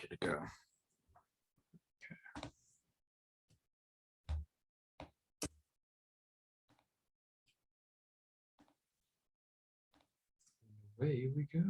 Good to go. Away we go.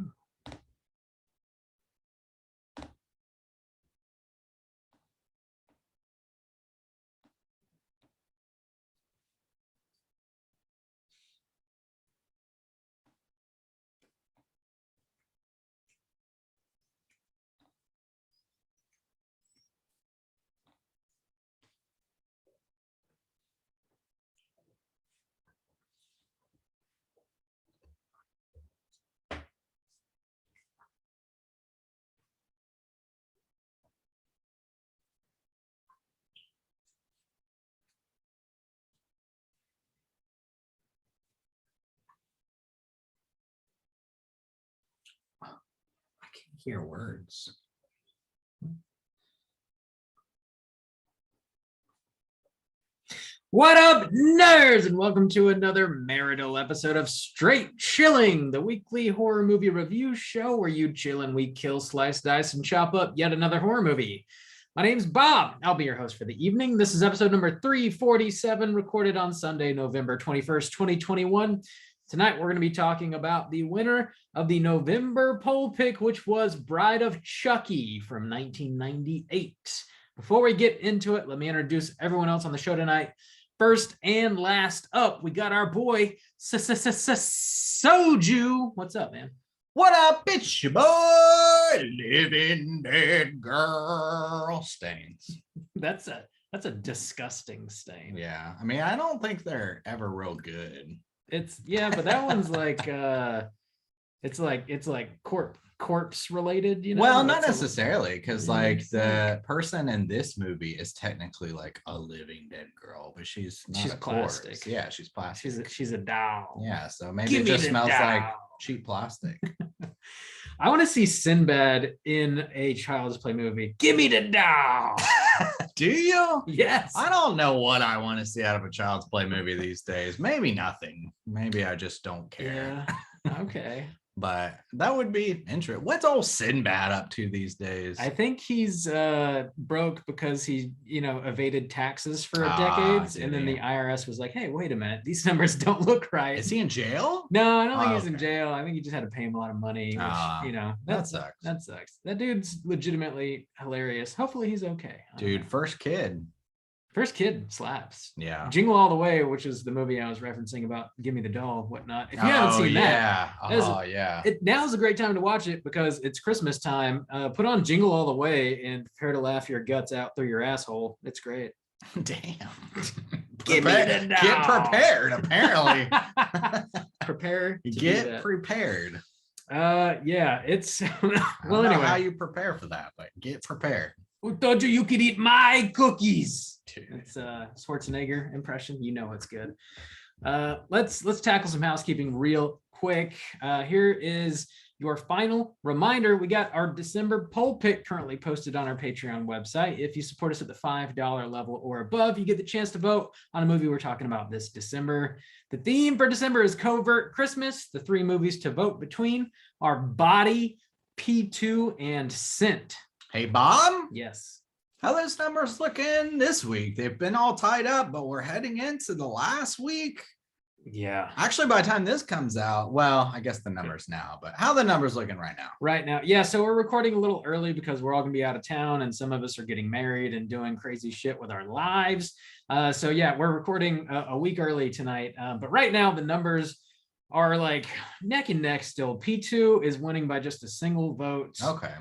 I can't hear words. What up, nerds, and welcome to another marital episode of Straight Chilling, the weekly horror movie review show where you chill and we kill, slice, dice, and chop up yet another horror movie. My name's Bob. I'll be your host for the evening. This is episode number 347, recorded on Sunday, November 21st, 2021. Tonight, we're going to be talking about the winner of the November poll pick, which was Bride of Chucky from 1998. Before we get into it, let me introduce everyone else on the show tonight. First and last up, we got our boy, Soju. What's up, man? What up? It's your boy, Living Dead Girl Stains. That's a disgusting stain. Yeah, I mean, I don't think they're ever real good. But that one's like it's like corpse related, you know. Well, not necessarily, because like the person in this movie is technically like a living dead girl, but she's a plastic corpse. Yeah, she's plastic. She's a doll. Yeah, so maybe it just smells like cheap plastic. I want to see Sinbad in a Child's Play movie. Give me the doll. Do you? Yes. I don't know what I want to see out of a Child's Play movie these days. Maybe nothing. Maybe I just don't care. Yeah. Okay. But that would be interesting. What's old Sinbad up to these days? I think he's broke because he, evaded taxes for decades. And then the IRS was like, hey, wait a minute. These numbers don't look right. Is he in jail? No, I don't think he's in jail. I think he just had to pay him a lot of money, which, that sucks. That sucks. That dude's legitimately hilarious. Hopefully he's okay. Dude, first kid slaps. Yeah. Jingle All the Way, which is the movie I was referencing about Give Me the Doll, whatnot. If you haven't seen that, now's a great time to watch it because it's Christmas time. Put on Jingle All the Way and prepare to laugh your guts out through your asshole. It's great. Damn. Give me the doll. Get prepared, apparently. Get prepared. It's well, I don't know how you prepare for that, but get prepared. Who told you could eat my cookies? Dude. It's a Schwarzenegger impression. You know it's good. Let's tackle some housekeeping real quick. Here is your final reminder. We got our December poll pick currently posted on our Patreon website. If you support us at the $5 level or above, you get the chance to vote on a movie we're talking about this December. The theme for December is Covert Christmas. The 3 movies to vote between are Body, P2, and Scent. Hey, Bob? Yes. How those numbers looking this week? They've been all tied up, but we're heading into the last week. Yeah. Actually, by the time this comes out, well, I guess the numbers now, but how are the numbers looking right now? Right now. Yeah. So we're recording a little early because we're all going to be out of town and some of us are getting married and doing crazy shit with our lives. We're recording a week early tonight. But right now the numbers are like neck and neck still. P2 is winning by just a single vote. Okay.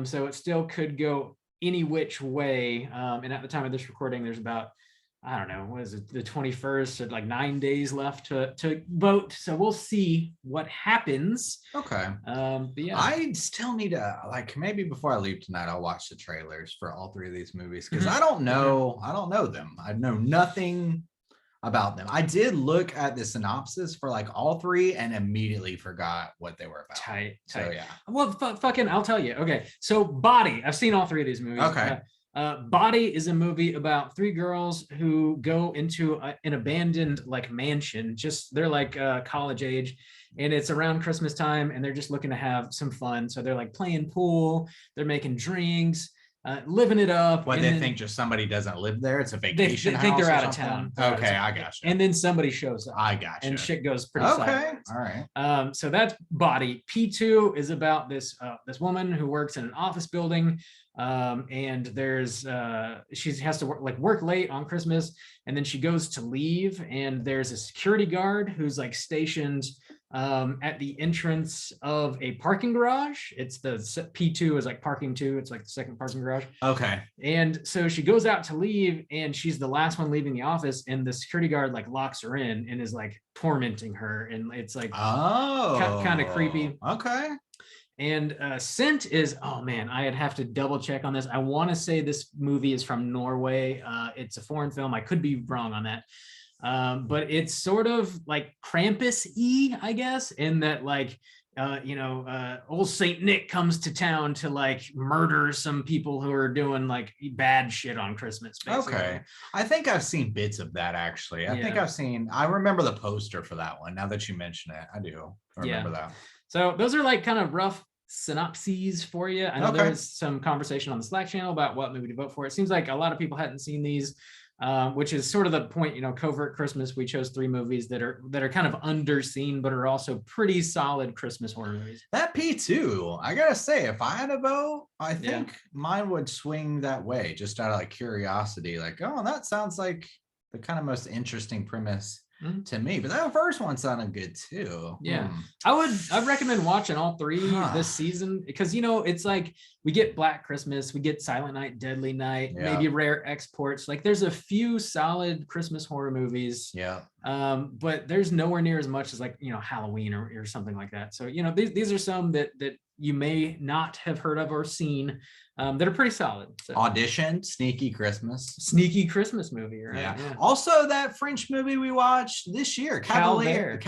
So it still could go any which way. And at the time of this recording, there's about, I don't know, what is it, the 21st, so like 9 days left to vote. So we'll see what happens. Okay. Yeah. I still need to, like, maybe before I leave tonight, I'll watch the trailers for all 3 of these movies because I don't know them. I know nothing about them. I did look at the synopsis for like all 3 and immediately forgot what they were about. Tight. So yeah. Well, fucking, I'll tell you. Okay, so Body. I've seen all 3 of these movies. Okay. Body is a movie about 3 girls who go into an abandoned like mansion. They're like college age, and it's around Christmas time, and they're just looking to have some fun. So they're like playing pool, they're making drinks, living it up. What, and they then think just somebody doesn't live there? It's a they vacation think house they're or out of something? town. They're out of Okay, town. I gotcha. And then somebody shows up. I gotcha. And shit goes pretty okay. sideways. All right. So that's Body. P2 is about this woman who works in an office building, and there's she has to work late on Christmas, and then she goes to leave, and there's a security guard who's like stationed at the entrance of a parking garage. It's the P2 is like parking 2. It's like the second parking garage. Okay. And so she goes out to leave, and she's the last one leaving the office, and the security guard like locks her in and is like tormenting her, and it's like kind of creepy. Okay. And Scent is, oh man, I'd have to double check on this. I want to say this movie is from Norway. It's a foreign film. I could be wrong on that. But it's sort of like Krampus-y, I guess, in that like, old Saint Nick comes to town to like murder some people who are doing like bad shit on Christmas, basically. Okay. I think I've seen bits of that, actually. I remember the poster for that one. Now that you mention it, I do remember that. So those are like kind of rough synopses for you. I know there was some conversation on the Slack channel about what movie to vote for. It seems like a lot of people hadn't seen these, which is sort of the point. Covert Christmas. We chose 3 movies that are kind of underseen, but are also pretty solid Christmas horror movies. That P2, I gotta say, if I had a vote, I think mine would swing that way, just out of like curiosity. Like, oh, that sounds like the kind of most interesting premise to me, but that first one sounded good too. I'd recommend watching all 3 this season, because it's like we get Black Christmas, we get Silent Night, Deadly Night, maybe rare exports. Like there's a few solid Christmas horror movies, but there's nowhere near as much as like Halloween or something like that. So these are some that you may not have heard of or seen, that are pretty solid. So. Audition, Sneaky Christmas movie, right? Yeah. Also, that French movie we watched this year, Calvaire.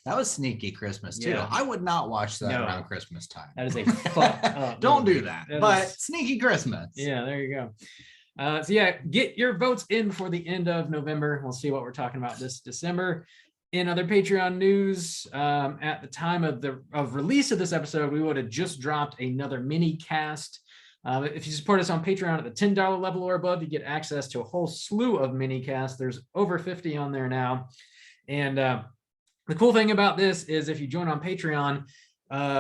That was Sneaky Christmas too. I would not watch that around Christmas time. That is a fucked up. Don't do that. But Sneaky Christmas. Yeah, there you go. So get your votes in for the end of November. We'll see what we're talking about this December. In other Patreon news, at the time of release of this episode, we would have just dropped another mini cast. If you support us on Patreon at the $10 level or above, you get access to a whole slew of mini casts. There's over 50 on there now. And the cool thing about this is if you join on Patreon,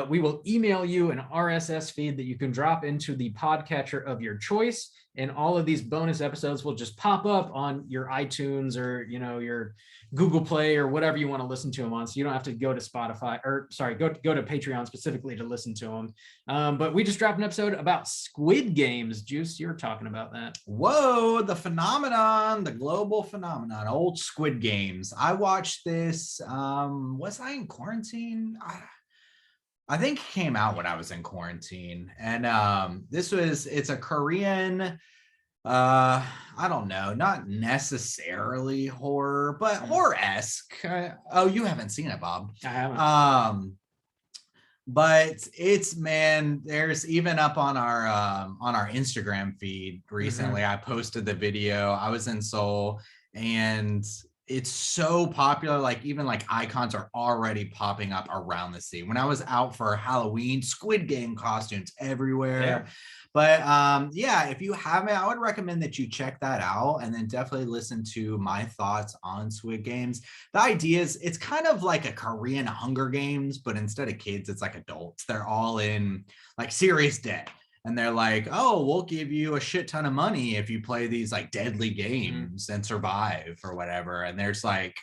we will email you an RSS feed that you can drop into the podcatcher of your choice. And all of these bonus episodes will just pop up on your iTunes or, your Google Play or whatever you want to listen to them on. So you don't have to go to Spotify go to Patreon specifically to listen to them. But we just dropped an episode about Squid Games. Juice, you're talking about that. Whoa, the global phenomenon, old Squid Games. I watched this. Was I in quarantine? I think it came out when I was in quarantine. And it's a Korean, I don't know, not necessarily horror, but horror-esque. Oh, you haven't seen it, Bob. I haven't. But it's, man, there's even up on our Instagram feed recently, I posted the video. I was in Seoul, and it's so popular, like even like icons are already popping up around the city. When I was out for Halloween, Squid Game costumes everywhere. But if you haven't, I would recommend that you check that out, and then definitely listen to my thoughts on Squid Games. The idea is it's kind of like a Korean Hunger Games, but instead of kids, it's like adults. They're all in like serious debt. And they're like, oh, we'll give you a shit ton of money if you play these like deadly games and survive or whatever. And there's like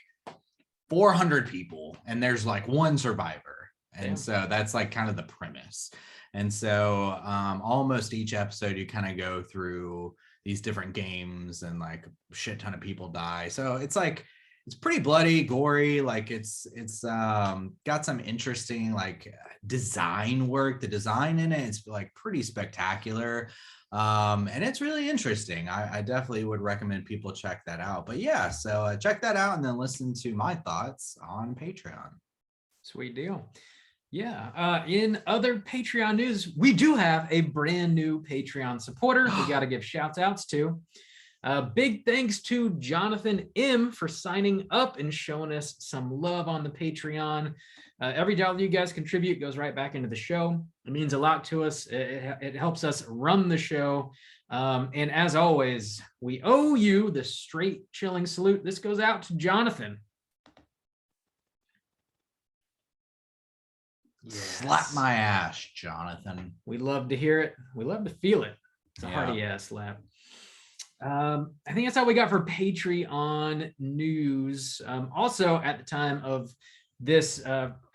400 people and there's like one survivor. And so that's like kind of the premise. And so almost each episode, you kind of go through these different games and like a shit ton of people die. So it's like, it's pretty bloody, gory. Like it's got some interesting like design work. The design in it is like pretty spectacular. And it's really interesting. I definitely would recommend people check that out. But yeah, so check that out and then listen to my thoughts on Patreon. Sweet deal. Yeah. In other Patreon news, we do have a brand new Patreon supporter we got to give shout outs to. Big thanks to Jonathan M for signing up and showing us some love on the Patreon. Every dollar you guys contribute goes right back into the show. It means a lot to us. It helps us run the show. And as always, we owe you the straight chilling salute. This goes out to Jonathan. Yes. Slap my ass, Jonathan. We love to hear it. We love to feel it. It's a hearty ass slap. I think that's all we got for Patreon news. Also, at the time of this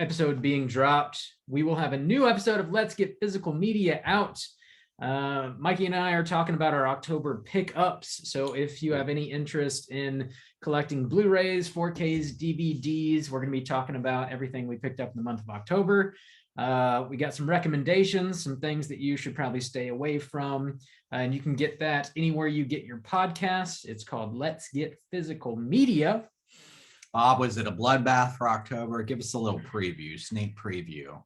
episode being dropped, we will have a new episode of Let's Get Physical Media out. Mikey and I are talking about our October pickups. So if you have any interest in collecting Blu-rays, 4Ks, DVDs, we're going to be talking about everything we picked up in the month of October. We got some recommendations, some things that you should probably stay away from. And you can get that anywhere you get your podcasts. It's called Let's Get Physical Media. Bob, was it a bloodbath for October? Give us a little preview, sneak preview.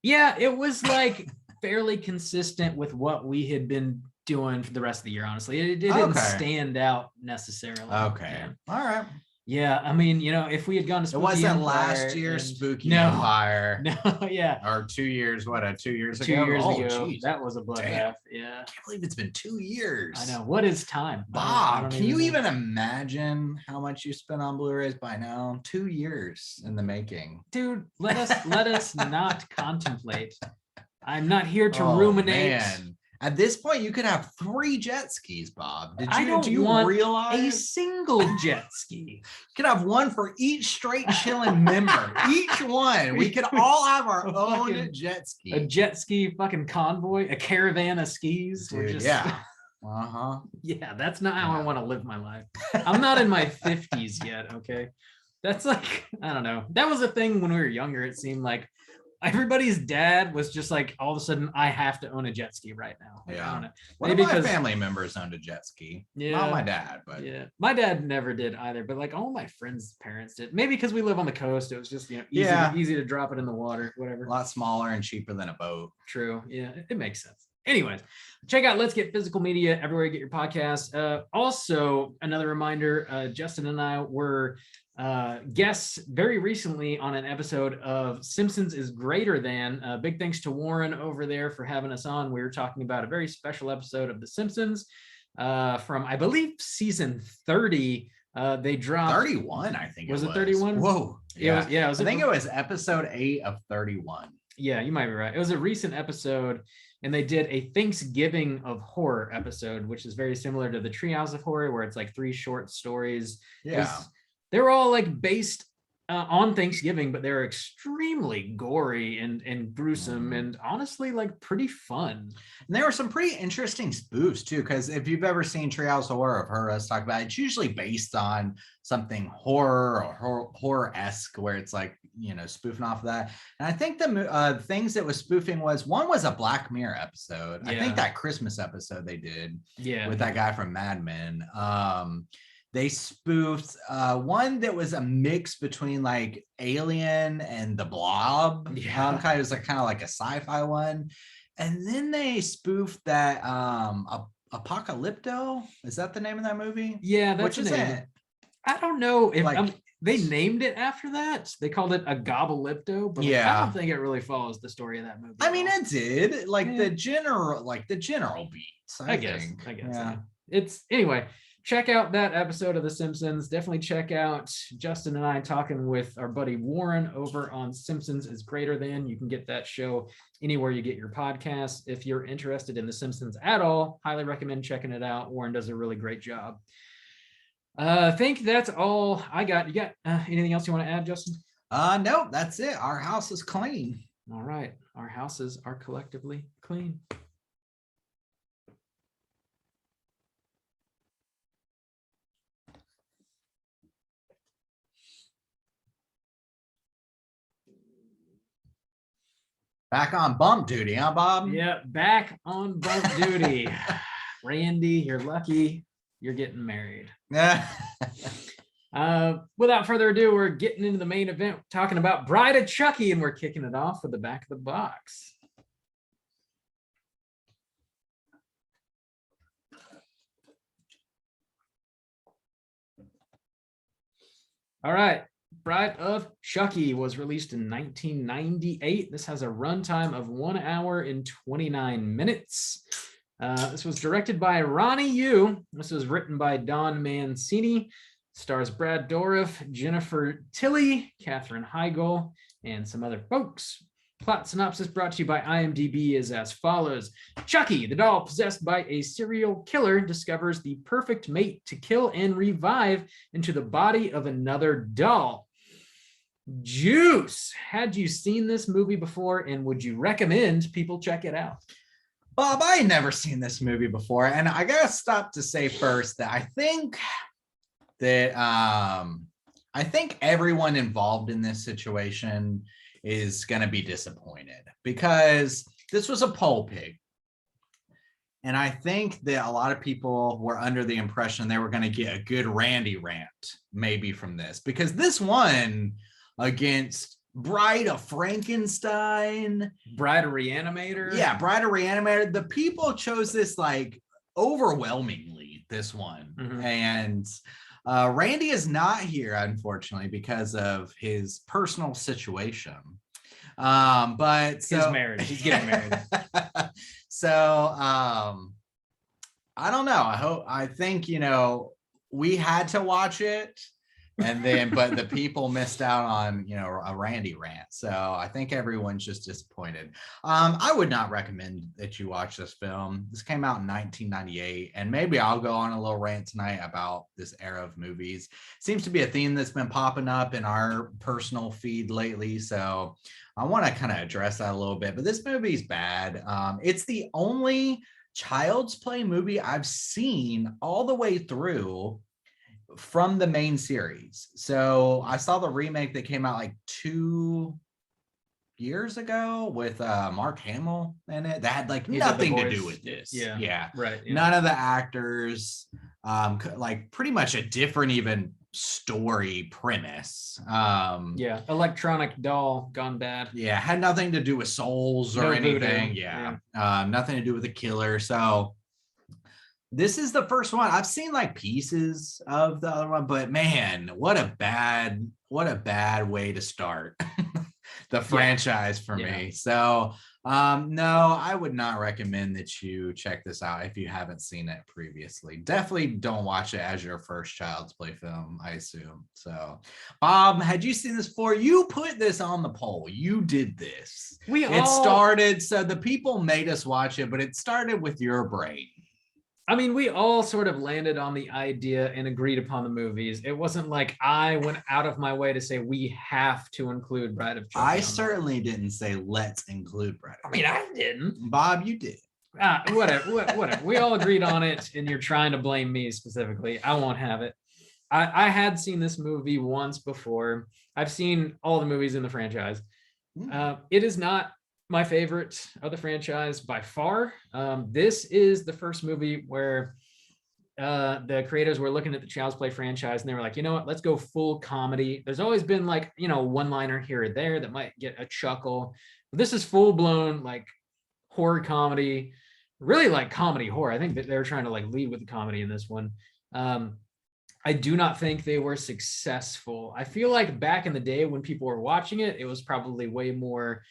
Yeah, it was like fairly consistent with what we had been doing for the rest of the year, honestly. It didn't stand out necessarily. Okay. Yeah. All right. Yeah, I mean, you know, if we had gone to Spooky It wasn't Empire last year's Spooky Empire. No, yeah. Or 2 years, 2 years ago? 2 years ago. Geez. That was a bloodbath. Yeah. I can't believe it's been 2 years. I know. What is time? Bob, can you even imagine how much you spent on Blu-rays by now? 2 years in the making. Dude, let us not contemplate. I'm not here to ruminate. Man. At this point, you could have 3 jet skis, Bob. Do you want realize a single jet ski? You could have one for each straight chilling member. Each one. We could all have our own jet ski. A jet ski fucking convoy, a caravan of skis. Dude, yeah. Uh-huh. Yeah, that's not how I want to live my life. I'm not in my 50s yet, okay? That's like, I don't know. That was a thing when we were younger. It seemed like everybody's dad was just like, all of a sudden, I have to own a jet ski right now. Like, yeah. I don't know. One of my family members owned a jet ski. Yeah. Not my dad, but yeah. My dad never did either, but like all my friends' parents did. Maybe because we live on the coast, it was just, you know, easy to drop it in the water, whatever. A lot smaller and cheaper than a boat. True. Yeah, it makes sense. Anyways, check out Let's Get Physical Media everywhere you get your podcasts. Also, another reminder, Justin and I were guests very recently on an episode of Simpsons is Greater Than. Big thanks to Warren over there for having us on. We were talking about a very special episode of The Simpsons from, I believe, season 30. They dropped 31, I think. Was it 31? Whoa. Yeah. It was I think it was episode 8 of 31. Yeah, you might be right. It was a recent episode, and they did a Thanksgiving of Horror episode, which is very similar to the Treehouse of Horror, where it's like 3 short stories. Yeah. They're all like based on Thanksgiving, but they're extremely gory and gruesome and honestly like pretty fun. And there were some pretty interesting spoofs too, because if you've ever seen Treehouse of Horror or heard us talk about it, it's usually based on something horror or horror-esque, where it's like, you know, spoofing off of that. And I think the things that was spoofing one was a Black Mirror episode. Yeah. I think that Christmas episode they did with that guy from Mad Men. They spoofed one that was a mix between like Alien and The Blob. Yeah. It was like kind of like a sci-fi one. And then they spoofed that Apocalypto. Is that the name of that movie? Yeah, that's the name. I don't know if they named it after that. They called it a Gobbleipto, but I don't think it really follows the story of that movie. I mean, it did. Like the general beats. I guess. Yeah. It's anyway. Check out that episode of The Simpsons. Definitely check out Justin and I talking with our buddy Warren over on Simpsons is Greater Than. You can get that show anywhere you get your podcasts. If you're interested in The Simpsons at all, highly recommend checking it out. Warren does a really great job. I think that's all I got. You got anything else you want to add, Justin? No, that's it. Our house is clean. All right. Our houses are collectively clean. Back on bump duty, huh, Bob? Yeah, back on bump duty. Randy, you're lucky you're getting married. Without further ado, we're getting into the main event, talking about Bride of Chucky, and we're kicking it off with the back of the box. All right. Bride of Chucky was released in 1998. This has a runtime of 1 hour and 29 minutes. This was directed by Ronnie Yu. This was written by Don Mancini. Stars Brad Dourif, Jennifer Tilly, Katherine Heigl, and some other folks. Plot synopsis brought to you by IMDb is as follows. Chucky, the doll possessed by a serial killer, discovers the perfect mate to kill and revive into the body of another doll. Juice, had you seen this movie before, and would you recommend people check it out? Bob, I had never seen this movie before, and I gotta stop to say first that I think everyone involved in this situation is going to be disappointed because this was a poll pig. And I think that a lot of people were under the impression they were going to get a good Randy rant maybe from this, because this won against Bride of Frankenstein. Bride of Reanimator. Yeah, Bride of Reanimator. The people chose this like overwhelmingly, this one. Mhm. And Randy is not here, unfortunately, because of his personal situation. But so, his marriage, he's getting married. So I don't know. I think, we had to watch it, and then but the people missed out on, a Randy rant. So I think everyone's just disappointed. I would not recommend that you watch this film. This came out in 1998, and maybe I'll go on a little rant tonight about this era of movies. Seems to be a theme that's been popping up in our personal feed lately, so I want to kind of address that a little bit. But this movie's bad. It's the only Child's Play movie I've seen all the way through from the main series. So I saw the remake that came out like 2 years ago with Mark Hamill in it. That had like nothing to do with this. Yeah. Right. Yeah. None of the actors, like pretty much a different even story premise. Yeah, electronic doll gone bad. Yeah, had nothing to do with souls or anything. Yeah. Nothing to do with the killer. So this is the first one. I've seen like pieces of the other one, but man, what a bad way to start the franchise for me. So no, I would not recommend that you check this out if you haven't seen it previously. Definitely don't watch it as your first Child's Play film, I assume. So Bob, had you seen this before? You put this on the poll. You did this. So the people made us watch it, but it started with your brain. I mean, we all sort of landed on the idea and agreed upon the movies. It wasn't like I went out of my way to say we have to include Bride of Chucky. I certainly didn't say let's include Bride of Chucky. I mean, I didn't. Bob, you did. Whatever. We all agreed on it, and you're trying to blame me specifically. I won't have it. I had seen this movie once before. I've seen all the movies in the franchise. It is not my favorite of the franchise by far. This is the first movie where the creators were looking at the Child's Play franchise and they were like, you know what, let's go full comedy. There's always been like, one-liner here or there that might get a chuckle. But this is full-blown like horror comedy, really like comedy horror. I think that they were trying to like lead with the comedy in this one. I do not think they were successful. I feel like back in the day when people were watching it, it was probably way more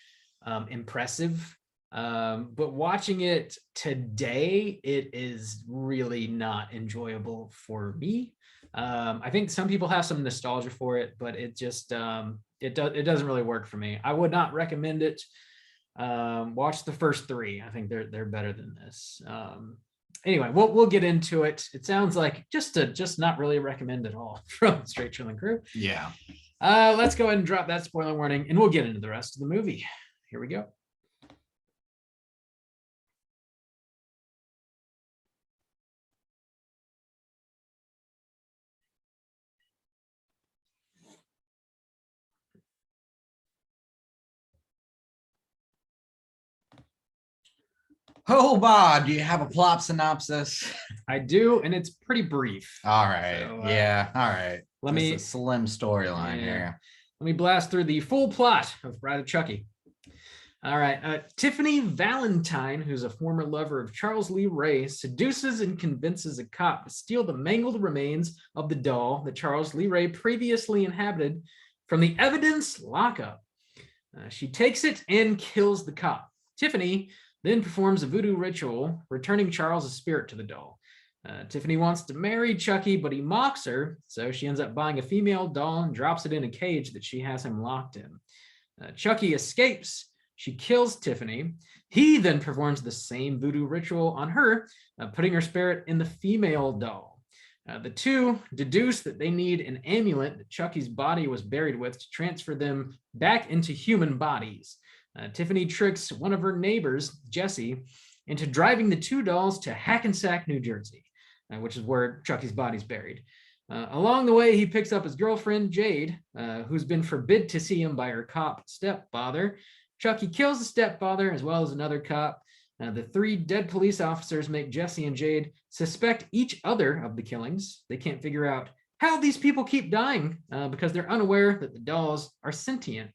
impressive. But watching it today, it is really not enjoyable for me. I think some people have some nostalgia for it, but it just it doesn't really work for me. I would not recommend it. Watch the first three. I think they're better than this. Anyway, we'll get into it. It sounds like just not really recommend at all from Straight Chilling Crew. Yeah. Let's go ahead and drop that spoiler warning, and we'll get into the rest of the movie. Here we go. Oh, Bob, do you have a plot synopsis? I do, and it's pretty brief. All right. So, yeah. All right. Let me a slim storyline here. Let me blast through the full plot of Bride of Chucky. All right. Tiffany Valentine, who's a former lover of Charles Lee Ray, seduces and convinces a cop to steal the mangled remains of the doll that Charles Lee Ray previously inhabited from the evidence lockup. She takes it and kills the cop. Tiffany then performs a voodoo ritual, returning Charles' spirit to the doll. Tiffany wants to marry Chucky, but he mocks her, so she ends up buying a female doll and drops it in a cage that she has him locked in. Chucky escapes. She kills Tiffany. He then performs the same voodoo ritual on her, putting her spirit in the female doll. The two deduce that they need an amulet that Chucky's body was buried with to transfer them back into human bodies. Tiffany tricks one of her neighbors, Jesse, into driving the two dolls to Hackensack, New Jersey, which is where Chucky's body's buried. Along the way, he picks up his girlfriend, Jade, who's been forbid to see him by her cop stepfather. Chucky kills the stepfather as well as another cop. The three dead police officers make Jesse and Jade suspect each other of the killings. They can't figure out how these people keep dying because they're unaware that the dolls are sentient.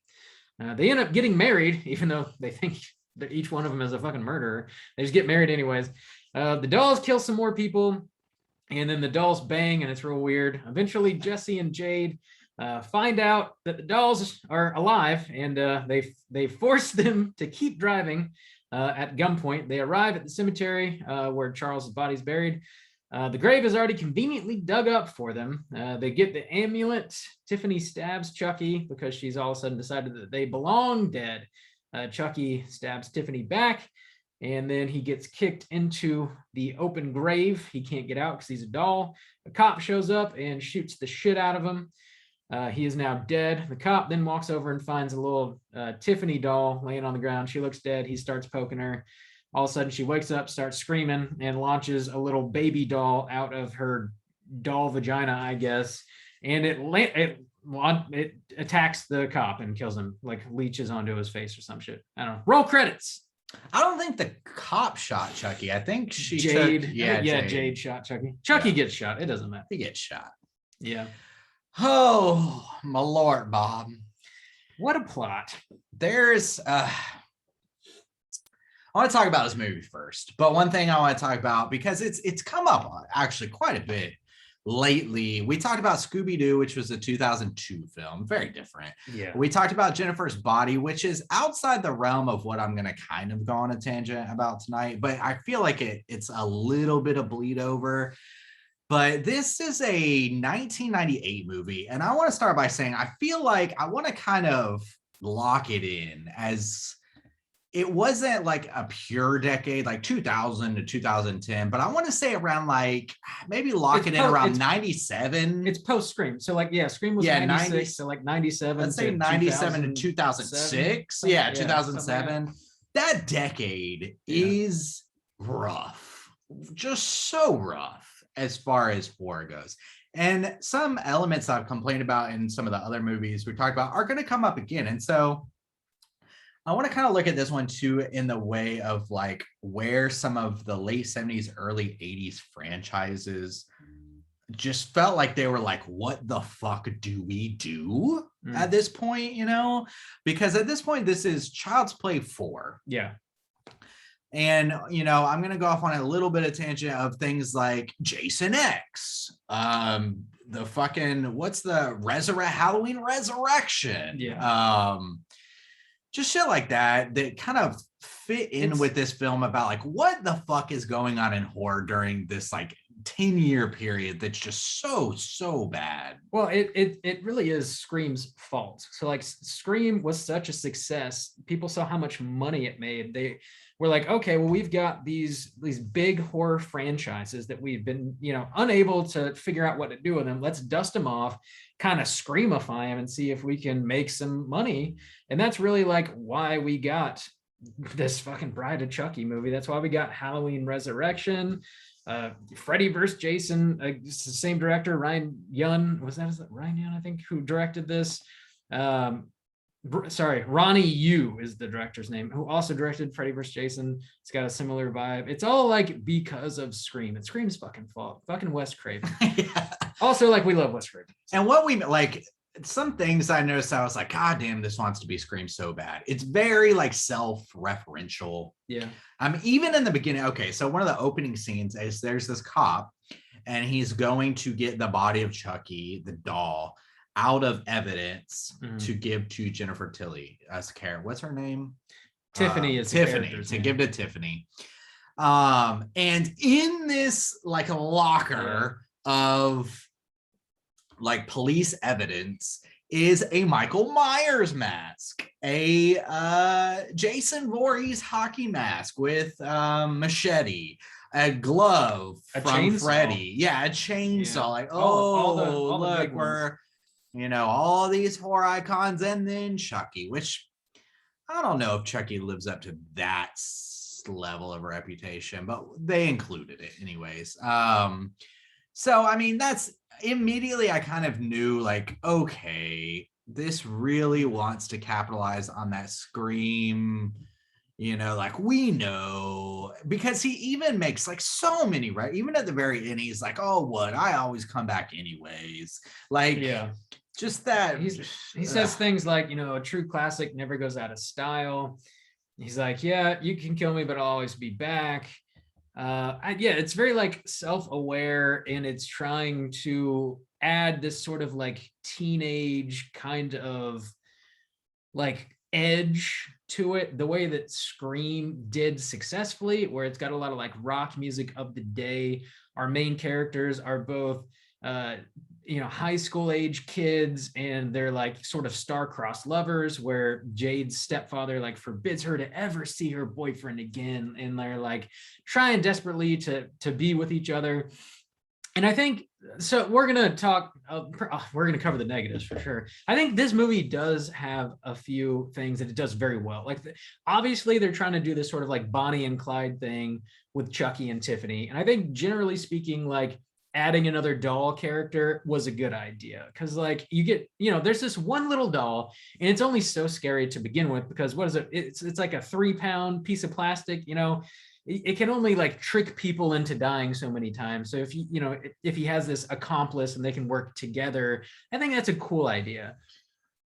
They end up getting married, even though they think that each one of them is a fucking murderer. They just get married anyways. The dolls kill some more people, and then the dolls bang, and it's real weird. Eventually, Jesse and Jade find out that the dolls are alive, and they force them to keep driving at gunpoint. They arrive at the cemetery where Charles' body's buried. The grave is already conveniently dug up for them. They get the amulet. Tiffany stabs Chucky because she's all of a sudden decided that they belong dead. Chucky stabs Tiffany back, and then he gets kicked into the open grave. He can't get out because he's a doll. A cop shows up and shoots the shit out of him. He is now dead. The cop then walks over and finds a little Tiffany doll laying on the ground. She looks dead. He starts poking her. All of a sudden, she wakes up, starts screaming, and launches a little baby doll out of her doll vagina, I guess. And it attacks the cop and kills him, like leeches onto his face or some shit. I don't know. Roll credits. I don't think the cop shot Chucky. I think Jade. Jade shot Chucky. Chucky gets shot. It doesn't matter. He gets shot. Yeah. Oh, my Lord, Bob. What a plot. There's I want to talk about this movie first, but one thing I want to talk about, because it's come up actually quite a bit lately. We talked about Scooby-Doo, which was a 2002 film, very different. Yeah. We talked about Jennifer's Body, which is outside the realm of what I'm going to kind of go on a tangent about tonight, but I feel like it's a little bit of bleed over. But this is a 1998 movie, and I want to start by saying I feel like I want to kind of lock it in as it wasn't like a pure decade, like 2000 to 2010, but I want to say around like maybe lock it in around 97. It's post Scream. So like, yeah, Scream was 96, 90, so like 97. Let's say 97 to 2006. Yeah, 2007. That decade is rough, just so rough as far as horror goes. And some elements I've complained about in some of the other movies we talked about are going to come up again. And so I want to kind of look at this one too in the way of like where some of the late 70s, early 80s franchises just felt like they were like, what the fuck do we do at this point, you know? Because at this point, this is Child's Play 4. Yeah. And, you know, I'm going to go off on a little bit of tangent of things like Jason X, the fucking, what's the Halloween Resurrection? Yeah. Just shit like that kind of fit in with this film about like what the fuck is going on in horror during this like 10-year period that's just so bad. Well, it really is Scream's fault. So like Scream was such a success. People saw how much money it made. They were like, okay, well, we've got these big horror franchises that we've been, you know, unable to figure out what to do with them. Let's dust them off, kind of Screamify them and see if we can make some money. And that's really like why we got this fucking Bride of Chucky movie. That's why we got Halloween Resurrection, Freddy vs. Jason. It's the same director, Ryan Yun. Is that Ryan Yun, I think, who directed this? Ronnie Yu is the director's name, who also directed Freddy vs. Jason. It's got a similar vibe. It's all like because of Scream. And Scream's fucking fault. Fucking Wes Craven. Yeah. Also, like, we love Wes Craven. And what we like, some things I noticed, I was like, God damn, this wants to be Scream so bad. It's very like self-referential. Yeah. Even in the beginning. Okay, so one of the opening scenes is there's this cop, and he's going to get the body of Chucky, the doll, out of evidence to give to Jennifer Tilly as Karen. What's her name? Tiffany is Tiffany, to give to Tiffany. And in this like a locker of like police evidence is a Michael Myers mask, a Jason Voorhees hockey mask with machete, a glove from Freddy. Yeah, a chainsaw. Yeah. Like, all look, we're, all these horror icons, and then Chucky, which I don't know if Chucky lives up to that level of reputation, but they included it anyways. So I mean, that's immediately I kind of knew, like, okay, this really wants to capitalize on that Scream, like, we know, because he even makes like so many, right? Even at the very end, he's like, oh, what? I always come back anyways. Like, yeah, just that. He says things like, a true classic never goes out of style. He's like, yeah, you can kill me, but I'll always be back. It's very like self-aware, and it's trying to add this sort of like teenage kind of like edge to it, the way that Scream did successfully, where it's got a lot of like rock music of the day. Our main characters are both high school age kids, and they're like sort of star-crossed lovers, where Jade's stepfather like forbids her to ever see her boyfriend again, and they're like trying desperately to be with each other. And I think so we're gonna cover the negatives for sure. I think this movie does have a few things that it does very well. Like, obviously they're trying to do this sort of like Bonnie and Clyde thing with Chucky and Tiffany, and I think generally speaking, like, adding another doll character was a good idea, because like you get, there's this one little doll, and it's only so scary to begin with, because what is it? It's like a 3-pound piece of plastic. It can only like trick people into dying so many times. So if he has this accomplice and they can work together, I think that's a cool idea.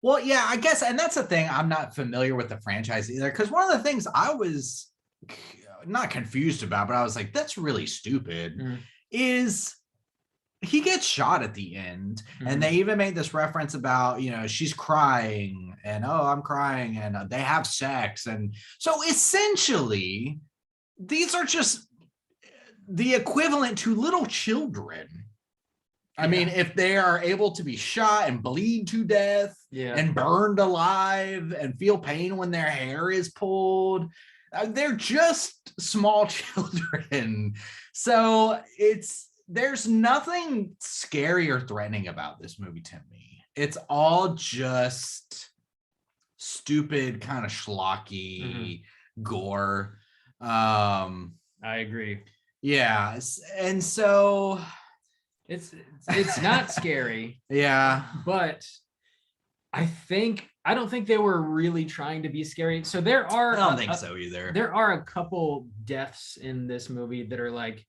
Well, yeah, I guess, and that's the thing. I'm not familiar with the franchise either, because one of the things I was not confused about, but I was like, that's really stupid, is he gets shot at the end, and they even made this reference about, she's crying, and I'm crying, and they have sex. And so essentially these are just the equivalent to little children. I mean, if they are able to be shot and bleed to death and burned alive and feel pain when their hair is pulled, they're just small children. So there's nothing scary or threatening about this movie to me. It's all just stupid, kind of schlocky gore. I agree. Yeah. And so it's not scary. Yeah. But I don't think they were really trying to be scary. So I don't think so either. There are a couple deaths in this movie that are like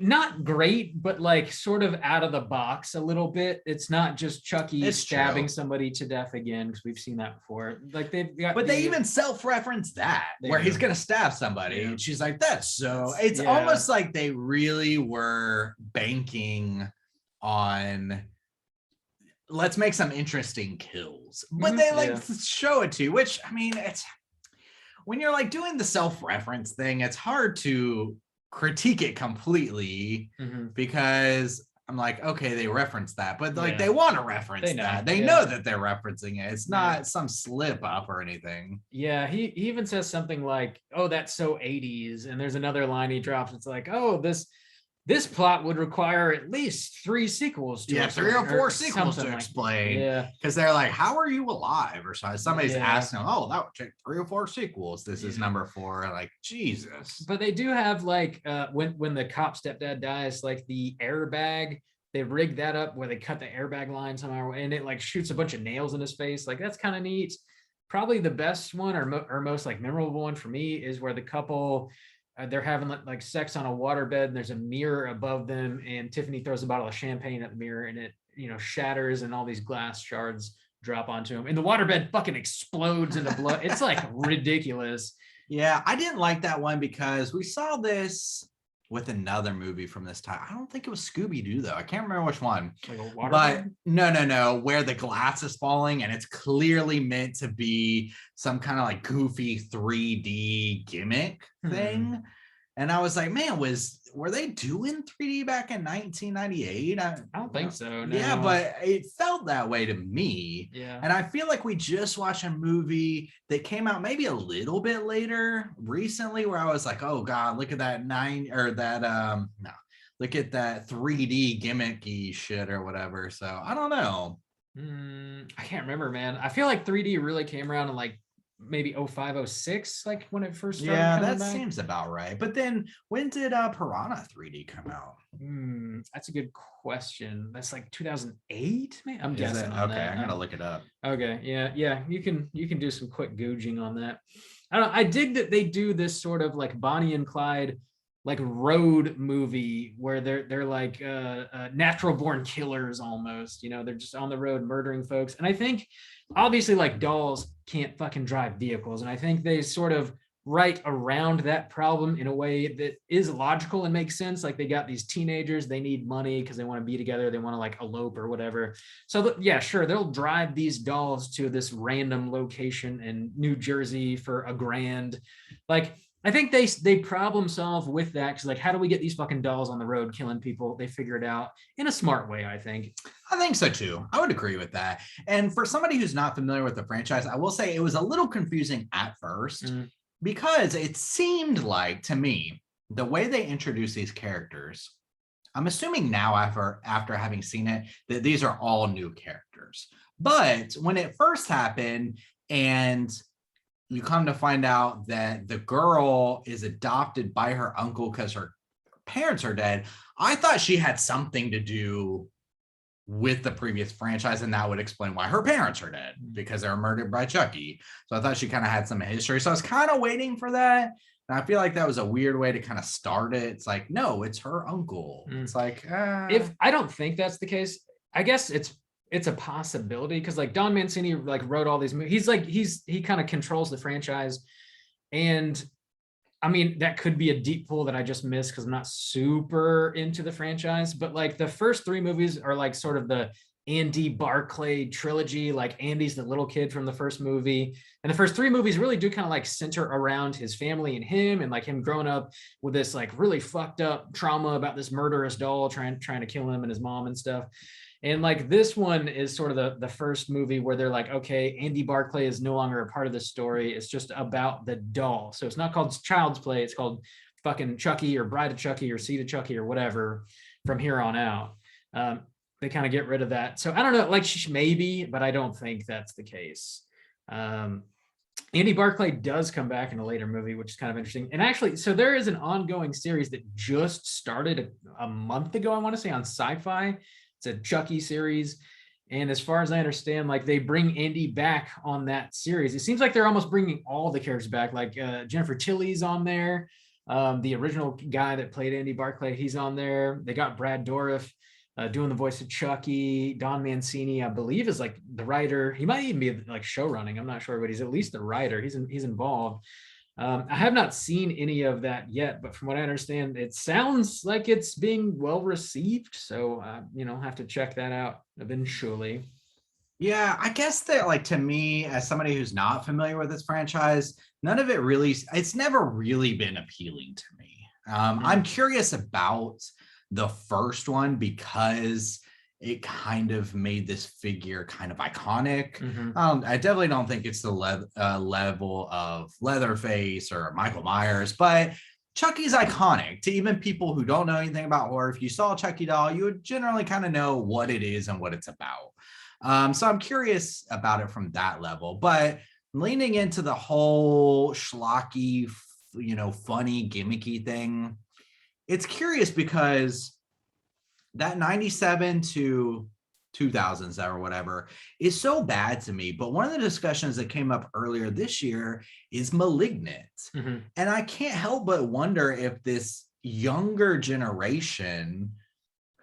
not great, but like sort of out of the box a little bit. It's not just Chucky stabbing somebody to death again, because we've seen that before. Like they even self-reference that, where he's gonna stab somebody, and she's like, that's so. It's almost like they really were banking on, let's make some interesting kills, but they show it to you, which, I mean, it's when you're like doing the self-reference thing, it's hard to critique it completely, because I'm like, okay, they reference that, but like they want to reference that. They know that they're referencing it. It's not some slip up or anything. Yeah, he even says something like, oh, that's so 80s. And there's another line he drops. It's like, oh, this plot would require at least 3 sequels to 3 or 4 sequels to explain. Yeah, because they're like, how are you alive? Or somebody's asking, oh, that would take 3 or 4 sequels. This is number 4. Like, Jesus. But they do have like when the cop stepdad dies, like the airbag, they rig that up where they cut the airbag line somehow, and it like shoots a bunch of nails in his face. Like, that's kind of neat. Probably the best one or most like memorable one for me is where the couple, they're having sex on a waterbed, and there's a mirror above them, and Tiffany throws a bottle of champagne at the mirror, and shatters and all these glass shards drop onto him, and the waterbed fucking explodes into blood. It's like ridiculous. Yeah, I didn't like that one because we saw this with another movie from this time. I don't think it was Scooby-Doo though. I can't remember which one. Like a but no, where the glass is falling and it's clearly meant to be some kind of like goofy 3D gimmick thing. And I was like, man, were they doing 3D back in 1998? I don't think so. No. Yeah, but it felt that way to me. Yeah. And I feel like we just watched a movie that came out maybe a little bit later recently where I was like, oh God, look at that look at that 3D gimmicky shit or whatever. So I don't know. I can't remember, man. I feel like 3D really came around in like maybe 05, 06, like when it first started. Yeah, that seems about right. But then when did Piranha 3D come out? That's a good question. That's like 2008, man. I'm guessing. Okay, I'm gonna look it up. Okay, yeah. You can do some quick googing on that. I don't know. I dig that they do this sort of like Bonnie and Clyde like road movie where they're like natural born killers almost. They're just on the road murdering folks. And I think obviously like dolls can't fucking drive vehicles, and I think they sort of write around that problem in a way that is logical and makes sense. Like they got these teenagers, they need money because they want to be together, they want to like elope or whatever. So yeah, sure, they'll drive these dolls to this random location in New Jersey for $1,000. Like I think they problem solve with that, because like, how do we get these fucking dolls on the road killing people? They figure it out in a smart way, I think. I think so too. I would agree with that. And for somebody who's not familiar with the franchise, I will say it was a little confusing at first because it seemed like to me the way they introduce these characters, I'm assuming now after having seen it that these are all new characters. But when it first happened and you come to find out that the girl is adopted by her uncle because her parents are dead, I thought she had something to do with the previous franchise, and that would explain why her parents are dead, because they were murdered by Chucky. So I thought she kind of had some history. So I was kind of waiting for that. And I feel like that was a weird way to kind of start it. It's like, no, it's her uncle. It's like, if I don't think that's the case, I guess it's a possibility, because like Don Mancini like wrote all these movies. He kind of controls the franchise, and I mean that could be a deep pool that I just missed because I'm not super into the franchise. But like the first 3 movies are like sort of the Andy Barclay trilogy. Like Andy's the little kid from the first movie, and the first 3 movies really do kind of like center around his family and him, and like him growing up with this like really fucked up trauma about this murderous doll trying to kill him and his mom and stuff. And like this one is sort of the first movie where they're like, okay, Andy Barclay is no longer a part of the story. It's just about the doll. So it's not called Child's Play. It's called fucking Chucky or Bride of Chucky or Seed of Chucky or whatever from here on out. They kind of get rid of that. So I don't know, like maybe, but I don't think that's the case. Andy Barclay does come back in a later movie, which is kind of interesting. And actually, so there is an ongoing series that just started a month ago, I want to say, on Sci-Fi. It's a Chucky series. And as far as I understand, like they bring Andy back on that series. It seems like they're almost bringing all the characters back. Like Jennifer Tilly's on there. The original guy that played Andy Barclay, he's on there. They got Brad Dourif doing the voice of Chucky. Don Mancini, I believe, is like the writer. He might even be like show running. I'm not sure, but he's at least the writer. He's involved. I have not seen any of that yet, but from what I understand, it sounds like it's being well received. So, have to check that out eventually. Yeah, I guess that, like, to me, as somebody who's not familiar with this franchise, none of it really, it's never really been appealing to me. I'm curious about the first one because it kind of made this figure kind of iconic. I definitely don't think it's the level of Leatherface or Michael Myers, but Chucky's iconic to even people who don't know anything about horror. If you saw a Chucky doll, you would generally kind of know what it is and what it's about. So I'm curious about it from that level, but leaning into the whole schlocky, funny, gimmicky thing, it's curious because that 97 to 2000s or whatever is so bad to me. But one of the discussions that came up earlier this year is Malignant. And I can't help but wonder if this younger generation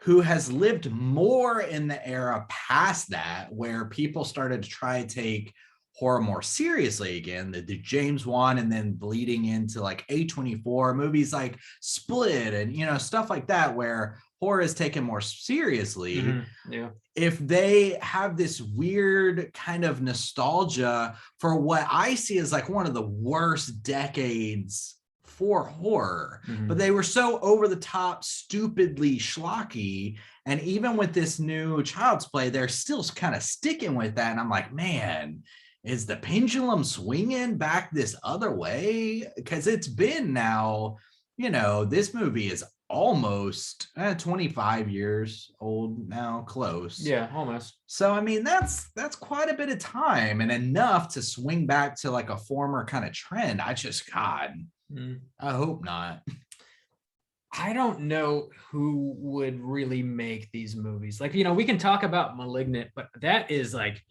who has lived more in the era past that, where people started to try to take horror more seriously again, the James Wan, and then bleeding into like A24 movies like Split and, you know, stuff like that, where horror is taken more seriously. Mm-hmm. Yeah. If they have this weird kind of nostalgia for what I see as like one of the worst decades for horror, but they were so over the top, stupidly schlocky. And even with this new Child's Play, they're still kind of sticking with that. And I'm like, man, is the pendulum swinging back this other way? Because it's been now, you know, this movie is almost 25 years old now, close. Yeah, almost. So I mean, that's quite a bit of time, and enough to swing back to like a former kind of trend. I just, God, I hope not. I don't know who would really make these movies. Like, you know, we can talk about Malignant, but that is like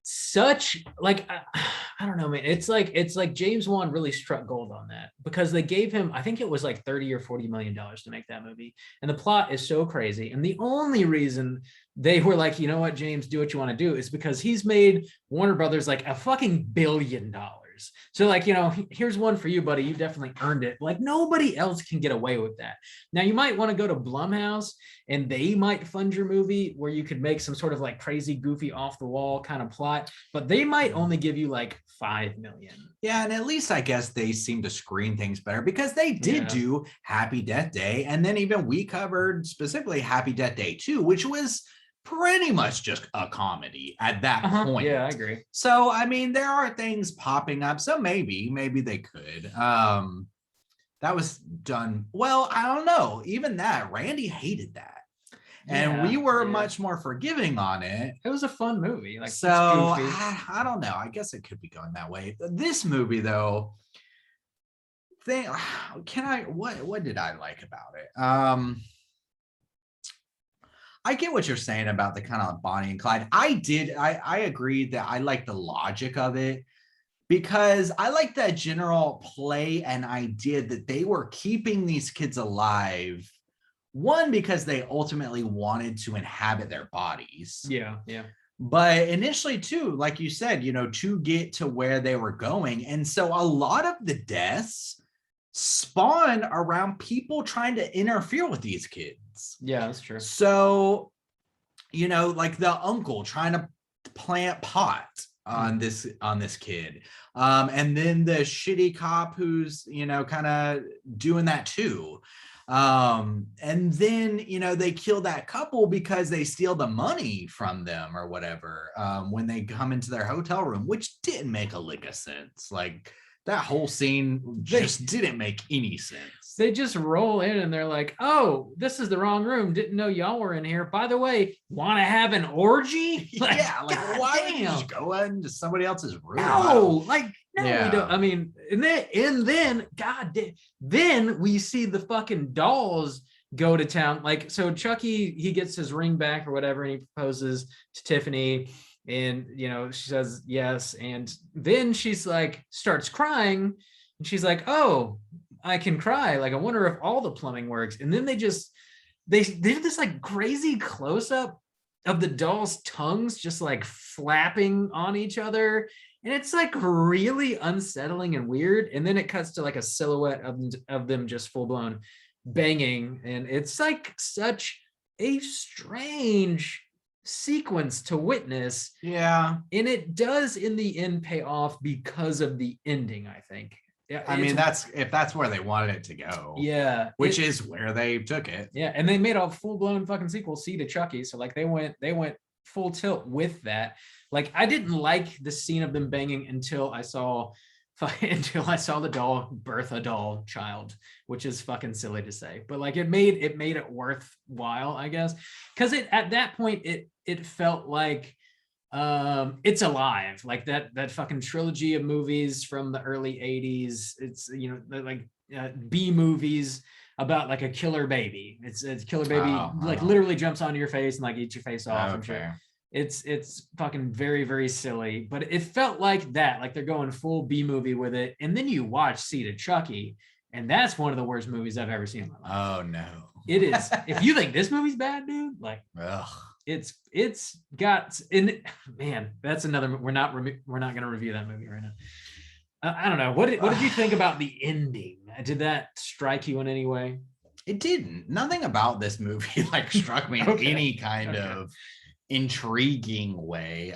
such like I don't know, man. It's like James Wan really struck gold on that, because they gave him, I think it was like 30 or 40 million dollars to make that movie, and the plot is so crazy. And the only reason they were like, you know what, James, do what you want to do, is because he's made Warner Brothers like $1 billion. So like, you know, here's one for you, buddy. You definitely earned it. Like, nobody else can get away with that. Now, you might want to go to Blumhouse and they might fund your movie where you could make some sort of like crazy, goofy, off the wall kind of plot, but they might only give you like 5 million. Yeah, and at least I guess they seem to screen things better, because they did do Happy Death Day, and then even we covered specifically Happy Death Day 2, which was pretty much just a comedy at that point. Yeah, I agree. So I mean, there are things popping up, so maybe they could. That was done well. I don't know. Even that, Randy hated that, and we were much more forgiving on it. It was a fun movie. Like, so I don't know. I guess it could be going that way. This movie, though, what did I like about it? I get what you're saying about the kind of Bonnie and Clyde. I agreed that I like the logic of it, because I like that general play and idea that they were keeping these kids alive. One, because they ultimately wanted to inhabit their bodies. Yeah. But initially, too, like you said, you know, to get to where they were going. And so a lot of the deaths spawn around people trying to interfere with these kids. Yeah, that's true. So, you know, like the uncle trying to plant pot on this kid, and then the shitty cop who's, you know, kind of doing that too, and then, you know, they kill that couple because they steal the money from them or whatever, when they come into their hotel room, which didn't make a lick of sense. Like, that whole scene just didn't make any sense. They just roll in and they're like, oh, this is the wrong room. Didn't know y'all were in here. By the way, want to have an orgy? Like, yeah, like, why would you just go into somebody else's room? No, like, no, we don't. I mean, and then, then we see the fucking dolls go to town. Like, so Chucky, he gets his ring back or whatever, and he proposes to Tiffany. And, you know, she says yes. And then she's like, starts crying. And she's like, oh, I can cry. Like, I wonder if all the plumbing works. And then they did this like crazy close up of the dolls' tongues just like flapping on each other. And it's like really unsettling and weird. And then it cuts to like a silhouette of them just full blown banging. And it's like such a strange sequence to witness. Yeah. And it does in the end pay off because of the ending, I think. Yeah, I mean, if that's where they wanted it to go. Yeah. Which is where they took it. Yeah. And they made a full-blown fucking sequel, C to Chucky. So like they went full tilt with that. Like, I didn't like the scene of them banging until I saw the doll birth a doll child, which is fucking silly to say, but like it made it worthwhile, I guess, because at that point it felt like it's alive, like that fucking trilogy of movies from the early 80s. It's, you know, like B movies about like a killer baby. It's killer baby, like literally jumps onto your face and like eats your face off and shit. It's fucking very, very silly, but it felt like that, like they're going full B movie with it. And then you watch See to Chucky And that's one of the worst movies I've ever seen in my life. Oh no. It is. If you think this movie's bad, dude, like Ugh. it's got in man, that's another we're not going to review that movie right now. I don't know. What did you think about the ending? Did that strike you in any way? It didn't. Nothing about this movie like struck me in any kind of intriguing way.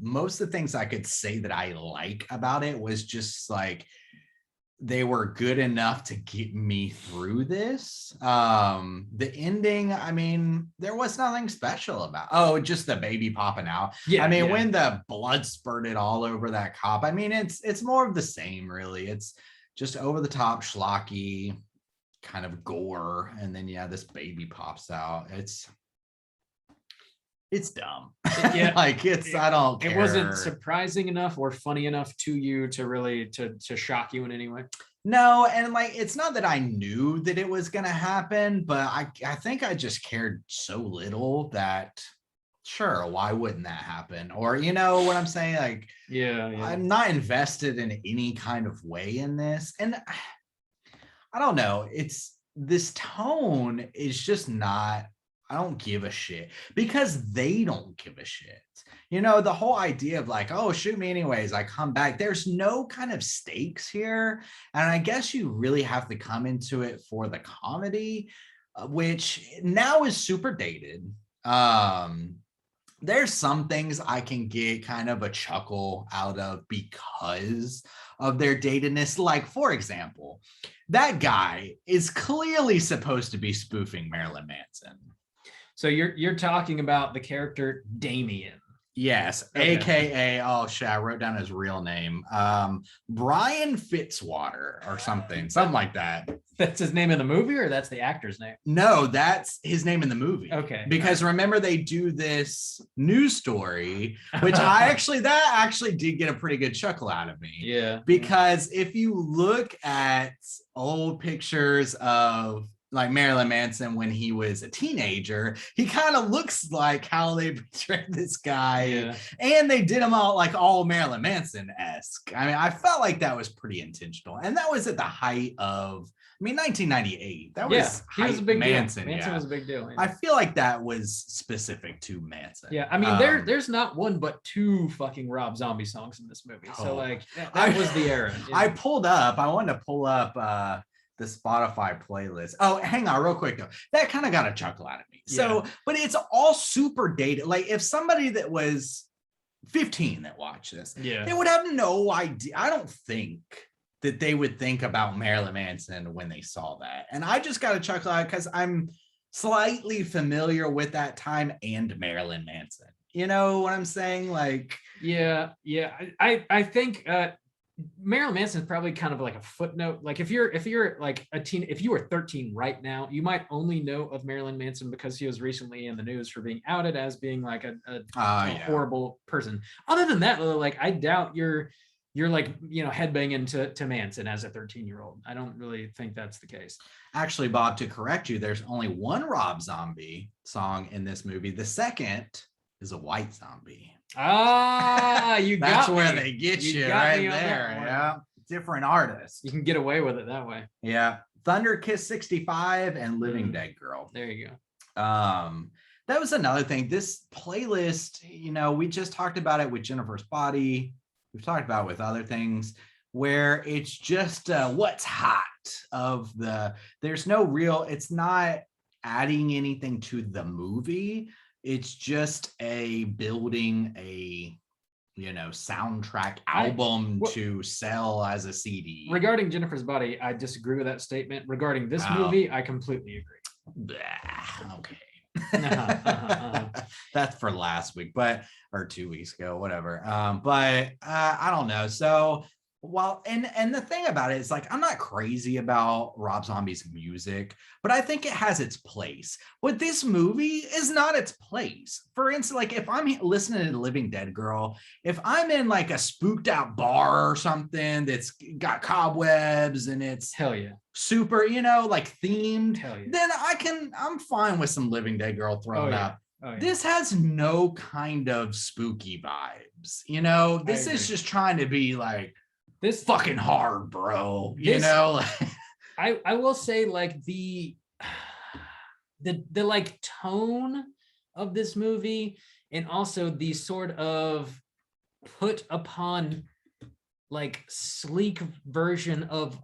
Most of the things I could say that I like about it was just like they were good enough to get me through this. The ending, I mean, there was nothing special about just the baby popping out. Yeah, I mean, when the blood spurted all over that cop, I mean, it's more of the same, really. It's just over the top schlocky kind of gore, and then this baby pops out. It's dumb. Yeah, like I don't care. It wasn't surprising enough or funny enough to you to really to shock you in any way. No, and like it's not that I knew that it was gonna happen, but I think I just cared so little that sure, why wouldn't that happen? Or you know what I'm saying? Like, I'm not invested in any kind of way in this, and I don't know. It's this tone is just not. I don't give a shit because they don't give a shit. You know, the whole idea of like, oh, shoot me anyways, I come back. There's no kind of stakes here. And I guess you really have to come into it for the comedy, which now is super dated. There's some things I can get kind of a chuckle out of because of their datedness. Like, for example, that guy is clearly supposed to be spoofing Marilyn Manson. So you're talking about the character Damien. Yes, okay. AKA, oh shit, I wrote down his real name. Brian Fitzwater or something like that. That's his name in the movie, or that's the actor's name? No, that's his name in the movie. Okay. Because remember they do this news story, which that actually did get a pretty good chuckle out of me. Yeah. Because if you look at old pictures of like Marilyn Manson when he was a teenager, he kind of looks like how they portrayed this guy. Yeah. And they did him out like all Marilyn Manson-esque. I mean, I felt like that was pretty intentional. And that was at the height of, 1998. That was he was a big Manson. Deal. Manson was a big deal. I feel like that was specific to Manson. Yeah, I mean, there's not one but two fucking Rob Zombie songs in this movie. So like that was the era. I wanted to pull up the Spotify playlist. Oh, hang on real quick though. That kind of got a chuckle out of me. So, but it's all super dated. Like if somebody that was 15 that watched this, they would have no idea. I don't think that they would think about Marilyn Manson when they saw that. And I just got a chuckle out because I'm slightly familiar with that time and Marilyn Manson. You know what I'm saying? Like, I think Marilyn Manson is probably kind of like a footnote. Like if you're like a teen, if you were 13 right now, you might only know of Marilyn Manson because he was recently in the news for being outed as being like a horrible person. Other than that, like I doubt you're like, headbanging to Manson as a 13-year-old. I don't really think that's the case. Actually, Bob, to correct you, there's only one Rob Zombie song in this movie. The second is a White Zombie. Ah, you got That's me. where they get you right there. Yeah. Different artists. You can get away with it that way. Yeah. Thunder Kiss 65 and Living Dead Girl. There you go. That was another thing. This playlist, we just talked about it with Jennifer's Body. We've talked about it with other things where it's just what's hot there's no real, it's not adding anything to the movie. It's just building a soundtrack album to sell as a CD. Regarding Jennifer's Body, I disagree with that statement. Regarding this movie, I completely agree. Okay. That's for last week, or 2 weeks ago, whatever. But I don't know. So and the thing about it is like I'm not crazy about Rob Zombie's music, but I think it has its place. But this movie is not its place. For instance, like if I'm listening to Living Dead Girl, if I'm in like a spooked out bar or something that's got cobwebs and it's super, like themed, then I'm fine with some Living Dead Girl thrown up. This has no kind of spooky vibes. This is just trying to be like, this fucking hard, bro. I will say like the like tone of this movie, and also the sort of put upon like sleek version of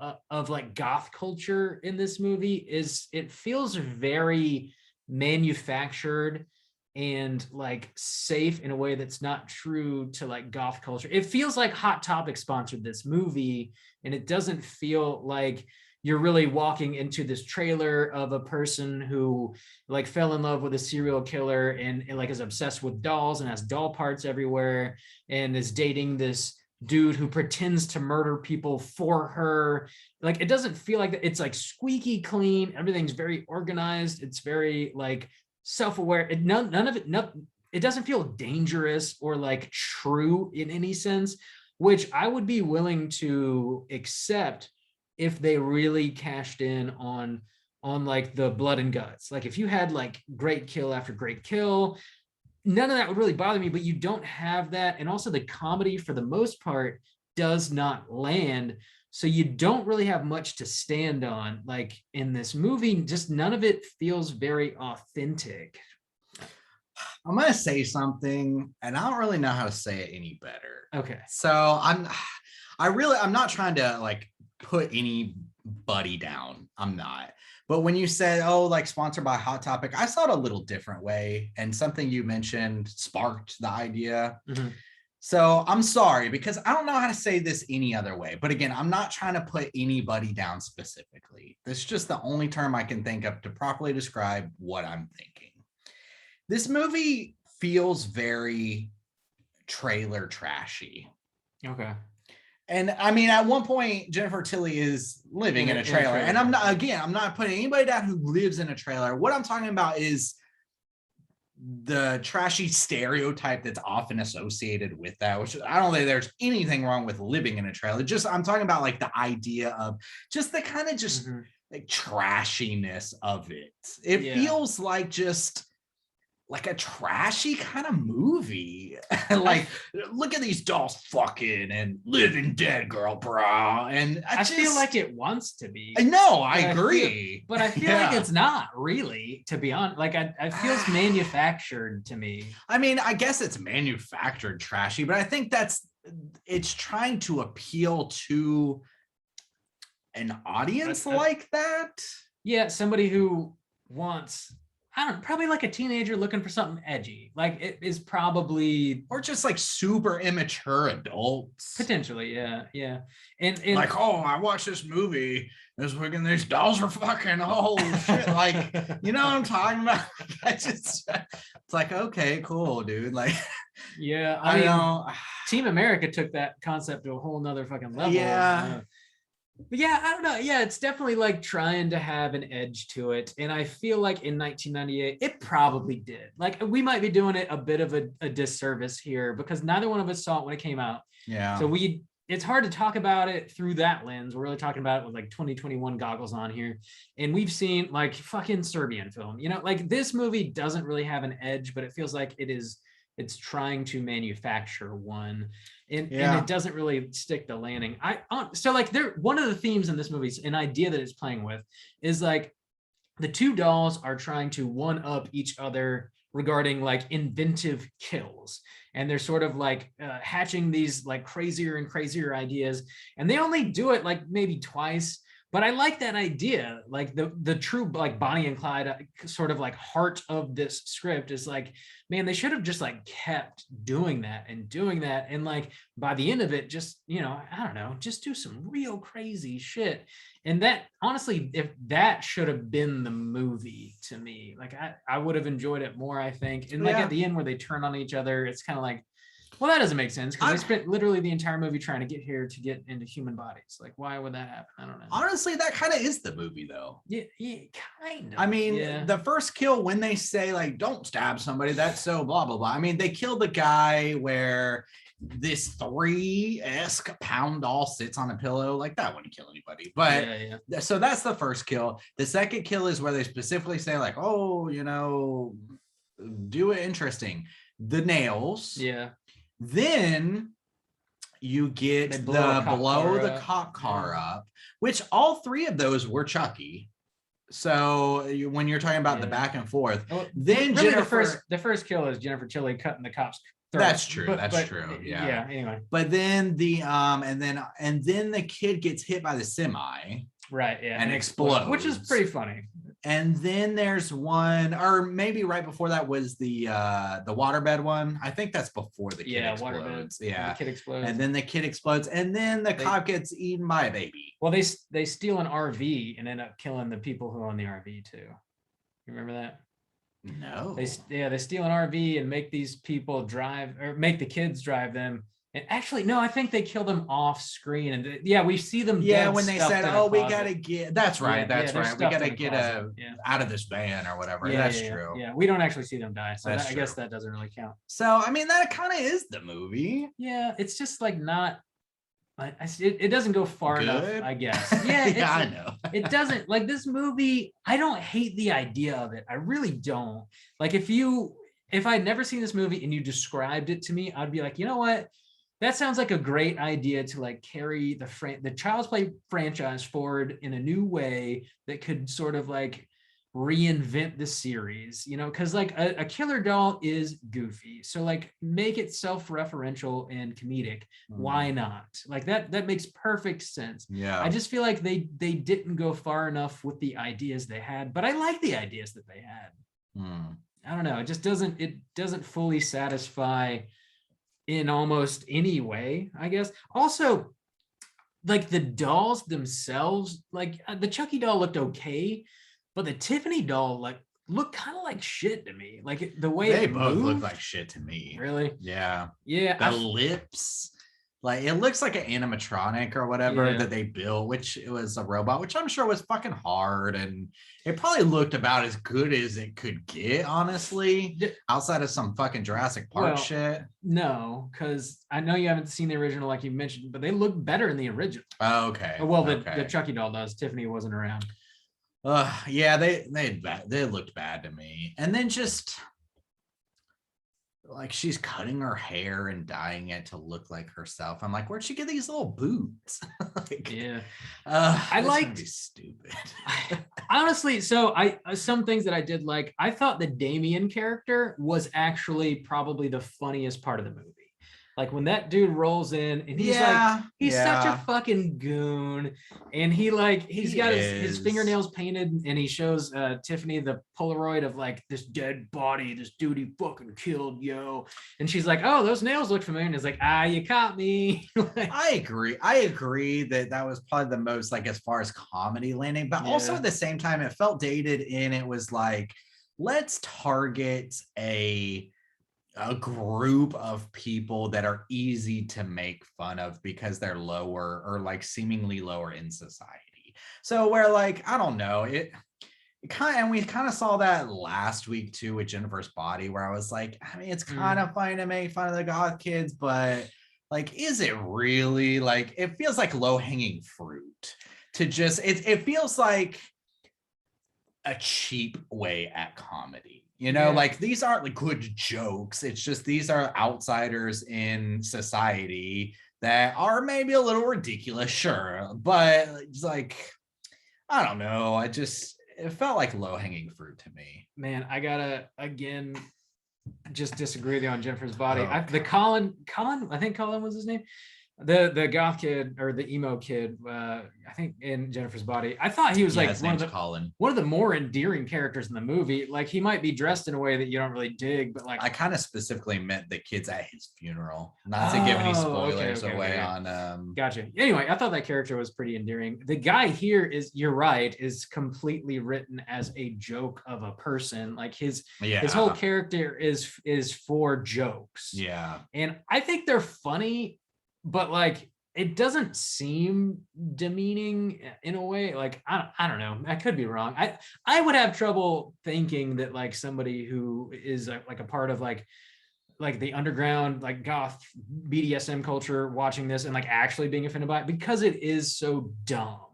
like goth culture in this movie is, it feels very manufactured and like safe in a way that's not true to like goth culture. It feels like Hot Topic sponsored this movie, and it doesn't feel like you're really walking into this trailer of a person who like fell in love with a serial killer and like is obsessed with dolls and has doll parts everywhere and is dating this dude who pretends to murder people for her. Like, it doesn't feel like that. It's like squeaky clean. Everything's very organized. It's very like self-aware. None of it, it doesn't feel dangerous or like true in any sense, which I would be willing to accept if they really cashed in on like the blood and guts. Like if you had like great kill after great kill, none of that would really bother me, but you don't have that. And also the comedy for the most part does not land. So you don't really have much to stand on. Like in this movie, just none of it feels very authentic. I'm going to say something and I don't really know how to say it any better. Okay. So I'm not trying to like put anybody down. I'm not. But when you said, oh, like sponsored by Hot Topic, I saw it a little different way. And something you mentioned sparked the idea. Mm-hmm. So I'm sorry, because I don't know how to say this any other way. But again, I'm not trying to put anybody down specifically. That's just the only term I can think of to properly describe what I'm thinking. This movie feels very trailer trashy. Okay. And I mean, at one point, Jennifer Tilly is living in a trailer. And I'm not putting anybody down who lives in a trailer. What I'm talking about is the trashy stereotype that's often associated with that, which I don't think there's anything wrong with living in a trailer. Just, I'm talking about like the idea of just the kind of just like trashiness of it. It feels like just like a trashy kind of movie. Like, look at these dolls fucking and living dead girl, bro. And I feel like it wants to be. No, I agree. But I feel like it's not really, to be honest. Like, it feels manufactured to me. I mean, I guess it's manufactured trashy, but I think it's trying to appeal to an audience like that. Yeah, somebody who wants, I don't know, probably like a teenager looking for something edgy. Like it is probably, or just like super immature adults. Potentially, yeah. And like, oh, I watched this movie. These dolls are fucking, holy shit. Like, you know what I'm talking about? It's like, okay, cool, dude. Like, yeah, I mean, Team America took that concept to a whole nother fucking level. Yeah. But yeah, I don't know. Yeah, it's definitely like trying to have an edge to it. And I feel like in 1998, it probably did. Like, we might be doing it a bit of a disservice here because neither one of us saw it when it came out. Yeah. So it's hard to talk about it through that lens. We're really talking about it with like 2021 goggles on here. And we've seen like fucking Serbian film, you know, like this movie doesn't really have an edge, but it feels like it's trying to manufacture one, and it doesn't really stick the landing. So like one of the themes in this movie, an idea that it's playing with, is like the two dolls are trying to one up each other regarding like inventive kills, and they're sort of like hatching these like crazier and crazier ideas, and they only do it like maybe twice. But I like that idea. Like the true like Bonnie and Clyde sort of like heart of this script is like, man, they should have just like kept doing that. And like by the end of it, just, you know, I don't know, just do some real crazy shit. And that, honestly, if that should have been the movie to me, like I would have enjoyed it more, I think. And like at the end where they turn on each other, it's kind of like, well, that doesn't make sense because they spent literally the entire movie trying to get here to get into human bodies. Like, why would that happen? I don't know. Honestly, that kind of is the movie, though. Yeah, kind of. I mean, the first kill, when they say, like, don't stab somebody, that's so blah, blah, blah. I mean, they kill the guy where this 3-esque pound doll sits on a pillow. Like, that wouldn't kill anybody. But so that's the first kill. The second kill is where they specifically say, like, oh, you know, do it interesting. The nails. Yeah. Then You get They the blow the up. cop car up, which all three of those were Chucky. So when you're talking about the back and forth, then really Jennifer, the first kill is Jennifer Tilly cutting the cop's throat. That's true. That's true. Yeah. Anyway. But then and then the kid gets hit by the semi. Right. Yeah. And explodes, which is pretty funny. And then there's one, or maybe right before that was the waterbed one. I think that's before the kid explodes. Yeah. The kid explodes. And then the kid explodes, and then the cop gets eaten by a baby. Well, they steal an RV and end up killing the people who own the RV too. You remember that? No. They steal an RV and make these people drive, or make the kids drive them. And actually, no, I think they kill them off screen. And we see them. Yeah, when they said, "Oh, we gotta get," that's right, that's right. We gotta get out of this van or whatever. That's true. Yeah, we don't actually see them die, so I guess that doesn't really count. So I mean, that kind of is the movie. Yeah, it's just like not. It doesn't go far enough, I guess. Yeah, I know. It doesn't, like, this movie. I don't hate the idea of it. I really don't. Like, if I'd never seen this movie and you described it to me, I'd be like, you know what? That sounds like a great idea to like carry the Child's Play franchise forward in a new way that could sort of like reinvent the series, because like a killer doll is goofy. So like make it self-referential and comedic. Why not? Like that makes perfect sense. Yeah. I just feel like they didn't go far enough with the ideas they had, but I like the ideas that they had. I don't know. It doesn't fully satisfy in almost any way, I guess. Also, like the dolls themselves, like the Chucky doll looked okay, but the Tiffany doll like looked kind of like shit to me. Like the way they both look like shit to me. Really? Yeah. Yeah. The lips. Like it looks like an animatronic or whatever that they built, which it was a robot, which I'm sure was fucking hard, and it probably looked about as good as it could get, honestly, outside of some fucking Jurassic Park shit. No, because I know you haven't seen the original, like you mentioned, but they look better in the original. Oh, okay. Well, the Chucky doll does. Tiffany wasn't around. Yeah, they looked bad to me, and then just. Like she's cutting her hair and dyeing it to look like herself. I'm like, where'd she get these little boots? I like stupid. Honestly, so some things that I did like. I thought the Damien character was actually probably the funniest part of the movie. Like when that dude rolls in and he's such a fucking goon, and he's got his fingernails painted, and he shows Tiffany the Polaroid of like this dead body, this dude he fucking killed, yo. And she's like, oh, those nails look familiar. And it's like, you caught me. I agree that was probably the most, like, as far as comedy landing, but also at the same time, it felt dated, and it was like, let's target a group of people that are easy to make fun of because they're lower, or like seemingly lower in society. So where, like, I don't know, it kind of, and we kind of saw that last week too with Jennifer's Body, where I was like, I mean, it's kind of fine to make fun of the goth kids, but like, is it really? Like, it feels like low-hanging fruit to just, it feels like a cheap way at comedy. Like, these aren't like good jokes. It's just, these are outsiders in society that are maybe a little ridiculous, sure, but it's like, I don't know. It felt like low-hanging fruit to me. Man, I gotta again just disagree with you on Jennifer's Body. The Colin, I think Colin was his name. The goth kid, or the emo kid, I think in Jennifer's Body, I thought he was like one of the more endearing characters in the movie. Like, he might be dressed in a way that you don't really dig, but like, I kind of specifically meant the kids at his funeral, not to give any spoilers away on. Gotcha. Anyway, I thought that character was pretty endearing. The guy here you're right, is completely written as a joke of a person. Like his whole character is for jokes. Yeah, and I think they're funny. But like, it doesn't seem demeaning in a way. Like, I don't know. I could be wrong. I would have trouble thinking that like somebody who is like a part of like the underground, like goth BDSM culture, watching this and like actually being offended by it, because it is so dumb.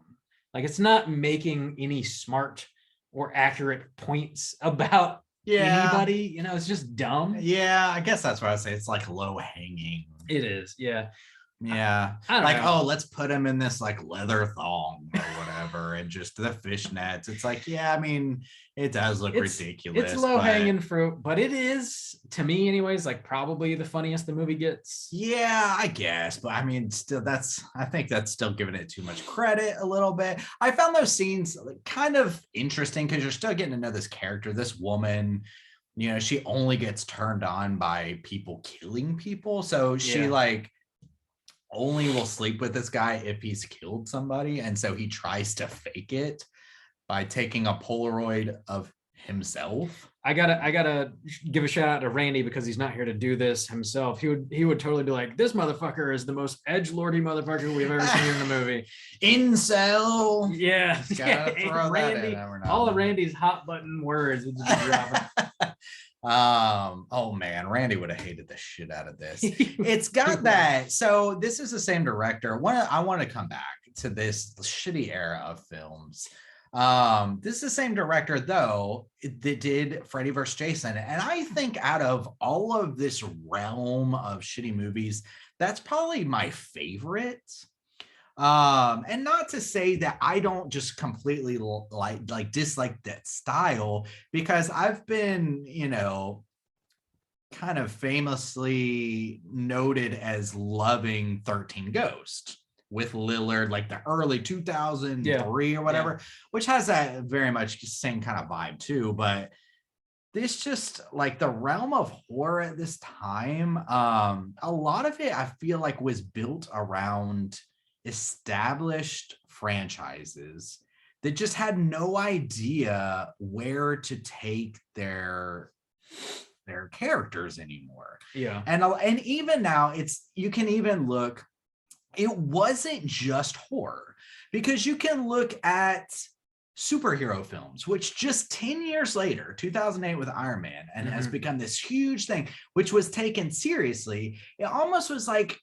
Like, it's not making any smart or accurate points about anybody. It's just dumb. Yeah, I guess that's what I say. It's like low hanging. It is. Yeah. Yeah. I don't Like, know. oh, let's put him in this like leather thong or whatever, and just the fishnets. It's like, yeah, I mean, it does look ridiculous. It's low hanging fruit, but it is, to me anyways, like probably the funniest the movie gets. Yeah, I guess, but I mean, still, I think that's still giving it too much credit a little bit. I found those scenes kind of interesting because you're still getting to know this character, this woman. You know, she only gets turned on by people killing people, so she like only will sleep with this guy if he's killed somebody, and so he tries to fake it by taking a Polaroid of himself. I gotta give a shout out to Randy because he's not here to do this himself. He would totally be like, this motherfucker is the most edgelordy motherfucker we've ever seen in a movie. Incel. Yeah, Randy, all of Randy's hot button words would just be dropping. Oh man, Randy would have hated the shit out of this. It's got that. So this is the same director. I want to come back to this shitty era of films. This is the same director though that did Freddy vs. Jason, and I think out of all of this realm of shitty movies, that's probably my favorite. And not to say that I don't just completely like dislike that style, because I've been, you know, kind of famously noted as loving 13 Ghosts with Lillard, like the early 2003 or whatever, which has that very much same kind of vibe too. But this just like the realm of horror at this time, a lot of it I feel like was built around established franchises that just had no idea where to take their characters anymore. Yeah. And even now, you can even look, it wasn't just horror, because you can look at superhero films, which just 10 years later, 2008 with Iron Man, and has become this huge thing, which was taken seriously. It almost was like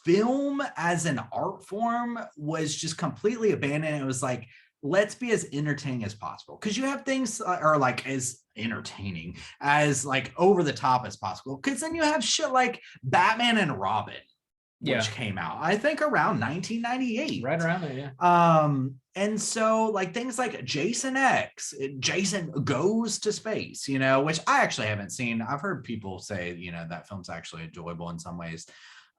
film as an art form was just completely abandoned. It was like, let's be as entertaining as possible, because you have things are like as entertaining as like over the top as possible, because then you have shit like Batman and Robin, which came out I think around 1998, right around there. And so like things like Jason X, Jason Goes to Space, you know, which I actually haven't seen. I've heard people say, you know, that film's actually enjoyable in some ways.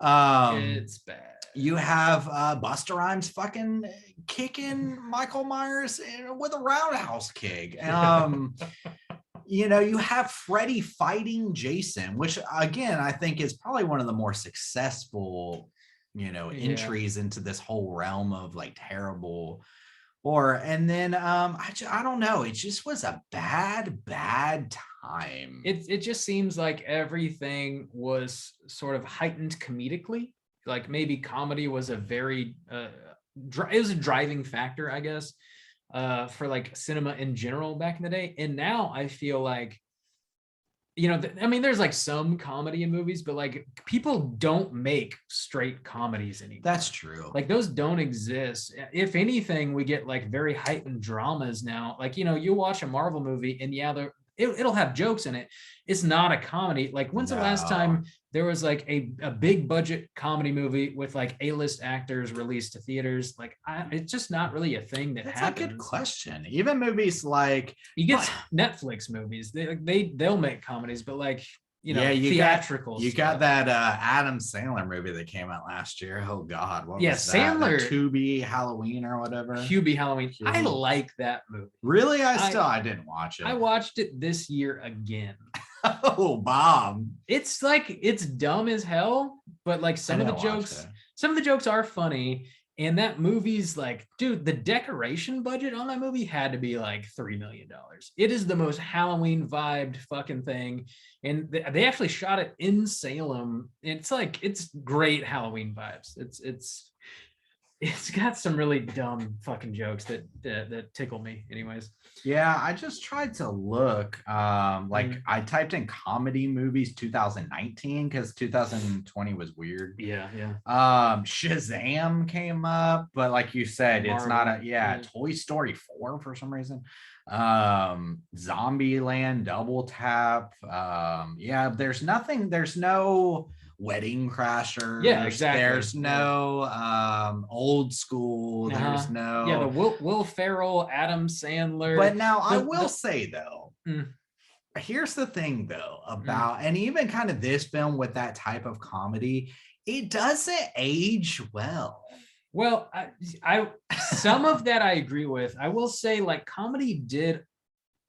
It's bad. You have Busta Rhymes fucking kicking Michael Myers with a roundhouse kick. You know, you have Freddy fighting Jason, which again I think is probably one of the more successful, you know, entries into this whole realm of like terrible horror. And then I don't know, it just was a bad time. It just seems like everything was sort of heightened comedically. Like maybe comedy was a very it was a driving factor, I guess, for like cinema in general back in the day. And now I feel like, you know, I mean, there's like some comedy in movies, but like people don't make straight comedies anymore. That's true. Like those don't exist. If anything, we get like very heightened dramas now. Like, you know, you watch a Marvel movie and it'll have jokes in it. It's not a comedy. Like when's the last time there was like a big budget comedy movie with like A-list actors released to theaters? Like it's just not really a thing that happens. That's a good question. Even movies like you get Netflix movies, they'll make comedies, but like, you know, theatrical. You got that Adam Sandler movie that came out last year. Oh God, what was that? Sandler, Tubi Halloween or whatever. Hubie Halloween. I like that movie. Really? I didn't watch it. I watched it this year again. Oh, Bob. It's like it's dumb as hell, but like some of the jokes are funny. And that movie's like, dude, the decoration budget on that movie had to be like $3 million. It is the most Halloween vibed fucking thing. And they actually shot it in Salem. It's like, it's great Halloween vibes. It's got some really dumb fucking jokes that tickle me anyways. Yeah, I just tried to look. I typed in comedy movies 2019 because 2020 was weird. Yeah. Shazam came up, but like you said, Marvel, it's not Toy Story 4 for some reason. Zombieland, Double Tap. There's no Wedding Crashers. Yeah, exactly. There's no Old School. There's no the Will Ferrell, Adam Sandler. But now I will say though, Mm. here's the thing though about and even kind of this film with that type of comedy, it doesn't age well. Well, I some of that I agree with. I will say, like, comedy did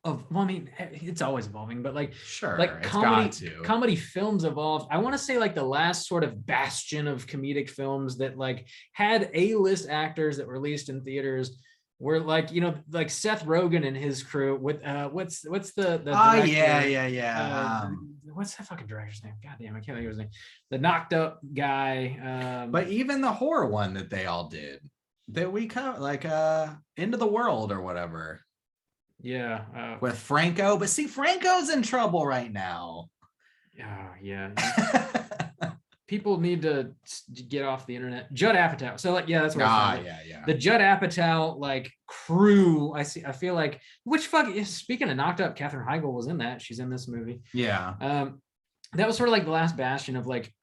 well, I mean, it's always evolving, but like, sure, like comedy films evolved. I want to say like the last sort of bastion of comedic films that like had A-list actors that were released in theaters were like, you know, like Seth Rogen and his crew with what's the director? Yeah. What's that fucking director's name? God damn, I can't think of his name. The Knocked Up guy. But even the horror one that they all did that we cover, like Into the World or whatever. Yeah. With Franco, but see, Franco's in trouble right now. Yeah. People need to get off the internet. Judd Apatow. So like, yeah, that's what yeah. The Judd Apatow like crew. I feel like speaking of Knocked Up, Katherine Heigl was in that. She's in this movie. Yeah. That was sort of like the last bastion of like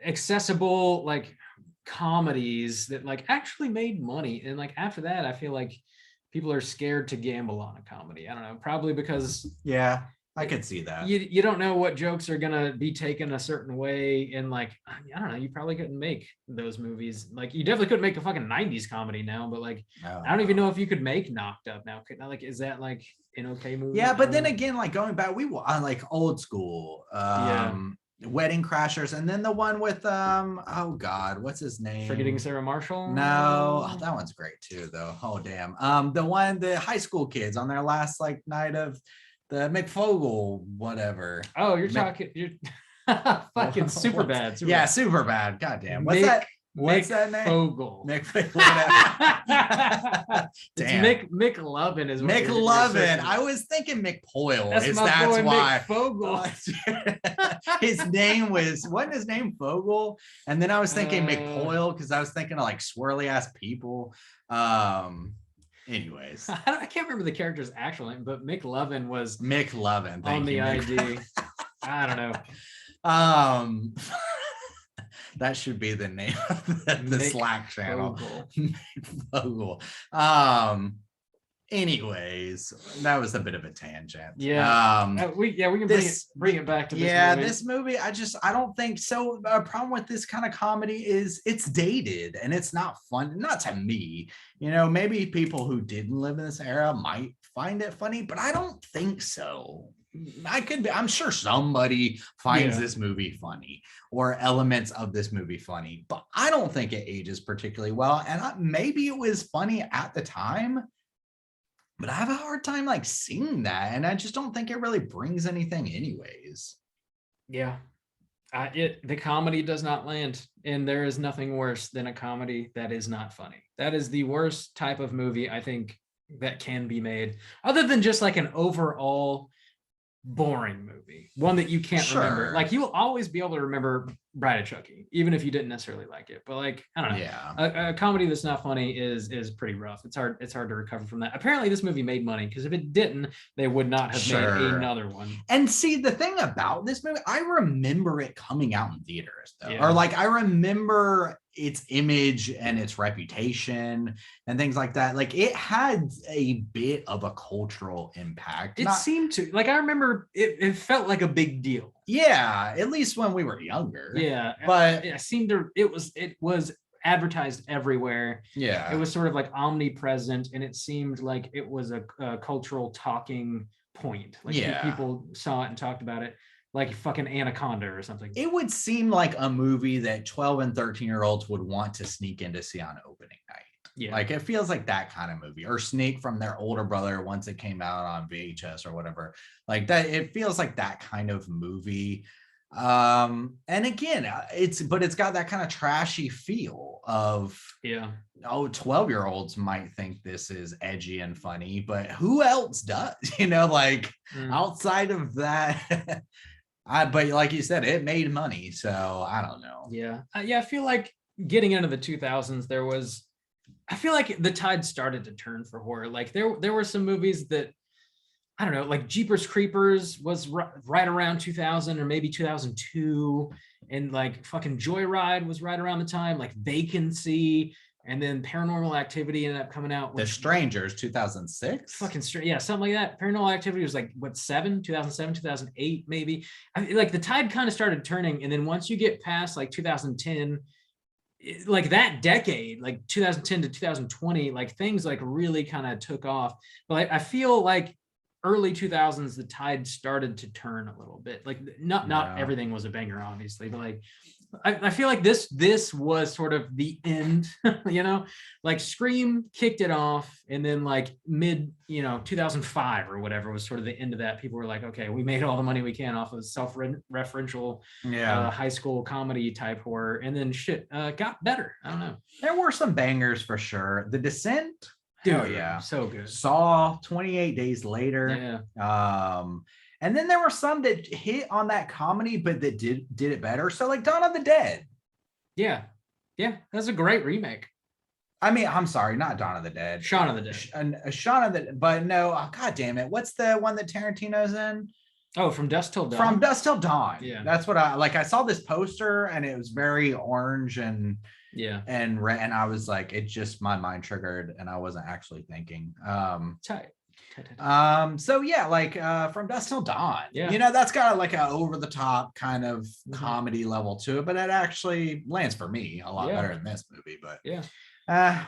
accessible like comedies that like actually made money. And like after that, I feel like people are scared to gamble on a comedy. I don't know, probably because I could see that. You don't know what jokes are gonna be taken a certain way, and like I don't know, you probably couldn't make those movies. Like you definitely couldn't make a fucking 90s comedy now, but like I don't even know if you could make Knocked Up now. Like, is that like an okay movie? Yeah, but then again, like going back, we on like Old School, Wedding Crashers, and then the one with oh god, what's his name? Forgetting Sarah Marshall. No, that one's great too, though. Oh damn, the high school kids on their last like night of the McFogel, whatever. Oh, you're fucking super bad. Super bad. God damn. What's that name? Fogel. Damn. McLovin is McLovin. I was thinking McPoyle. That's why. Fogel. His name wasn't his name Fogel? And then I was thinking McPoyle because I was thinking of like swirly ass people. Anyways, I can't remember the character's actual name, but McLovin was McLovin on the ID. I don't know. That should be the name of the Slack channel. Fogel. Anyways, that was a bit of a tangent. We can bring it back to this movie. This movie, I don't think so. A problem with this kind of comedy is it's dated and it's not fun. Not to me, you know, maybe people who didn't live in this era might find it funny, but I don't think so. I'm sure somebody finds this movie funny or elements of this movie funny, but I don't think it ages particularly well. And maybe it was funny at the time, but I have a hard time like seeing that, and I just don't think it really brings anything anyways. Yeah. The comedy does not land, and there is nothing worse than a comedy that is not funny. That is the worst type of movie I think that can be made, other than just like an overall boring movie, one that you can't remember. Like you will always be able to remember Bride of Chucky, even if you didn't necessarily like it. But like, I don't know. Yeah. A comedy that's not funny is pretty rough. It's hard to recover from that. Apparently this movie made money, because if it didn't, they would not have made another one. And see, the thing about this movie, I remember it coming out in theaters though. Or like I remember its image and its reputation and things like that. Like it had a bit of a cultural impact. It seemed to. Like I remember it felt like a big deal. Yeah, at least when we were younger. Yeah, but it seemed to. It was advertised everywhere. Yeah, it was sort of like omnipresent, and it seemed like it was a cultural talking point. Like people saw it and talked about it, like fucking Anaconda or something. It would seem like a movie that 12 and 13-year-olds would want to sneak in to see on opening night. Yeah, like it feels like that kind of movie, or sneak from their older brother once it came out on VHS or whatever. Like that, it feels like that kind of movie. And again, it's got that kind of trashy feel of 12-year-olds might think this is edgy and funny, but who else does? You know, like outside of that. But like you said, it made money, so I don't know. I feel like getting into the 2000s, I feel like the tide started to turn for horror. Like there were some movies that I don't know, like Jeepers Creepers was right around 2000 or maybe 2002, and like fucking Joyride was right around the time, like Vacancy, and then Paranormal Activity ended up coming out. The Strangers, 2006. Fucking straight, yeah, something like that. Paranormal Activity was like what, 2007, 2008, maybe. I mean, like the tide kind of started turning, and then once you get past like 2010, like that decade, like 2010 to 2020, like things like really kind of took off. But I feel like early 2000s the tide started to turn a little bit. Like not everything was a banger, obviously, but like I feel like this was sort of the end, you know, like Scream kicked it off, and then like mid 2005 or whatever was sort of the end of that. People were like, okay, we made all the money we can off of self-referential high school comedy type horror, and then shit got better. I don't know, there were some bangers for sure. The Descent, dude, yeah, so good. Saw, 28 Days Later, and then there were some that hit on that comedy, but that did it better. So like Dawn of the Dead. Yeah. That's a great remake. I mean, I'm sorry, not Dawn of the Dead. Shaun of the Dead. Shaun of the, but no, god damn it. What's the one that Tarantino's in? Oh, From Dusk Till Dawn. From Dusk Till Dawn. Yeah. That's what I saw this poster, and it was very orange and and red, and I was like, it just, my mind triggered, and I wasn't actually thinking. Tight. So yeah, like From Dusk Till Dawn, yeah, that's got like a over the top kind of comedy level to it, but it actually lands for me a lot better than this movie. But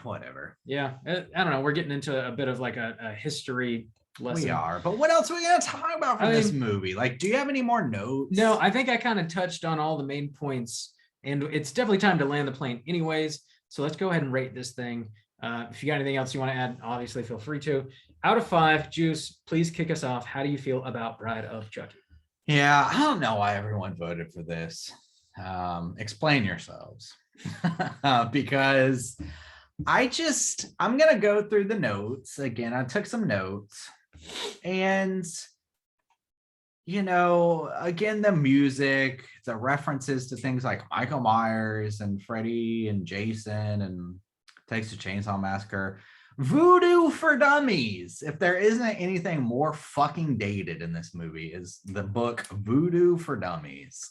whatever. I don't know, we're getting into a bit of like a history lesson. We are, but what else are we gonna talk about from this movie? Like, do you have any more notes? No, I think I kind of touched on all the main points, and it's definitely time to land the plane anyways, so let's go ahead and rate this thing. If you got anything else you want to add, obviously feel free to. Out of 5, Juice, please kick us off. How do you feel about Bride of Chucky? Yeah, I don't know why everyone voted for this. Explain yourselves. Because I'm going to go through the notes. Again, I took some notes. And, again, the music, the references to things like Michael Myers and Freddy and Jason and Texas Chainsaw Massacre. Voodoo for Dummies. If there isn't anything more fucking dated in this movie, is the book Voodoo for Dummies.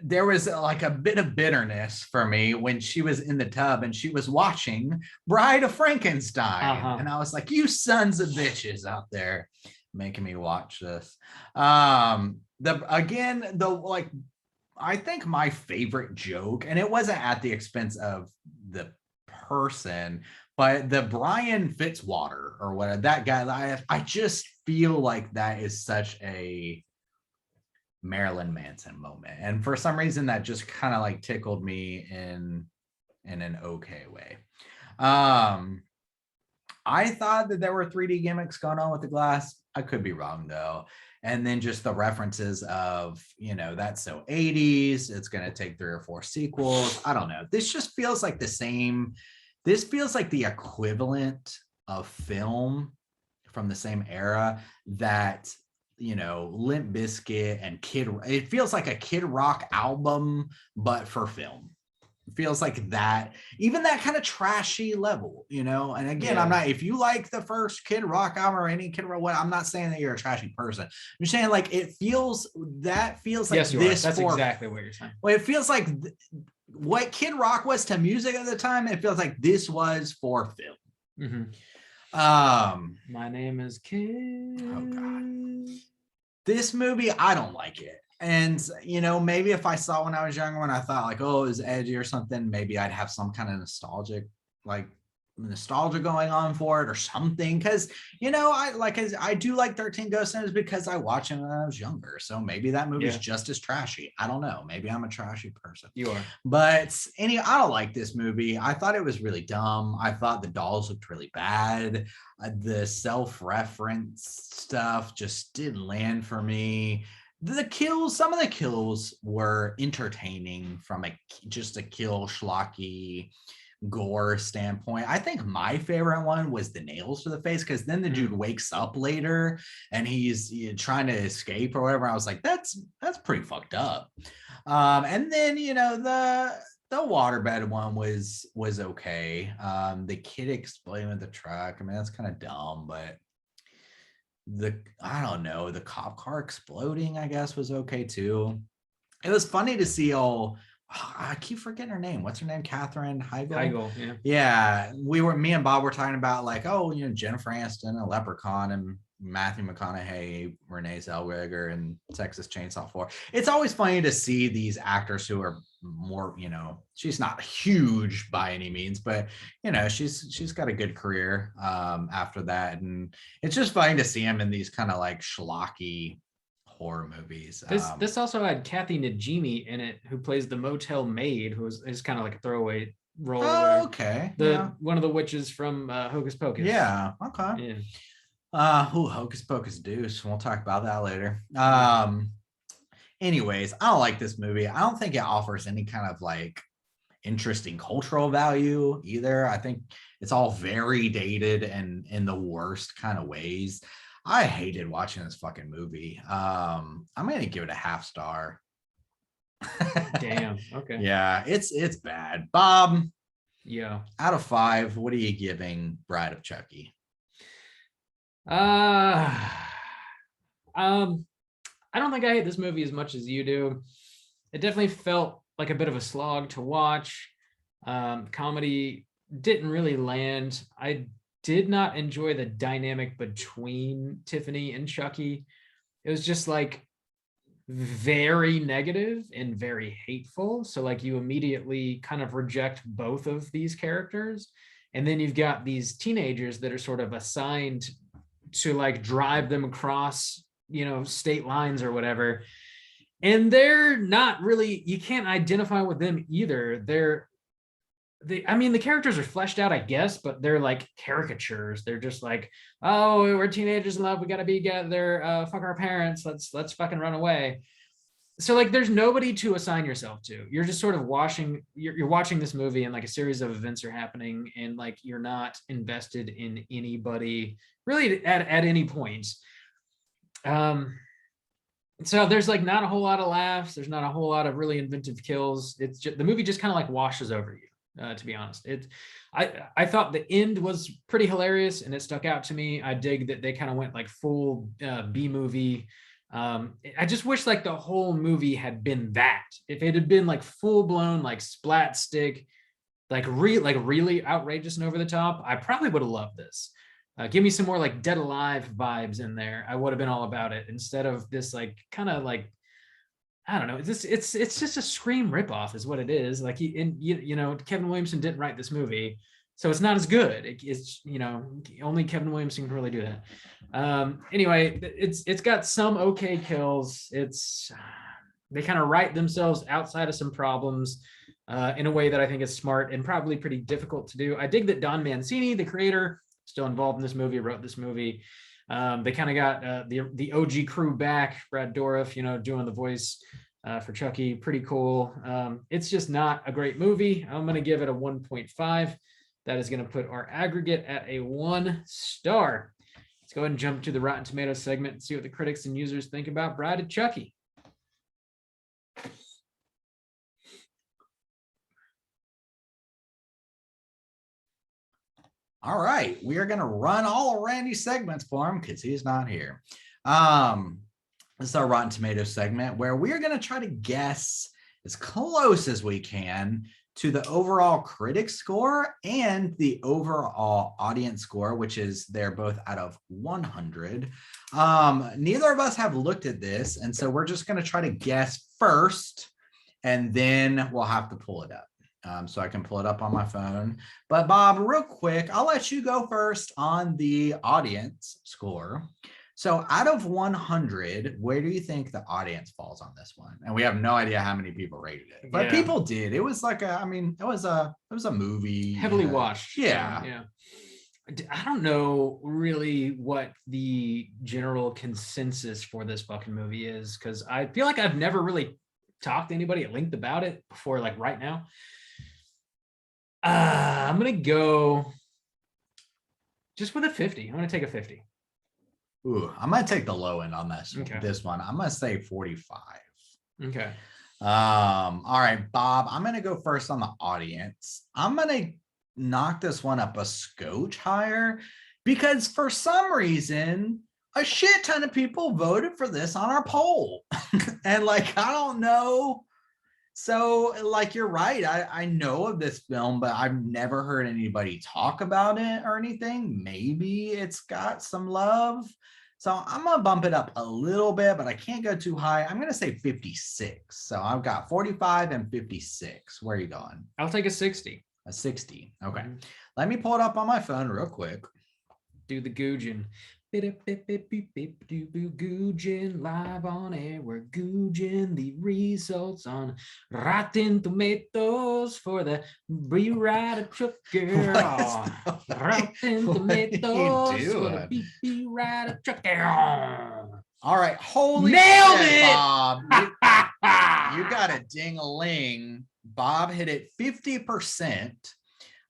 There was like a bit of bitterness for me when she was in the tub and she was watching Bride of Frankenstein. And I was like, you sons of bitches out there making me watch this. I think my favorite joke, and it wasn't at the expense of the person, but the Brian Fitzwater or whatever, that guy, I just feel like that is such a Marilyn Manson moment, and for some reason that just kind of like tickled me in an okay way. I thought that there were 3D gimmicks going on with the glass. I could be wrong though. And then just the references of, that's so 80s. It's going to take 3 or 4 sequels. I don't know. This just feels like the same. This feels like the equivalent of film from the same era that, Limp Bizkit and it feels like a Kid Rock album, but for film. It feels like that, even that kind of trashy level, and again, I'm not, if you like the first Kid Rock album or any Kid Rock, I'm not saying that you're a trashy person. I'm saying like it feels like yes, this. That's exactly what you're saying. Well, it feels like what Kid Rock was to music at the time. It feels like this was for film. My name is Kid. Oh God. This movie, I don't like it. And, maybe if I saw it when I was younger, when I thought like, oh, it was edgy or something, maybe I'd have some kind of nostalgia going on for it or something. Because, I do like 13 Ghosts because I watched it when I was younger. So maybe that movie is just as trashy. I don't know. Maybe I'm a trashy person. You are. But I don't like this movie. I thought it was really dumb. I thought the dolls looked really bad. The self-reference stuff just didn't land for me. Some of the kills were entertaining from just a kill schlocky gore standpoint. I think my favorite one was the nails to the face, because then the dude wakes up later and he's trying to escape or whatever. I was like, that's pretty fucked up. And then the waterbed one was okay. The kid explaining the truck, I mean, that's kind of dumb, but I don't know, the cop car exploding, I guess, was okay too. It was funny to see I keep forgetting her name. What's her name? Catherine Heigl. Heigl, yeah. Yeah, me and Bob were talking about like, oh, Jennifer Aniston, a Leprechaun, and Matthew McConaughey, Renee Zellweger, and Texas Chainsaw 4. It's always funny to see these actors who are more, she's not huge by any means, but she's got a good career after that, and it's just funny to see him in these kind of like schlocky horror movies. This also had Kathy Najimy in it, who plays the motel maid, who is kind of like a throwaway role. Oh, okay. One of the witches from Hocus Pocus. Yeah. Okay. Yeah. Hocus Pocus Deuce. We'll talk about that later. Anyways, I don't like this movie. I don't think it offers any kind of like interesting cultural value either. I think it's all very dated and in the worst kind of ways. I hated watching this fucking movie. I'm gonna give it a half star. Damn. Okay. Yeah, it's bad. Bob. Yeah. Out of 5, what are you giving Bride of Chucky? I don't think I hate this movie as much as you do. It definitely felt like a bit of a slog to watch. Comedy didn't really land. I did not enjoy the dynamic between Tiffany and Chucky. It was just like very negative and very hateful. So like you immediately kind of reject both of these characters. And then you've got these teenagers that are sort of assigned to like drive them across, state lines or whatever. And they're not really, you can't identify with them either. The characters are fleshed out, I guess, but they're like caricatures. They're just like, oh, we're teenagers in love. We got to be together. Fuck our parents. Let's fucking run away. So like, there's nobody to assign yourself to. You're just sort of you're watching this movie and like a series of events are happening and like, you're not invested in anybody really at any point. So there's like not a whole lot of laughs. There's not a whole lot of really inventive kills. It's just, the movie just kind of like washes over you. To be honest, I thought the end was pretty hilarious and it stuck out to me. I dig that they kind of went like full B movie. I just wish like the whole movie had been that. If it had been like full blown like splat stick, like really outrageous and over the top, I probably would have loved this. Give me some more like Dead Alive vibes in there. I would have been all about it instead of this like kind of like, I don't know. It's just a Scream ripoff, is what it is. Like Kevin Williamson didn't write this movie, so it's not as good. It's only Kevin Williamson can really do that. Anyway, it's got some okay kills. They kind of write themselves outside of some problems in a way that I think is smart and probably pretty difficult to do. I dig that Don Mancini, the creator, still involved in this movie, wrote this movie. They kind of got the OG crew back. Brad Dourif, doing the voice for Chucky. Pretty cool. It's just not a great movie. I'm going to give it a 1.5. That is going to put our aggregate at a 1 star. Let's go ahead and jump to the Rotten Tomatoes segment and see what the critics and users think about Bride of Chucky. All right, we are going to run all of Randy's segments for him because he's not here. This is our Rotten Tomatoes segment where we are going to try to guess as close as we can to the overall critic score and the overall audience score, which is they're both out of 100. Neither of us have looked at this, and so we're just going to try to guess first, and then we'll have to pull it up. So I can pull it up on my phone. But Bob, real quick, I'll let you go first on the audience score. So out of 100, where do you think the audience falls on this one? And we have no idea how many people rated it, but people did. It was like it was a movie. Heavily watched. Yeah. I don't know really what the general consensus for this fucking movie is, because I feel like I've never really talked to anybody at length about it before, like right now. I'm gonna go just with a 50. I'm gonna take a 50. Ooh, I'm gonna take the low end on this. Okay. This one. I'm gonna say 45. Okay. All right, Bob. I'm gonna go first on the audience. I'm gonna knock this one up a scotch higher because for some reason, a shit ton of people voted for this on our poll. And like, I don't know. So like, you're right. I know of this film, but I've never heard anybody talk about it or anything. Maybe it's got some love. So I'm going to bump it up a little bit, but I can't go too high. I'm going to say 56. So I've got 45 and 56. Where are you going? I'll take a 60. A 60. Okay. Let me pull it up on my phone real quick. Do the googin. Googin live on air. We're googin the results on Rotten Tomatoes for the Bride of Chucky. Rotten Tomatoes for the Bride of Chucky. All right. Holy nailed shit, it, Bob. You got a ding-a-ling. Bob hit it 50%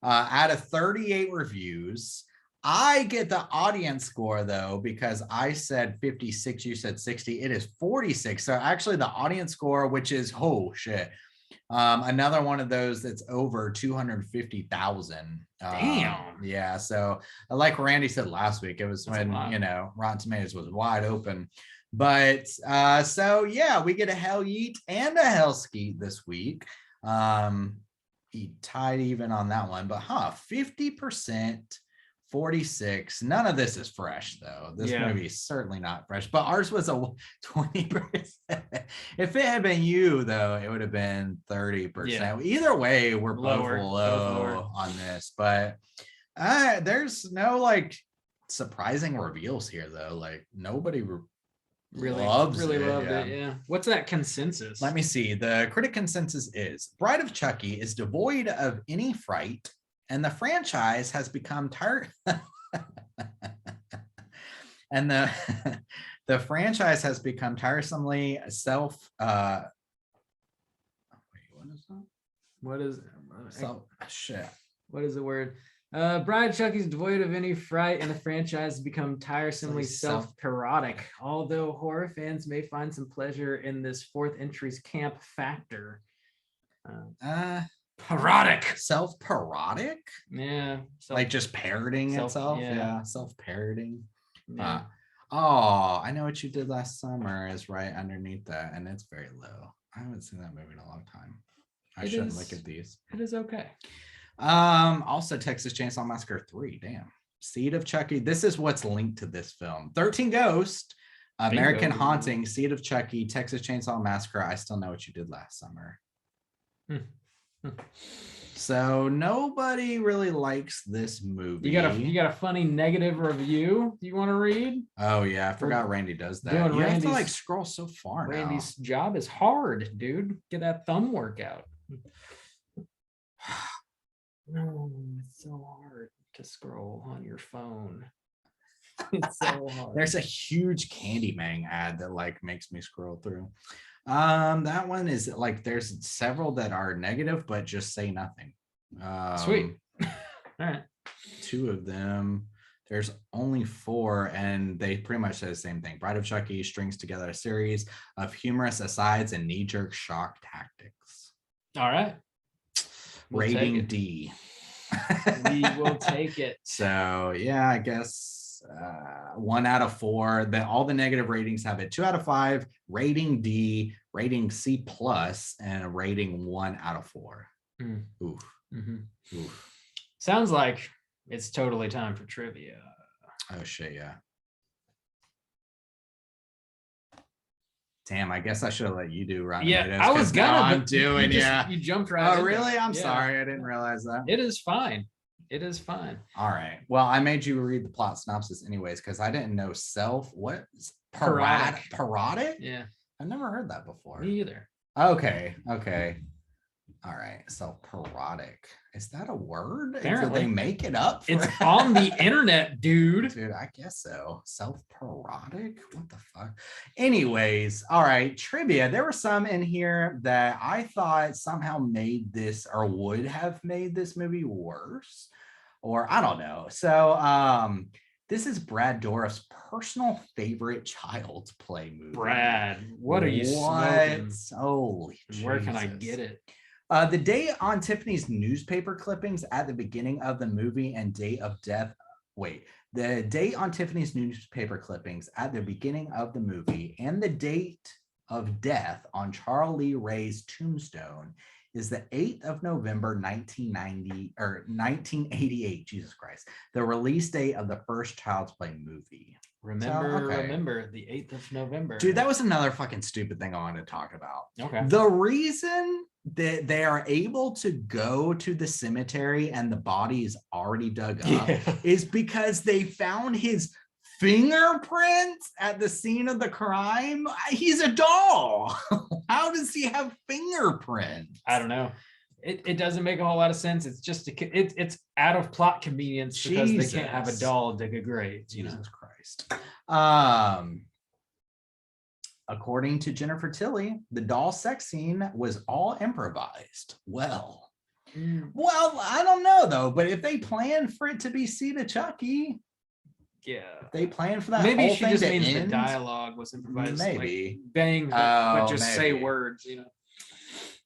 out of 38 reviews. I get the audience score though, because I said 56, you said 60. It is 46. So actually the audience score, which is, oh shit, another one of those that's over 250,000. Damn. Yeah. So like Randy said last week, it was That's when, you know, Rotten Tomatoes was wide open. But so yeah, we get a hell yeet and a hell skeet this week. He tied even on that one, but 50%. 46. None of this is fresh though. This movie is certainly not fresh, but ours was a 20%. If it had been you though, it would have been 30%. Yeah. Either way, we're both low on this, but there's no like surprising reveals here though. Like nobody really loved it. Yeah. What's that consensus? Let me see. The critic consensus is Bride of Chucky is devoid of any fright, and the franchise has become tired. And the franchise has become tiresomely self. Wait, what is that? What is shit? What is the word? Bride of Chucky is devoid of any fright, and the franchise has become tiresomely self-parodic. Although horror fans may find some pleasure in this fourth entry's camp factor. Parodic. Self-parodic? Yeah. Like just parroting itself? Yeah. Self-parroting. Yeah. Oh, I know what you did last summer is right underneath that, and it's very low. I haven't seen that movie in a long time. I shouldn't look at these. It is okay. Also Texas Chainsaw Massacre 3. Damn. Seed of Chucky. This is what's linked to this film. 13 Ghost, American Haunting, Seed of Chucky, Texas Chainsaw Massacre. I Still Know What You Did Last Summer. So nobody really likes this movie. You got a funny negative review you want to read? Oh yeah, I forgot Randy does that. You have to like scroll so far. Randy's job is hard, dude. Get that thumb workout. No, it's so hard to scroll on your phone. It's so hard. There's a huge Candyman ad that like makes me scroll through. That one is like there's several that are negative but just say nothing. Sweet. All right. 2 of them. There's only 4, and they pretty much say the same thing. Bride of Chucky strings together a series of humorous asides and knee-jerk shock tactics. All right. Rating D. We will take it. So yeah, I guess 1 out of 4. All the negative ratings have it 2 out of 5, rating D, rating C+, and a rating 1 out of 4. Oof. Oof. Sounds like it's totally time for trivia. Oh shit, yeah. Damn, I guess I should have let you do Rotten Tomatoes. I was gonna. I'm doing. You jumped right. Oh, really? I'm sorry. I didn't realize that. It is fine. It is fine. All right. Well, I made you read the plot synopsis anyways because I didn't know parodic. Yeah, I've never heard that before. Me either. Okay. All right. So parodic. Is that a word? Did they make it up? It's on the internet, dude. Dude, I guess so. Self-parodic? What the fuck? Anyways, all right. Trivia. There were some in here that I thought somehow made this or would have made this movie worse. Or I don't know. So this is Brad Dourif's personal favorite child's play movie. Brad, what are you smoking? Holy Where can I get it? The date on Tiffany's newspaper clippings at the beginning of the movie and date of death wait, the date on Tiffany's newspaper clippings at the beginning of the movie and the date of death on Charlie Ray's tombstone is the 8th of November, 1990 or 1988. Jesus Christ. The release date of the first Child's Play movie. Remember the 8th of November. Dude, that was another fucking stupid thing I wanted to talk about. Okay. The reason that they are able to go to the cemetery and the body is already dug up is because they found his fingerprints at the scene of the crime. He's a doll. How does he have fingerprints? I don't know. It doesn't make a whole lot of sense. It's just it's out of plot convenience because they can't have a doll dig a grave. Jesus Christ. According to Jennifer Tilly, the doll sex scene was all improvised. Well, I don't know though. But if they planned for it to be Seed of Chucky, if they planned for that. Maybe whole she thing just to means end, the dialogue was improvised. Maybe like bang, but just say words.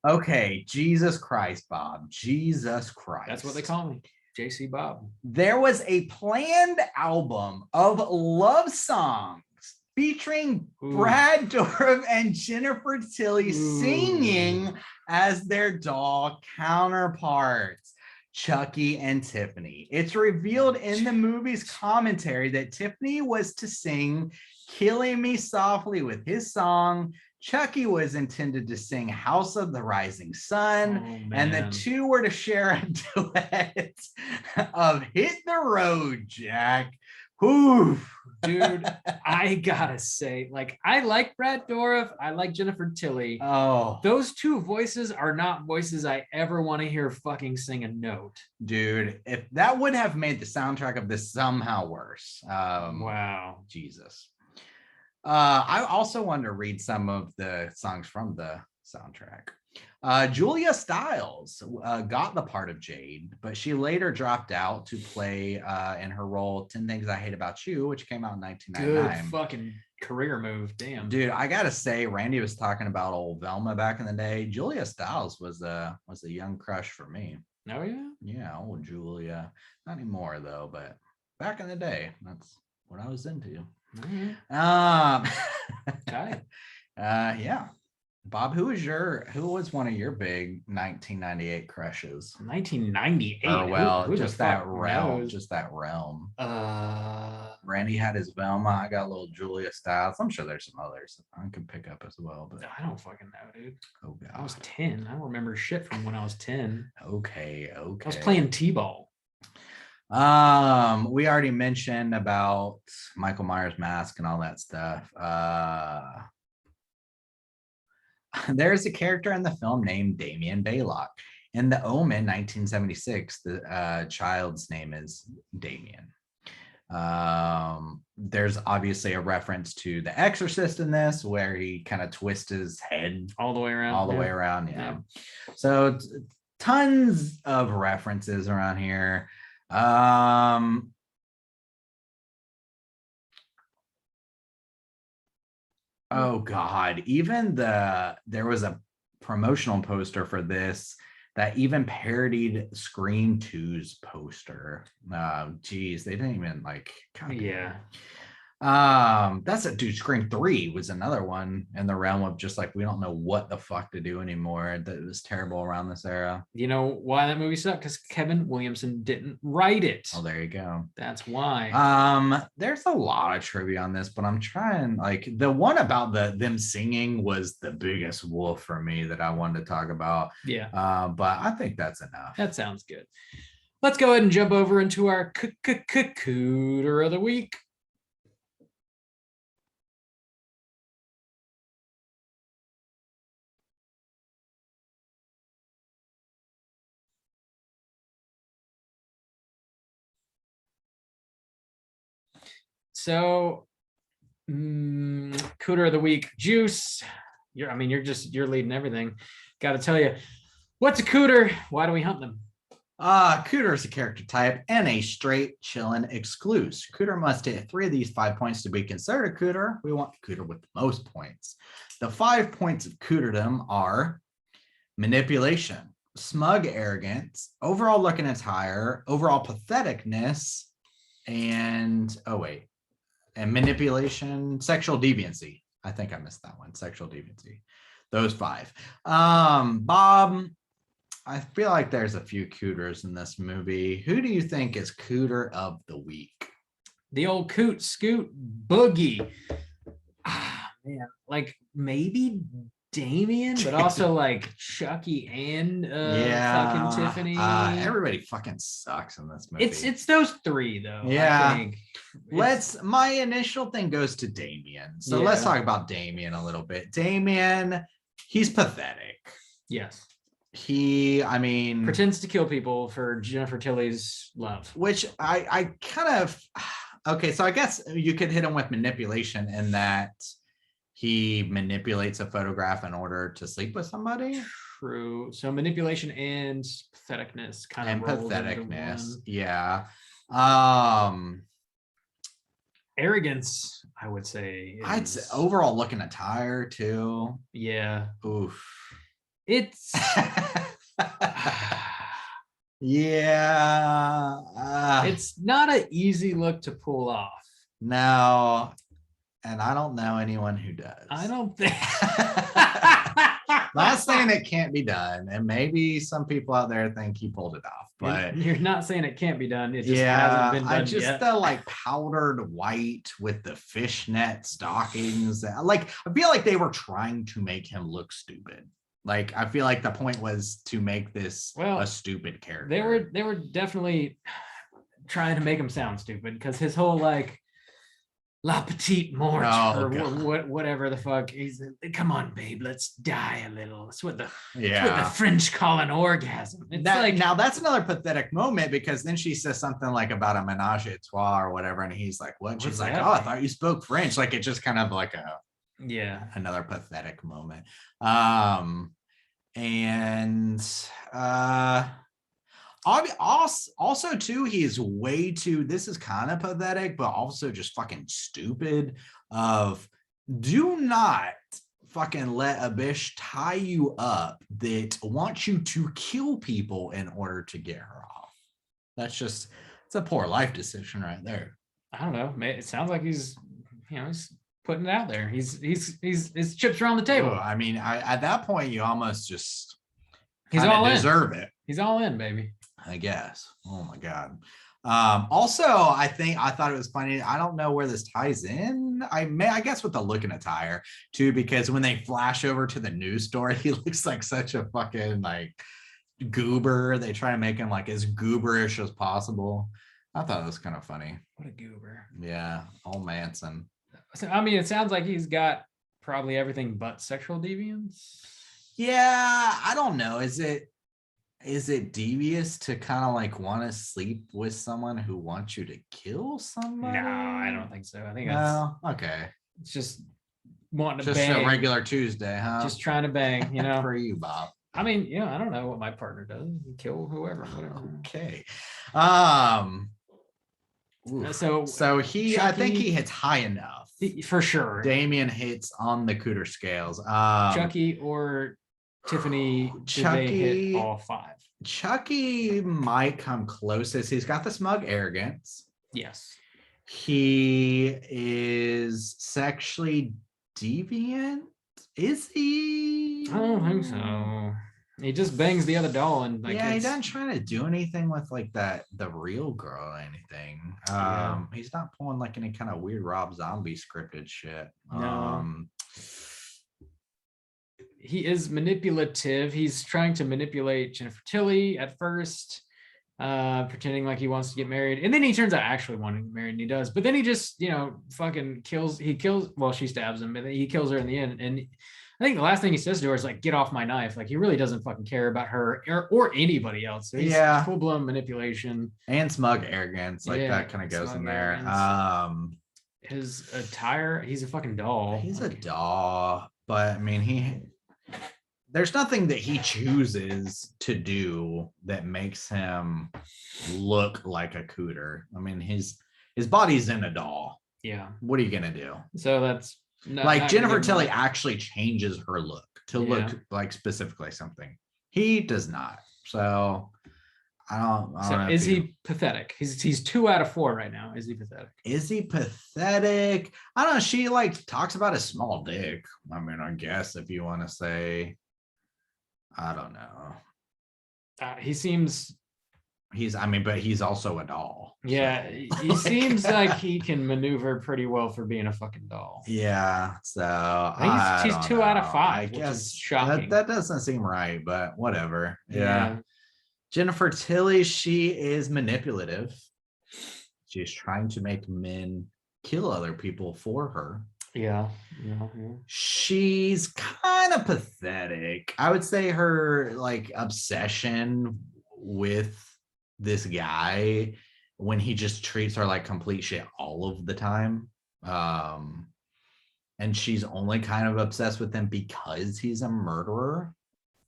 Okay, Jesus Christ, Bob. Jesus Christ. That's what they call me, JC Bob. There was a planned album of love songs featuring Brad Dourif and Jennifer Tilly singing as their doll counterparts, Chucky and Tiffany. It's revealed in the movie's commentary that Tiffany was to sing Killing Me Softly with his song. Chucky was intended to sing House of the Rising Sun, and the two were to share a duet of Hit the Road, Jack. Oof. Dude, I gotta say, I like Brad Dourif, I like Jennifer Tilly. Oh, those two voices are not voices I ever want to hear fucking sing a note. Dude, if that would have made the soundtrack of this somehow worse. Wow. Jesus. I also want to read some of the songs from the soundtrack. Julia Stiles got the part of Jade, but she later dropped out to play in her role 10 Things I Hate About You, which came out in 1999. Good fucking career move. Damn. Dude, I gotta say, Randy was talking about old Velma back in the day. Julia Stiles was a young crush for me. Oh yeah? Yeah, old Julia. Not anymore though, but back in the day, that's what I was into. Okay. Yeah. Bob, who was one of your big 1998 crushes? 1998. Or well, who just that realm. Randy had his Velma. I got a little Julia Stiles. I'm sure there's some others I could pick up as well, but I don't fucking know, dude. Oh god. I was 10. I don't remember shit from when I was 10. Okay. I was playing T-ball. We already mentioned about Michael Myers mask and all that stuff. There's a character in the film named Damien Baylock. In The Omen 1976, the child's name is Damien. There's obviously a reference to The Exorcist in this, where he kind of twists his head all the way around. Yeah. So tons of references around here. Oh god, even there was a promotional poster for this that even parodied Scream 2's poster. Geez, they didn't even that's a dude. Scream 3 was another one in the realm of just we don't know what the fuck to do anymore. That was terrible around this era. You know why that movie sucked? Because Kevin Williamson didn't write it. Oh, there you go. That's why. There's a lot of trivia on this, but I'm trying. The one about them singing was the biggest wolf for me that I wanted to talk about. Yeah. But I think that's enough. That sounds good. Let's go ahead and jump over into our cooter of the week. So, cooter of the week, Juice. You're leading everything. Got to tell you, what's a cooter? Why do we hunt them? Cooter is a character type and a straight chillin' exclusive. Cooter must hit 3 of these 5 points to be considered a cooter. We want the cooter with the most points. The 5 points of cooterdom are manipulation, smug arrogance, overall look and attire, overall patheticness, and and manipulation, sexual deviancy. I think I missed that one. Sexual deviancy. Those 5. Bob, I feel like there's a few cooters in this movie. Who do you think is cooter of the week? The old coot scoot boogie. Man, like maybe Damien, but also like Chucky and fucking Tiffany. Everybody fucking sucks in this movie. It's those 3 though. Yeah. I think. My initial thing goes to Damien. So let's talk about Damien a little bit. Damien, he's pathetic. Yes. I mean, pretends to kill people for Jennifer Tilly's love. Which I kind of, okay, so I guess you could hit him with manipulation in that he manipulates a photograph in order to sleep with somebody. True. So manipulation and patheticness kind of rolled into one. Yeah. Arrogance, I would say. I'd say overall looking attire too. Yeah. Oof. It's yeah. It's not an easy look to pull off. No. And I don't know anyone who does. I don't think. Not saying it can't be done, and maybe some people out there think he pulled it off, but you're not saying it can't be done. It just hasn't been done yet. The like powdered white with the fishnet stockings. Like I feel like they were trying to make him look stupid. Like I feel like the point was to make this a stupid character. They were definitely trying to make him sound stupid because his whole like La Petite Mort or whatever the fuck. He's come on, babe, let's die a little. That's what the French call an orgasm. It's now that's another pathetic moment because then she says something like about a menage a trois or whatever, and he's like, "What?" She's like, "Oh, I thought you spoke French." Like it just kind of like another pathetic moment. Also too, he's way too, this is kind of pathetic, but also just fucking stupid do not fucking let a bitch tie you up that wants you to kill people in order to get her off. It's a poor life decision right there. I don't know. It sounds like he's putting it out there. He's his chips are on the table. I mean, at that point, you almost just deserve it. He's all in, baby. I guess. Oh my God. Also, I thought it was funny. I don't know where this ties in. I guess with the look and attire too, because when they flash over to the news story, he looks like such a fucking like goober. They try to make him like as gooberish as possible. I thought it was kind of funny. What a goober. Yeah, old Manson. So, I mean, it sounds like he's got probably everything but sexual deviance. Yeah, I don't know. Is it devious to kind of like want to sleep with someone who wants you to kill somebody? No, I don't think so. I think okay. It's just wanting to just bang. A regular Tuesday, huh? Just trying to bang, For you, Bob. I mean, I don't know what my partner does. Kill whoever, whatever. Okay. So he, Chucky, I think he hits high enough. For sure. Damien hits on the cooter scales. Chucky or Tiffany, Chucky, they hit all 5? Chucky might come closest. He's got the smug arrogance. Yes. He is sexually deviant. Is he? I don't think so. He just bangs the other doll and like he doesn't try to do anything with like the real girl or anything. He's not pulling like any kind of weird Rob Zombie scripted shit. No. He is manipulative. He's trying to manipulate Jennifer Tilly at first, pretending like he wants to get married. And then he turns out actually wanting to get married, and he does. But then he just, fucking kills. Well, she stabs him, but then he kills her in the end. And I think the last thing he says to her is like, "Get off my knife." Like he really doesn't fucking care about her or anybody else. So he's full-blown manipulation. And smug arrogance. Like that kind of goes in there. His attire, he's a fucking doll. He's a doll. But I mean, there's nothing that he chooses to do that makes him look like a cooter. I mean, his body's in a doll. Yeah. What are you gonna do? So that's like Jennifer Tilly actually changes her look to look like specifically something. He does not. So I So don't know is if he pathetic? He's 2 out of 4 right now. Is he pathetic? is he pathetic? I don't know. She like talks about his small dick. I mean, I guess if you want to say, I don't know. He seems, But he's also a doll. yeah, So, he seems like he can maneuver pretty well for being a fucking doll. yeah. So I think he's 2 out of know. 5, I which is guess shocking. that doesn't seem right, but whatever. Yeah. Yeah. Jennifer Tilly, she is manipulative. She's trying to make men kill other people for her. Yeah. She's kind of pathetic. I would say her like obsession with this guy when he just treats her like complete shit all of the time. And she's only kind of obsessed with him because he's a murderer,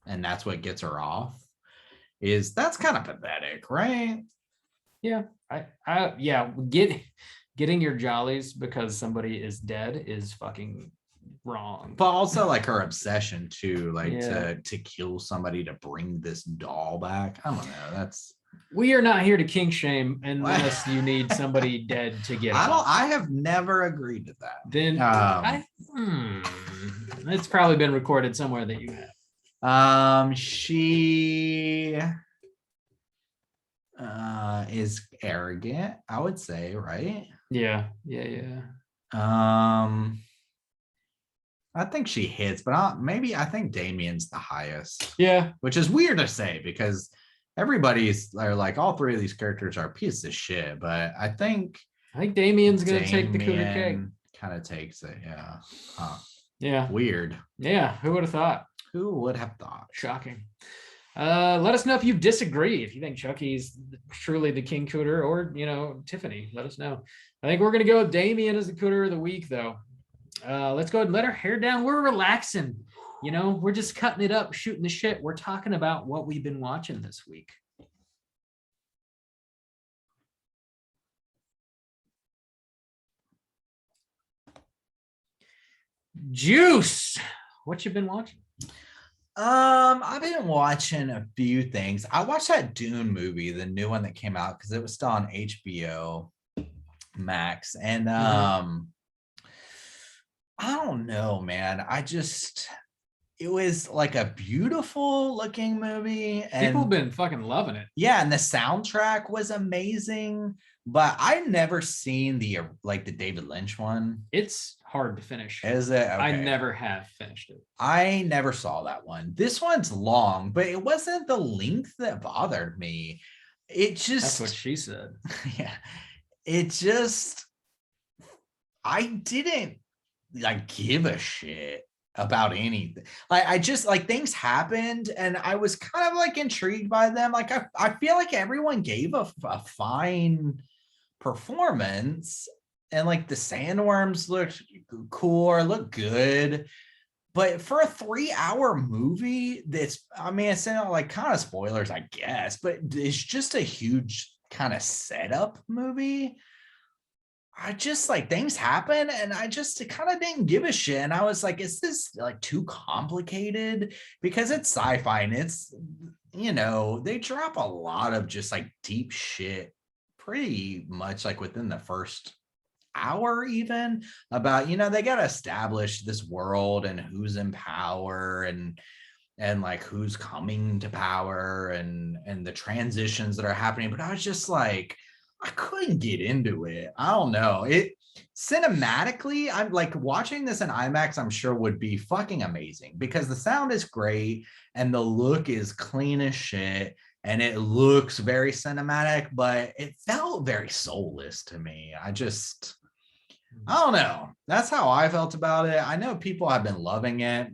and that's what gets her off. That's kind of pathetic, right? Yeah. Getting your jollies because somebody is dead is fucking wrong. But also like her obsession to like Yeah. to kill somebody to bring this doll back. I don't know. We are not here to kink shame unless you need somebody dead to get off. I have never agreed to that. Then it's probably been recorded somewhere that you have. She is arrogant, I would say, right? Yeah. I think she hits, but I think Damien's the highest. Yeah. Which is weird to say because everybody's like all three of these characters are pieces of shit, but I think Damien's gonna take the cougar cake. Kind of takes it, yeah. Yeah. Weird. Yeah. Who would have thought? Who would have thought? Shocking. Let us know if you disagree, if you think Chucky's truly the king cooter, or Tiffany. Let us know. I think we're gonna go with Damien as the cooter of the week, though. Let's go ahead and let our hair down. We're relaxing. We're just cutting it up, shooting the shit. We're talking about what we've been watching this week. Juice, what you been watching? I've been watching a few things. I watched that Dune movie, the new one that came out, because it was still on HBO Max. And I don't know, man. It was like a beautiful looking movie. And people have been fucking loving it. Yeah, and the soundtrack was amazing. But I've never seen the David Lynch one. It's hard to finish. Is it? Okay. I never have finished it. I never saw that one. This one's long, but it wasn't the length that bothered me. That's what she said. Yeah. I didn't give a shit about anything. Things happened and I was kind of intrigued by them. I feel like everyone gave a fine performance, and the sandworms looked cool or looked good. But for a 3-hour movie, it's kind of spoilers, I guess, but it's just a huge kind of setup movie. I just things happen and I just kind of didn't give a shit. And I was like, is this too complicated? Because it's sci-fi and it's, they drop a lot of just deep shit pretty much within the first hour, even about, they got to establish this world and who's in power and who's coming to power and the transitions that are happening. But I was just I couldn't get into it. I don't know. It cinematically, I'm watching this in IMAX, I'm sure would be fucking amazing because the sound is great and the look is clean as shit and it looks very cinematic, but it felt very soulless to me. I don't know. That's how I felt about it. I know people have been loving it.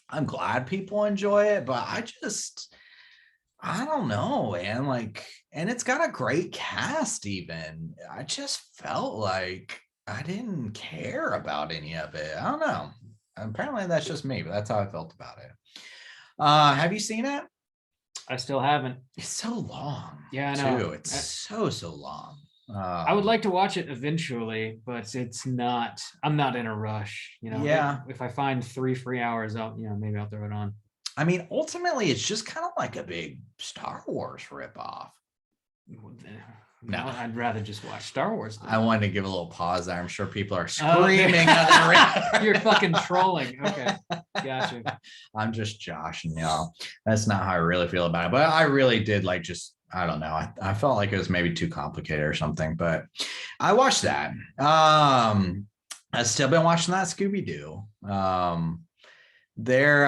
I'm glad people enjoy it, but I don't know, man. And it's got a great cast even. I just felt like I didn't care about any of it. I don't know. Apparently that's just me, but that's how I felt about it. Have you seen it? I still haven't. It's so long. Yeah, I know. Too. It's so long. I would like to watch it eventually, but I'm not in a rush. Yeah. If I find 3 free hours, maybe I'll throw it on. I mean, ultimately, it's just kind of like a big Star Wars ripoff. No, I'd rather just watch Star Wars. I wanted to give a little pause there. I'm sure people are screaming. You're fucking trolling. Okay, gotcha. I'm just joshing y'all. That's not how I really feel about it. But I really did like just, I don't know. I felt like it was maybe too complicated or something. But I watched that. I've still been watching that Scooby-Doo. There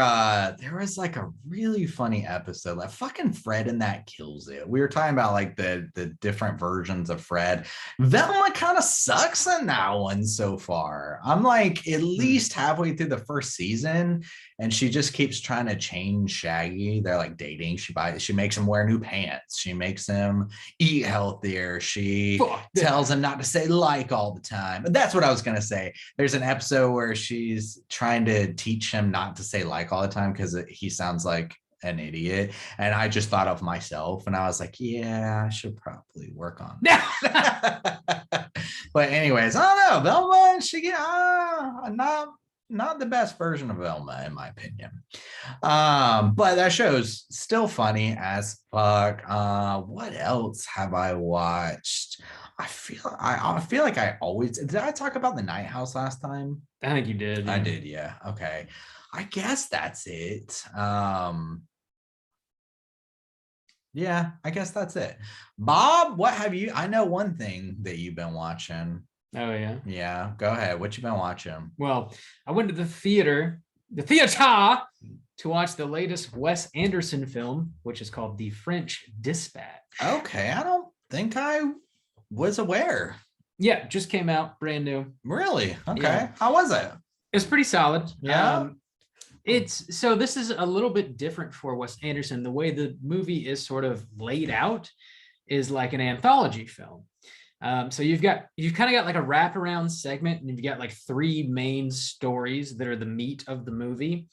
was like a really funny episode. Like fucking Fred in that kills it. We were talking about like the different versions of Fred. Velma kind of sucks in that one so far. I'm like at least halfway through the first season, and she just keeps trying to change Shaggy. They're like dating. She makes him wear new pants. She makes him eat healthier. She tells him not to say like all the time. That's what I was gonna say. There's an episode where she's trying to teach him not to say like all the time because he sounds like an idiot, and I just thought of myself and I was like, yeah, I should probably work on that. But anyways, I don't know, Velma, she get not the best version of Velma in my opinion, but that show's still funny as fuck. What else have I watched? I feel like I always did. I talk about The Night House last time? I think you did. I did, yeah. Okay. I guess that's it. Yeah, I guess that's it. Bob, what have you? I know one thing that you've been watching. Oh yeah. Yeah, go ahead. What you been watching? Well, I went to the theater to watch the latest Wes Anderson film, which is called The French Dispatch. Okay, I don't think I was aware. Yeah, just came out, brand new. Really? Okay. Yeah. How was it? It's pretty solid. Yeah. This is a little bit different for Wes Anderson. The way the movie is sort of laid out is like an anthology film. So you've kind of got like a wraparound segment, and you've got like three main stories that are the meat of the movie.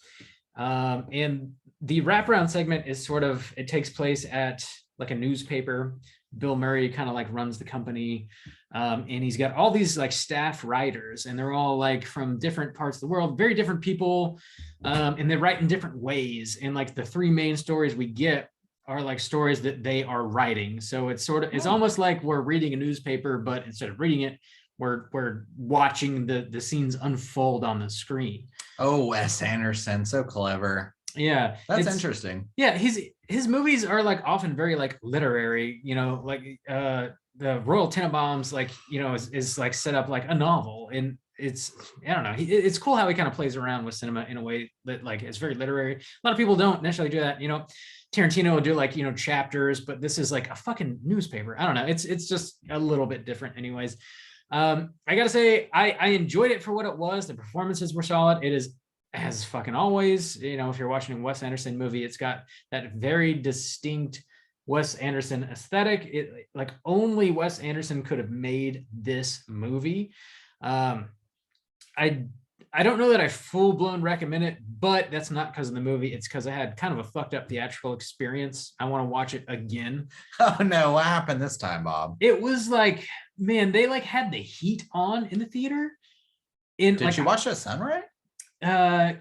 And the wraparound segment is it takes place at like a newspaper. Bill Murray kind of like runs the company, and he's got all these like staff writers, and they're all like from different parts of the world, very different people, and they write in different ways. And like the three main stories we get are like stories that they are writing. So it's almost like we're reading a newspaper, but instead of reading it, we're watching the scenes unfold on the screen. Oh, Wes Anderson, so clever. Yeah, that's interesting. Yeah, his movies are like often very like literary, like the Royal Tenenbaums, like, is like set up like a novel, and it's, I don't know, it's cool how he kind of plays around with cinema in a way that like it's very literary. A lot of people don't necessarily do that, Tarantino will do like, chapters, but this is like a fucking newspaper. I don't know, it's just a little bit different anyways. I gotta say, I enjoyed it for what it was. The performances were solid. It is, as fucking always, if you're watching a Wes Anderson movie, it's got that very distinct Wes Anderson aesthetic. It like only Wes Anderson could have made this movie. I don't know that I full-blown recommend it, but that's not because of the movie. It's because I had kind of a fucked up theatrical experience. I want to watch it again. Oh no, what happened this time, Bob? It was like, man, they like had the heat on in the theater. Did like, you watch it at Sunray? Yeah.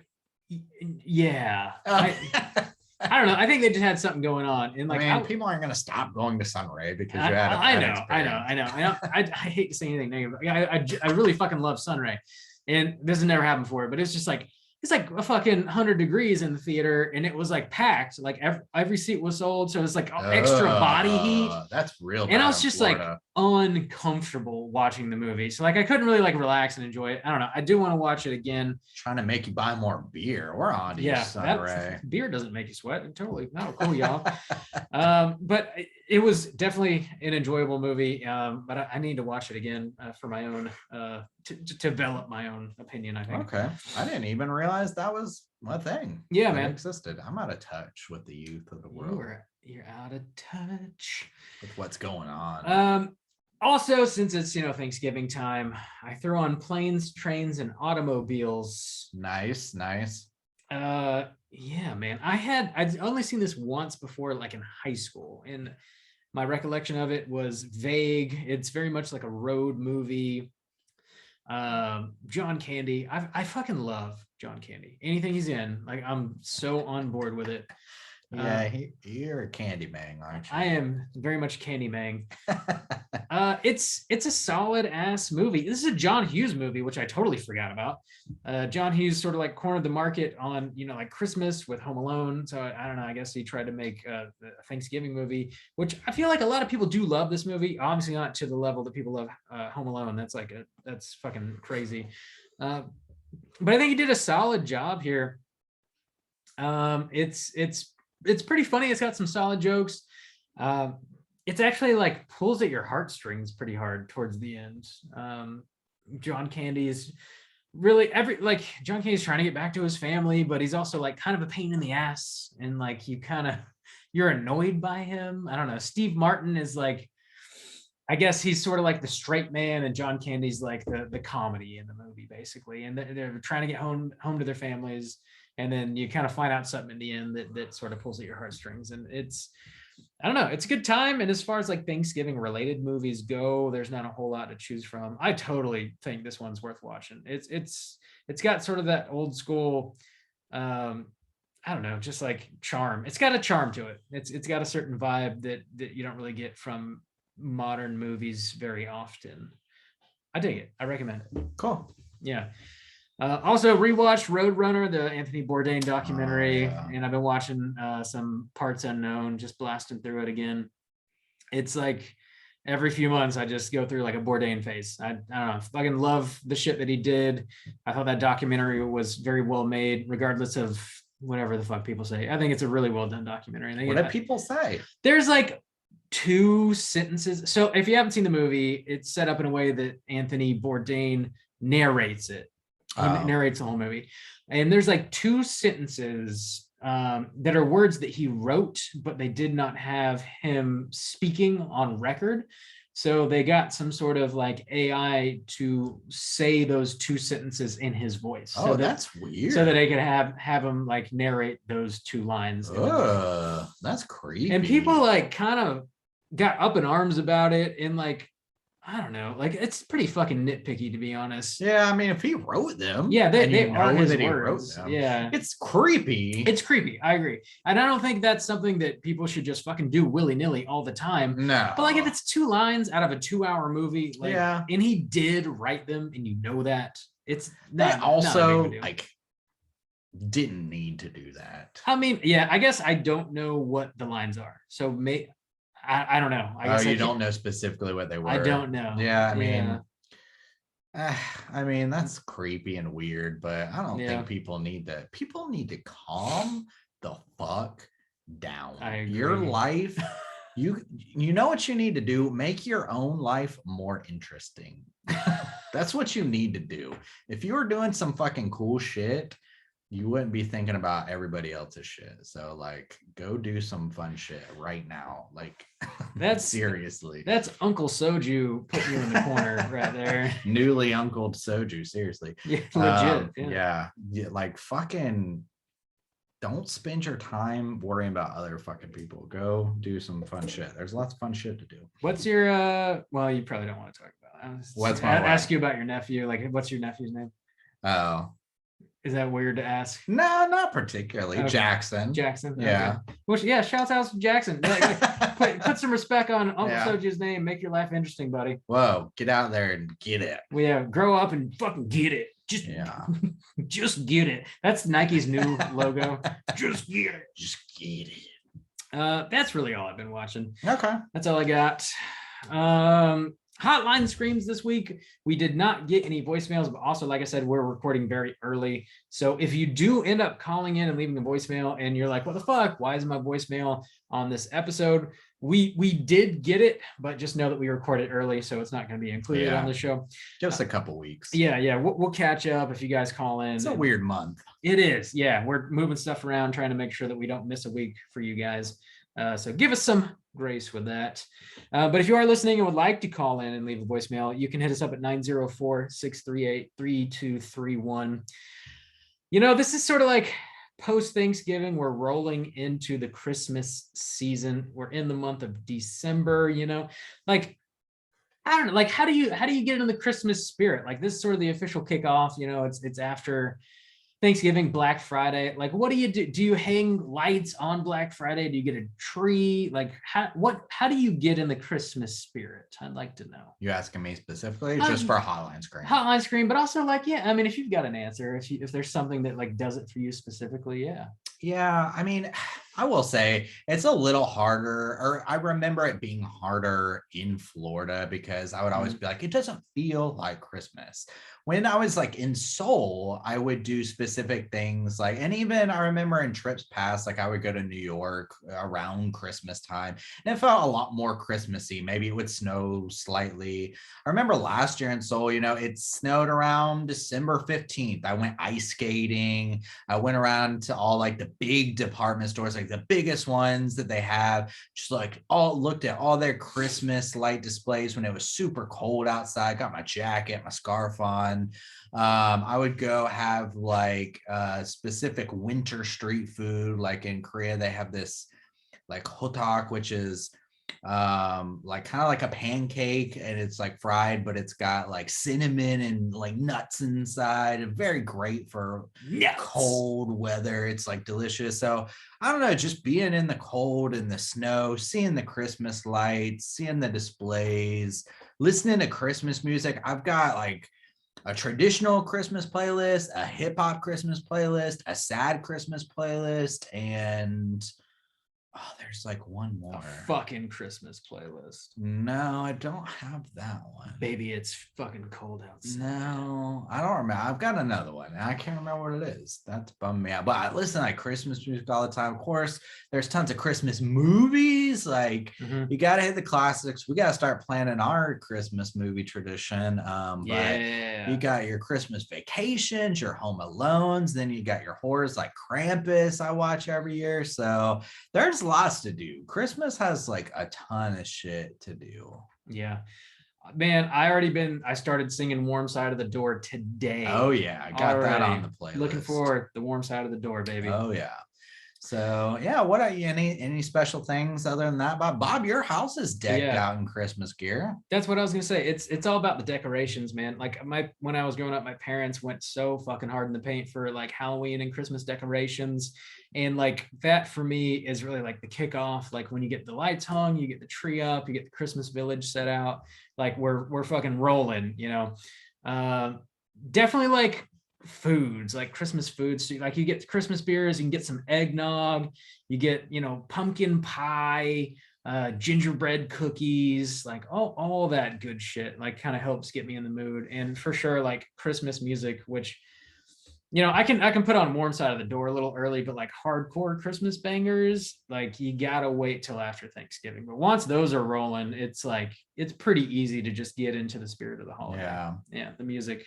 I don't know. I think they just had something going on, and like, people aren't going to stop going to Sunray because you had. I know. I hate to say anything negative. I really fucking love Sunray, and this has never happened before. But it's just like it's like a fucking 100 degrees in the theater, and it was like packed. Like every seat was sold, so it's like extra body heat. That's real. And I was just like uncomfortable watching the movie, so like I couldn't really like relax and enjoy it. I don't know. I do want to watch it again. Trying to make you buy more beer. We're on to you, Sunray. Beer doesn't make you sweat. Totally not cool, y'all. But it was definitely an enjoyable movie. But I need to watch it again for my own to develop my own opinion, I think. Okay. I didn't even realize that was a thing. Yeah, man. Existed. I'm out of touch with the youth of the world. You're out of touch with what's going on. Also, since it's Thanksgiving time, I throw on Planes, Trains, and Automobiles. Nice. Yeah, man. I'd only seen this once before, like in high school, and my recollection of it was vague. It's very much like a road movie. John Candy. I fucking love John Candy. Anything he's in, like I'm so on board with it. Yeah, you're a candy man, aren't you? I am very much candy man. It's a solid ass movie. This is a John Hughes movie, which I totally forgot about. John Hughes sort of like cornered the market on, like Christmas with Home Alone. So I don't know. I guess he tried to make a Thanksgiving movie, which I feel like a lot of people do love this movie. Obviously not to the level that people love Home Alone. That's fucking crazy. But I think he did a solid job here. It's pretty funny. It's got some solid jokes. It's actually like pulls at your heartstrings pretty hard towards the end. John Candy is really John Candy's trying to get back to his family, but he's also like kind of a pain in the ass, and like you're annoyed by him. I don't know. Steve Martin is like, I guess he's sort of like the straight man, and John Candy's like the comedy in the movie, basically. And they're trying to get home to their families. And then you kind of find out something in the end that sort of pulls at your heartstrings. And I don't know, it's a good time. And as far as like Thanksgiving related movies go, there's not a whole lot to choose from. I totally think this one's worth watching. It's got sort of that old school, I don't know, just like charm. It's got a charm to it. It's got a certain vibe that you don't really get from modern movies very often. I dig it. I recommend it. Cool. Yeah. Also rewatched Roadrunner, the Anthony Bourdain documentary, and I've been watching some Parts Unknown, just blasting through it again. It's like every few months I just go through like a Bourdain phase. I don't know, I fucking love the shit that he did. I thought that documentary was very well made, regardless of whatever the fuck people say. I think it's a really well done documentary. What did people say? There's like 2 sentences. So if you haven't seen the movie, it's set up in a way that Anthony Bourdain narrates it. He narrates the whole movie. And there's like 2 sentences that are words that he wrote, but they did not have him speaking on record. So they got some sort of like AI to say those 2 sentences in his voice. Oh, that's weird. So that they could have him like narrate those 2 lines. That's creepy. And people like kind of got up in arms about it, and like, I don't know, like it's pretty fucking nitpicky, to be honest. Yeah, I mean, if he wrote them, yeah, they are his words. He wrote them, yeah, it's creepy. It's creepy. I agree, and I don't think that's something that people should just fucking do willy-nilly all the time. No, but like if it's 2 lines out of a 2-hour movie, like, yeah, and he did write them, and you know that it's not, also not like didn't need to do that. I mean, yeah, I guess I don't know what the lines are, so I don't know. I guess you don't know specifically what they were. I don't know. Yeah, I mean, that's creepy and weird, but I don't think people need that. People need to calm the fuck down. Your life, you know what you need to do? Make your own life more interesting. That's what you need to do. If you were doing some fucking cool shit, you wouldn't be thinking about everybody else's shit. So like, go do some fun shit right now. Like, that's seriously. That's Uncle Soju putting you in the corner right there. Newly uncled Soju, seriously. Yeah, legit. Yeah, like fucking don't spend your time worrying about other fucking people. Go do some fun shit. There's lots of fun shit to do. What's your well, you probably don't want to talk about it. What's my ask you about your nephew? Like, what's your nephew's name? Oh. Is that weird to ask? No, not particularly. Okay. Jackson. Yeah. Okay. Well, yeah, shout out to Jackson. Put some respect on Uncle Soju's name. Make your life interesting, buddy. Whoa, get out there and get it. Well, yeah, grow up and fucking get it. Just get it. That's Nike's new logo. Just get it. Just get it. That's really all I've been watching. Okay. That's all I got. Hotline screams this week. We did not get any voicemails, but also, like I said, we're recording very early. So if you do end up calling in and leaving a voicemail and you're like, what the fuck? Why is my voicemail on this episode? We did get it, but just know that we recorded early, so it's not going to be included on the show. Just a couple weeks. Yeah. We'll catch up if you guys call in. It's a weird month. It is. Yeah. We're moving stuff around, trying to make sure that we don't miss a week for you guys. So give us some grace with that. But if you are listening and would like to call in and leave a voicemail, you can hit us up at 904-638-3231. You know, this is sort of like post-Thanksgiving. We're rolling into the Christmas season. We're in the month of December, you know, like I don't know, like how do you get in the Christmas spirit? Like this is sort of the official kickoff, it's after Thanksgiving, Black Friday. Like what do you do? Do you hang lights on Black Friday? Do you get a tree? Like how do you get in the Christmas spirit? I'd like to know. You asking me specifically just for Hotline Screen? Hotline Screen, but also like, yeah, I mean, if you've got an answer, if there's something that like does it for you specifically, yeah. Yeah, I mean, I will say it's a little harder, or I remember it being harder in Florida because I would always be like, it doesn't feel like Christmas. When I was like in Seoul, I would do specific things like, and even I remember in trips past, like I would go to New York around Christmas time and it felt a lot more Christmassy. Maybe it would snow slightly. I remember last year in Seoul, it snowed around December 15th. I went ice skating. I went around to all like the big department stores, like the biggest ones that they have, just like looked at all their Christmas light displays when it was super cold outside. Got my jacket, my scarf on. I would go have like specific winter street food. Like in Korea, they have this like hotak, which is like kind of like a pancake, and it's like fried, but it's got like cinnamon and like nuts inside, and very great for cold weather. It's like delicious. So I don't know, just being in the cold and the snow, seeing the Christmas lights, seeing the displays, listening to Christmas music. I've got like a traditional Christmas playlist, a hip hop Christmas playlist, a sad Christmas playlist, and there's like one more. A fucking Christmas playlist. No, I don't have that one. Baby, it's fucking cold outside. No, I don't remember. I've got another one. I can't remember what it is. That's bummed me out. But I listen to like Christmas music all the time. Of course, there's tons of Christmas movies. Like you got to hit the classics. We got to start planning our Christmas movie tradition. But you got your Christmas Vacations, your Home Alones. Then you got your horrors like Krampus I watch every year. So there's lots to do. Christmas has like a ton of shit to do. Yeah, man, I started singing Warm Side of the Door today. Oh yeah, I got that on the playlist. Looking forward, the Warm Side of the Door, baby. Oh yeah. So yeah, what are you any special things other than that, Bob? Your house is decked out in Christmas gear. That's what I was gonna say. It's all about the decorations, man. Like when I was growing up, my parents went so fucking hard in the paint for like Halloween and Christmas decorations. And like that for me is really like the kickoff. Like when you get the lights hung, you get the tree up, you get the Christmas village set out. Like we're fucking rolling, definitely like foods, like Christmas foods. So like you get Christmas beers, you can get some eggnog, you get, pumpkin pie, gingerbread cookies, like all that good shit, like kind of helps get me in the mood. And for sure, like Christmas music, which I can put on Warm Side of the Door a little early, but like hardcore Christmas bangers, like you gotta wait till after Thanksgiving. But once those are rolling, it's like it's pretty easy to just get into the spirit of the holiday. Yeah, the music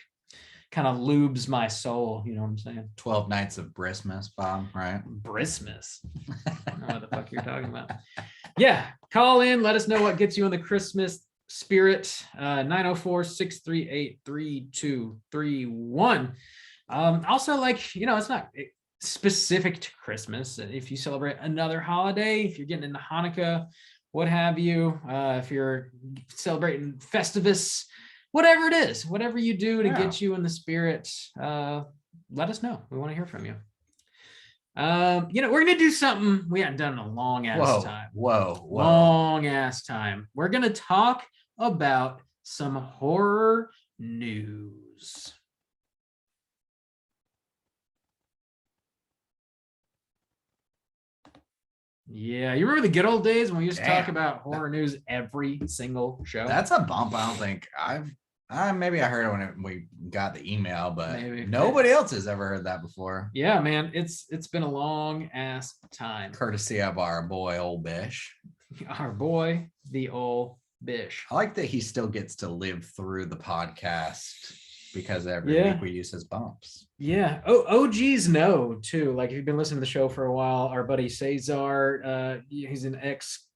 kind of lubes my soul, you know what I'm saying? 12 Nights of Christmas, Bob, right? Christmas. I don't know what the fuck you're talking about. Yeah, call in, let us know what gets you in the Christmas spirit. 904-638-3231. Also, like, it's not specific to Christmas. If you celebrate another holiday, if you're getting into Hanukkah, what have you, if you're celebrating Festivus, whatever it is, whatever you do to get you in the spirit, let us know. We want to hear from you. We're going to do something we haven't done in a long ass time. Long ass time. We're going to talk about some horror news. Yeah, you remember the good old days when we used to talk about horror news every single show? That's a bump. I don't think maybe I heard it when we got the email, but nobody else has ever heard that before. Yeah, man, it's been a long ass time. Courtesy of our boy, old Bish. Our boy, the old Bish. I like that he still gets to live through the podcast because every week we use his bumps. Yeah. OGs know too. Like if you've been listening to the show for a while, our buddy Cesar, he's an ex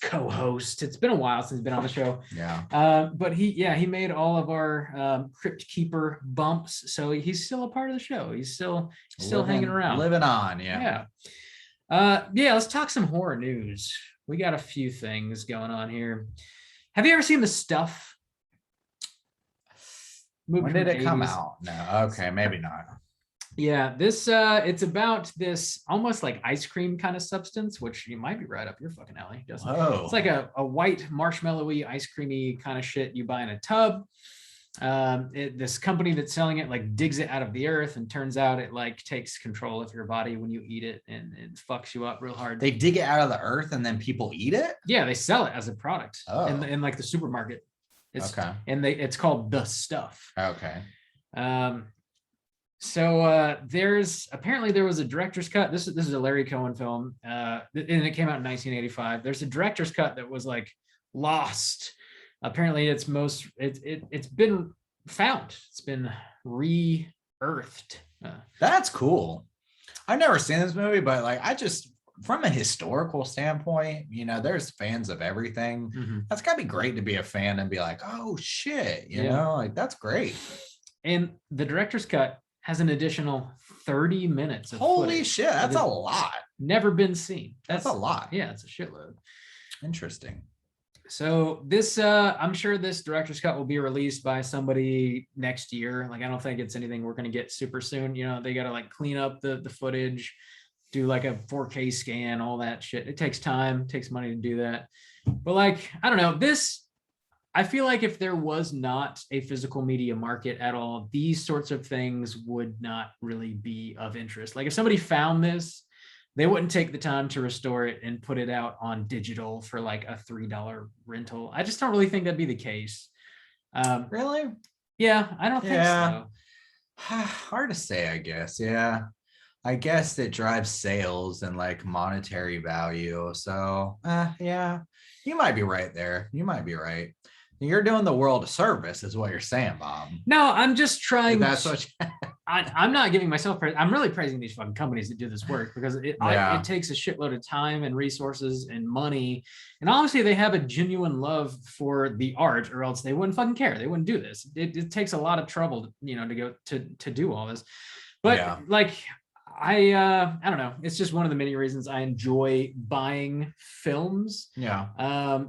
co-host. It's been a while since he's been on the show. Yeah. But he made all of our Crypt Keeper bumps, so he's still a part of the show. He's still hanging around, living on. Yeah. Let's talk some horror news. We got a few things going on here. Have you ever seen The Stuff? Movie When from did the it come 80s. out? No, okay, maybe not. Yeah, this it's about this almost like ice cream kind of substance, which you might be right up your fucking alley, Justin. Whoa. It's like a white marshmallowy ice creamy kind of shit you buy in a tub. This company that's selling it like digs it out of the earth, and turns out it like takes control of your body when you eat it, and it fucks you up real hard. They dig it out of the earth and then people eat it? Yeah, they sell it as a product Oh. in like the supermarket. Okay. And it's called The Stuff. Okay. So there was a director's cut. This is a Larry Cohen film, and it came out in 1985. There's a director's cut that was like lost. Apparently, it's been found. It's been re-earthed. That's cool. I've never seen this movie, but like I just, from a historical standpoint, you know, there's fans of everything. Mm-hmm. That's gotta be great to be a fan and be like, oh shit, you know, like that's great. And the director's cut has an additional 30 minutes of holy footage. Shit, that's a lot. Never been seen. That's a lot. Yeah, it's a shitload. Interesting. So this I'm sure this director's cut will be released by somebody next year. Like I don't think it's anything we're going to get super soon. You know, they got to like clean up the footage, do like a 4K scan, all that shit. It takes time, it takes money to do that. But like, I don't know, I feel like if there was not a physical media market at all, these sorts of things would not really be of interest. Like if somebody found this, they wouldn't take the time to restore it and put it out on digital for like a $3 rental. I just don't really think that'd be the case. Really? Yeah, I don't think so. Hard to say, I guess. Yeah. I guess it drives sales and like monetary value. So yeah, you might be right there. You might be right. You're doing the world a service, is what you're saying, Bob. No, I'm just trying. That's what I'm not giving myself praise. I'm really praising these fucking companies that do this work, because it takes a shitload of time and resources and money. And obviously they have a genuine love for the art, or else they wouldn't fucking care. They wouldn't do this. It takes a lot of trouble, you know, to go to do all this. But like, I don't know. It's just one of the many reasons I enjoy buying films. Yeah.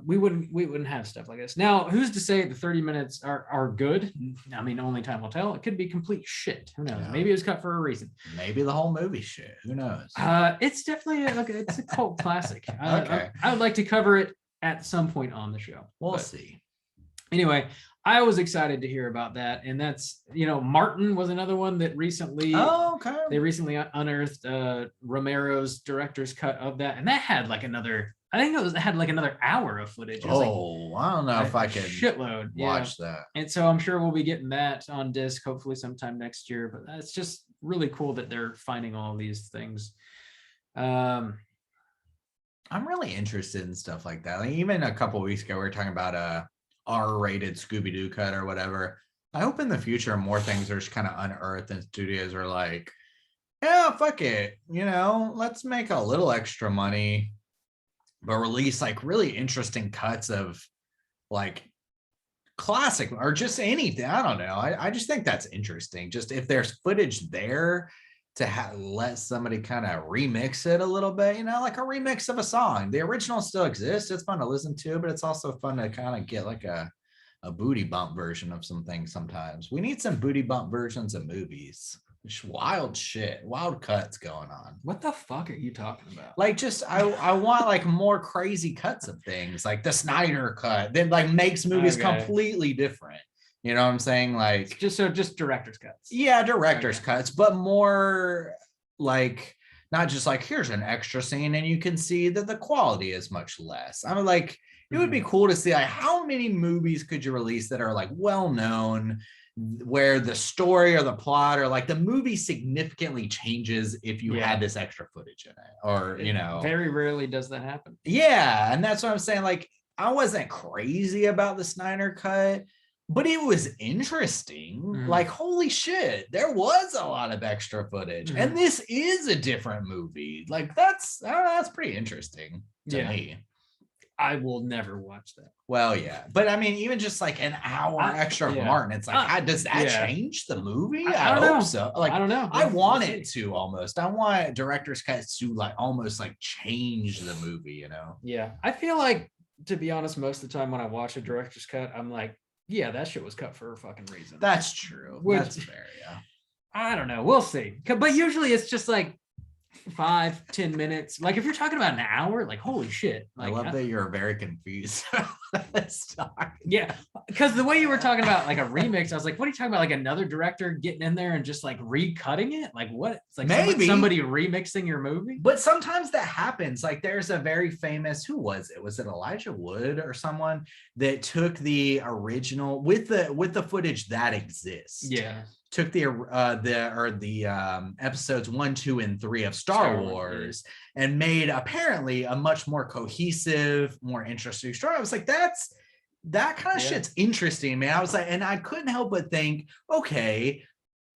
We wouldn't have stuff like this. Now, who's to say the 30 minutes are good? I mean, only time will tell. It could be complete shit. Who knows? Yeah. Maybe it was cut for a reason. Maybe the whole movie shit. Who knows? It's definitely it's a cult classic. Okay. I would like to cover it at some point on the show. We'll see. Anyway, I was excited to hear about that. And that's, you know, Martin was another one that recently, they recently unearthed Romero's director's cut of that. And that had like another, I think it had like another hour of footage. I don't know if I could shitload watch that. And so I'm sure we'll be getting that on disc, hopefully sometime next year. But that's just really cool that they're finding all these things. I'm really interested in stuff like that. Like even a couple of weeks ago, we were talking about R-rated Scooby-Doo cut or whatever. I hope in the future more things are just kind of unearthed and studios are like, yeah, fuck it, you know, let's make a little extra money but release like really interesting cuts of like classic or just anything. I don't know. I just think that's interesting. Just if there's footage there to let somebody kind of remix it a little bit, you know, like a remix of a song. The original still exists. It's fun to listen to, but it's also fun to kind of get like a booty bump version of some things sometimes. We need some booty bump versions of movies. Just wild shit, wild cuts going on. What the fuck are you talking about? Like just, I want like more crazy cuts of things, like the Snyder cut that like makes movies completely different. You know what I'm saying? Like just director's cuts. Yeah, director's cuts, but more like not just like here's an extra scene and you can see that the quality is much less. I mean, like it would be cool to see like how many movies could you release that are like well known, where the story or the plot or like the movie significantly changes if you had this extra footage in it, or you know, very rarely does that happen. Yeah, and that's what I'm saying. Like I wasn't crazy about the Snyder cut, but it was interesting. Like, holy shit, there was a lot of extra footage. And this is a different movie. Like, that's pretty interesting to me. I will never watch that. Well, yeah. But I mean, even just like an hour extra of Martin, it's like, does that change the movie? I hope so. Like, I don't know. I want it to almost. I want director's cuts to like almost like change the movie, you know? Yeah. I feel like to be honest, most of the time when I watch a director's cut, I'm like, yeah, that shit was cut for a fucking reason. That's true. That's fair. Yeah. I don't know. We'll see. But usually it's just like 5-10 minutes. Like if you're talking about an hour, like holy shit. Like, I love that you're very confused. Yeah, because the way you were talking about like a remix, I was like, what are you talking about? Like another director getting in there and just like recutting it? Like what? It's like maybe somebody remixing your movie. But sometimes that happens. Like there's a very famous, who was it? Was it Elijah Wood or someone that took the original with the footage that exists? Yeah. Took the episodes 1, 2, and 3 of Star Wars and made apparently a much more cohesive, more interesting story. I was like, that kind of shit's interesting, man. I was like, and I couldn't help but think, okay,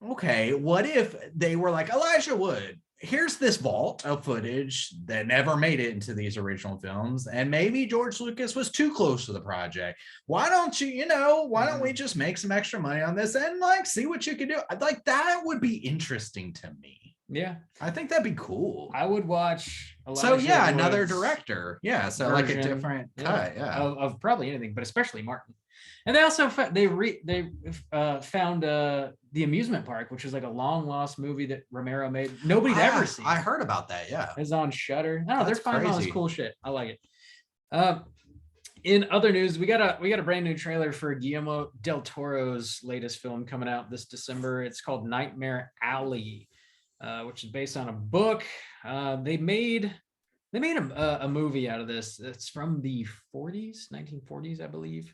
what if they were like, Elijah Wood, here's this vault of footage that never made it into these original films, and maybe George Lucas was too close to the project. Why don't we just make some extra money on this and like see what you can do? Like that would be interesting to me. Yeah, I think that'd be cool. I would watch another director. Yeah, so version, like a different cut, of probably anything, but especially Martin. And they also found The Amusement Park, which is like a long lost movie that Romero made. Nobody'd ever seen. I heard about that. Yeah, it's on Shudder. No, they're finding all this cool shit. I like it. In other news, we got a brand new trailer for Guillermo del Toro's latest film coming out this December. It's called Nightmare Alley, which is based on a book. They made a movie out of this. It's from the 1940s, I believe.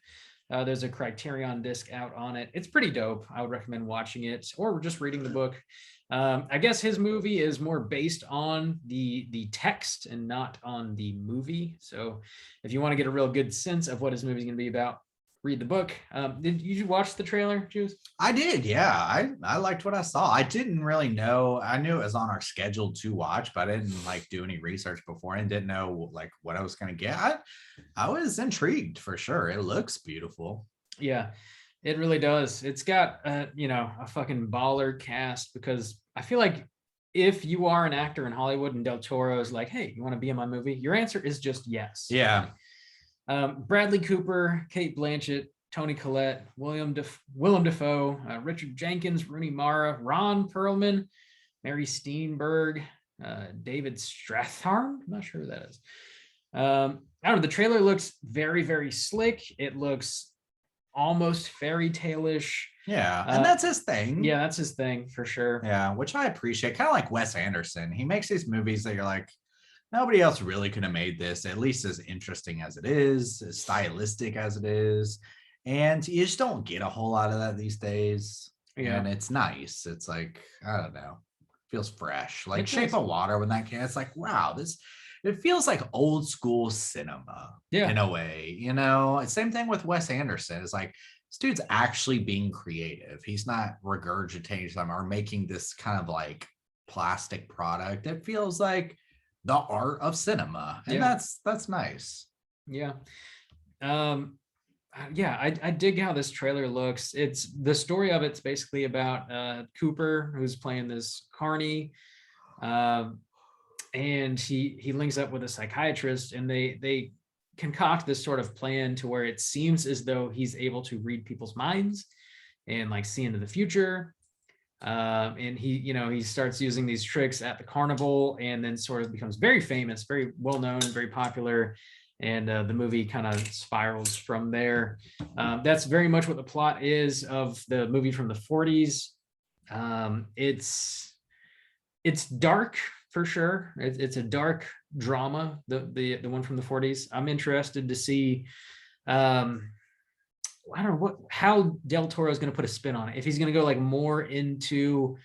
There's a Criterion disc out on it. It's pretty dope. I would recommend watching it or just reading the book. I guess his movie is more based on the text and not on the movie. So if you want to get a real good sense of what his movie is going to be about, read the book. Did you watch the trailer, Juice? I did. Yeah. I liked what I saw. I didn't really know. I knew it was on our schedule to watch, but I didn't like do any research before and didn't know like what I was going to get. I was intrigued for sure. It looks beautiful. Yeah, it really does. It's got a fucking baller cast, because I feel like if you are an actor in Hollywood and Del Toro is like, hey, you want to be in my movie? Your answer is just yes. Yeah. Bradley Cooper, Cate Blanchett, Toni Collette, Willem Dafoe, Richard Jenkins, Rooney Mara, Ron Perlman, Mary Steenburgen, David Strathairn. I'm not sure who that is. I don't know. The trailer looks very, very slick. It looks almost fairy tale-ish. Yeah, and that's his thing. Yeah, that's his thing for sure. Yeah, which I appreciate. Kind of like Wes Anderson. He makes these movies that you're like, nobody else really could have made this, at least as interesting as it is, as stylistic as it is. And you just don't get a whole lot of that these days. Yeah. And it's nice. It's like, I don't know, feels fresh. Like Shape of Water, when that came, it's like, wow, it feels like old school cinema in a way, Same thing with Wes Anderson. It's like, this dude's actually being creative. He's not regurgitating them or making this kind of like plastic product. It feels like the art of cinema, and that's nice. Yeah. I dig how this trailer looks. It's the story of it's basically about Cooper, who's playing this carny, and he links up with a psychiatrist, and they concoct this sort of plan to where it seems as though he's able to read people's minds and like see into the future. And he starts using these tricks at the carnival, and then sort of becomes very famous, very well known, very popular. And the movie kind of spirals from there. That's very much what the plot is of the movie from the 40s. It's dark for sure. It's a dark drama, the one from the 40s. I'm interested to see I don't know how Del Toro is going to put a spin on it. If he's going to go like more into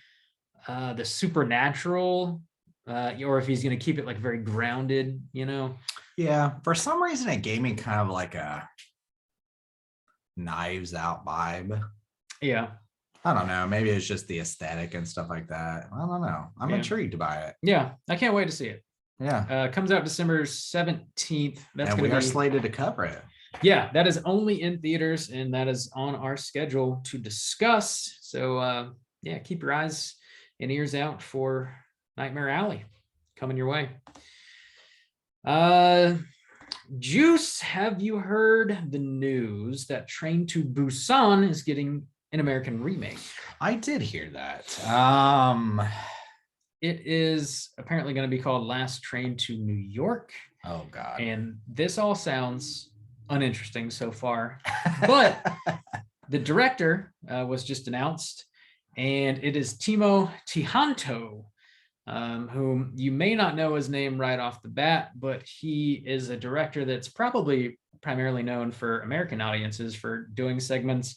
the supernatural, or if he's going to keep it like very grounded, Yeah, for some reason it gave me kind of like a Knives Out vibe. Yeah. I don't know. Maybe it's just the aesthetic and stuff like that. I don't know. I'm intrigued by it. Yeah, I can't wait to see it. Yeah. Comes out December 17th. And we are slated to cover it. Yeah, that is only in theaters, and that is on our schedule to discuss. So keep your eyes and ears out for Nightmare Alley coming your way. Juice, have you heard the news that Train to Busan is getting an American remake? I did hear that. It is apparently going to be called Last Train to New York. Oh God. And this all sounds uninteresting so far, but the director was just announced, and it is Timo Tihantto, whom you may not know his name right off the bat, but he is a director that's probably primarily known for American audiences for doing segments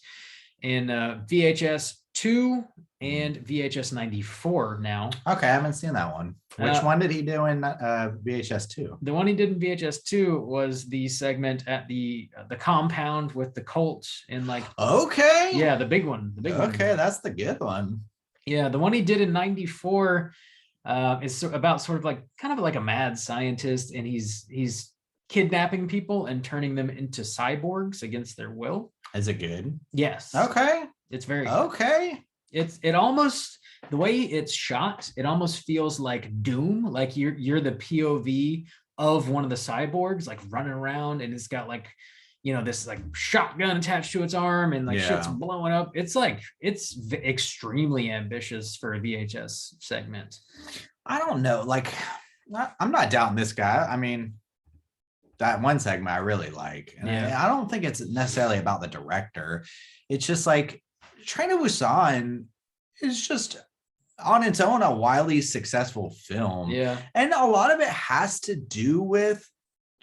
in VHS 2 and VHS 94 now. Okay, I haven't seen that one. Which one did he do in VHS 2? The one he did in VHS 2 was the segment at the compound with the cult in like... Okay. Yeah, the big one. Okay, that's the good one. Yeah, the one he did in 94 is about sort of like kind of like a mad scientist, and he's kidnapping people and turning them into cyborgs against their will. Is it good? Yes. Okay. It's very okay. It almost, the way it's shot, it almost feels like Doom, like you're the POV of one of the cyborgs like running around, and it's got like, you know, this like shotgun attached to its arm, and like shit's blowing up. It's like, it's extremely ambitious for a VHS segment. I don't know, like I'm not doubting this guy. I mean, that one segment I really like, and I don't think it's necessarily about the director. It's just like Train to Busan is just on its own a wildly successful film. Yeah. And a lot of it has to do with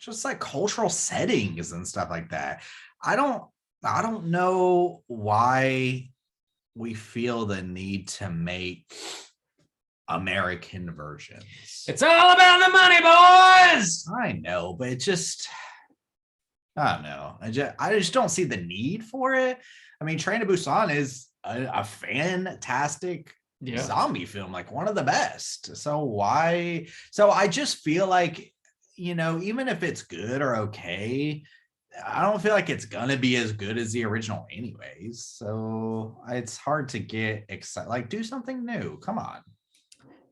just like cultural settings and stuff like that. I don't know why we feel the need to make American versions. It's all about the money, boys. I know, but it just, I don't know. I just don't see the need for it. I mean, Train to Busan is a fantastic zombie film, like one of the best. So why? So I just feel like, you know, even if it's good or okay, I don't feel like it's gonna be as good as the original anyways. So it's hard to get excited. Like, do something new. Come on.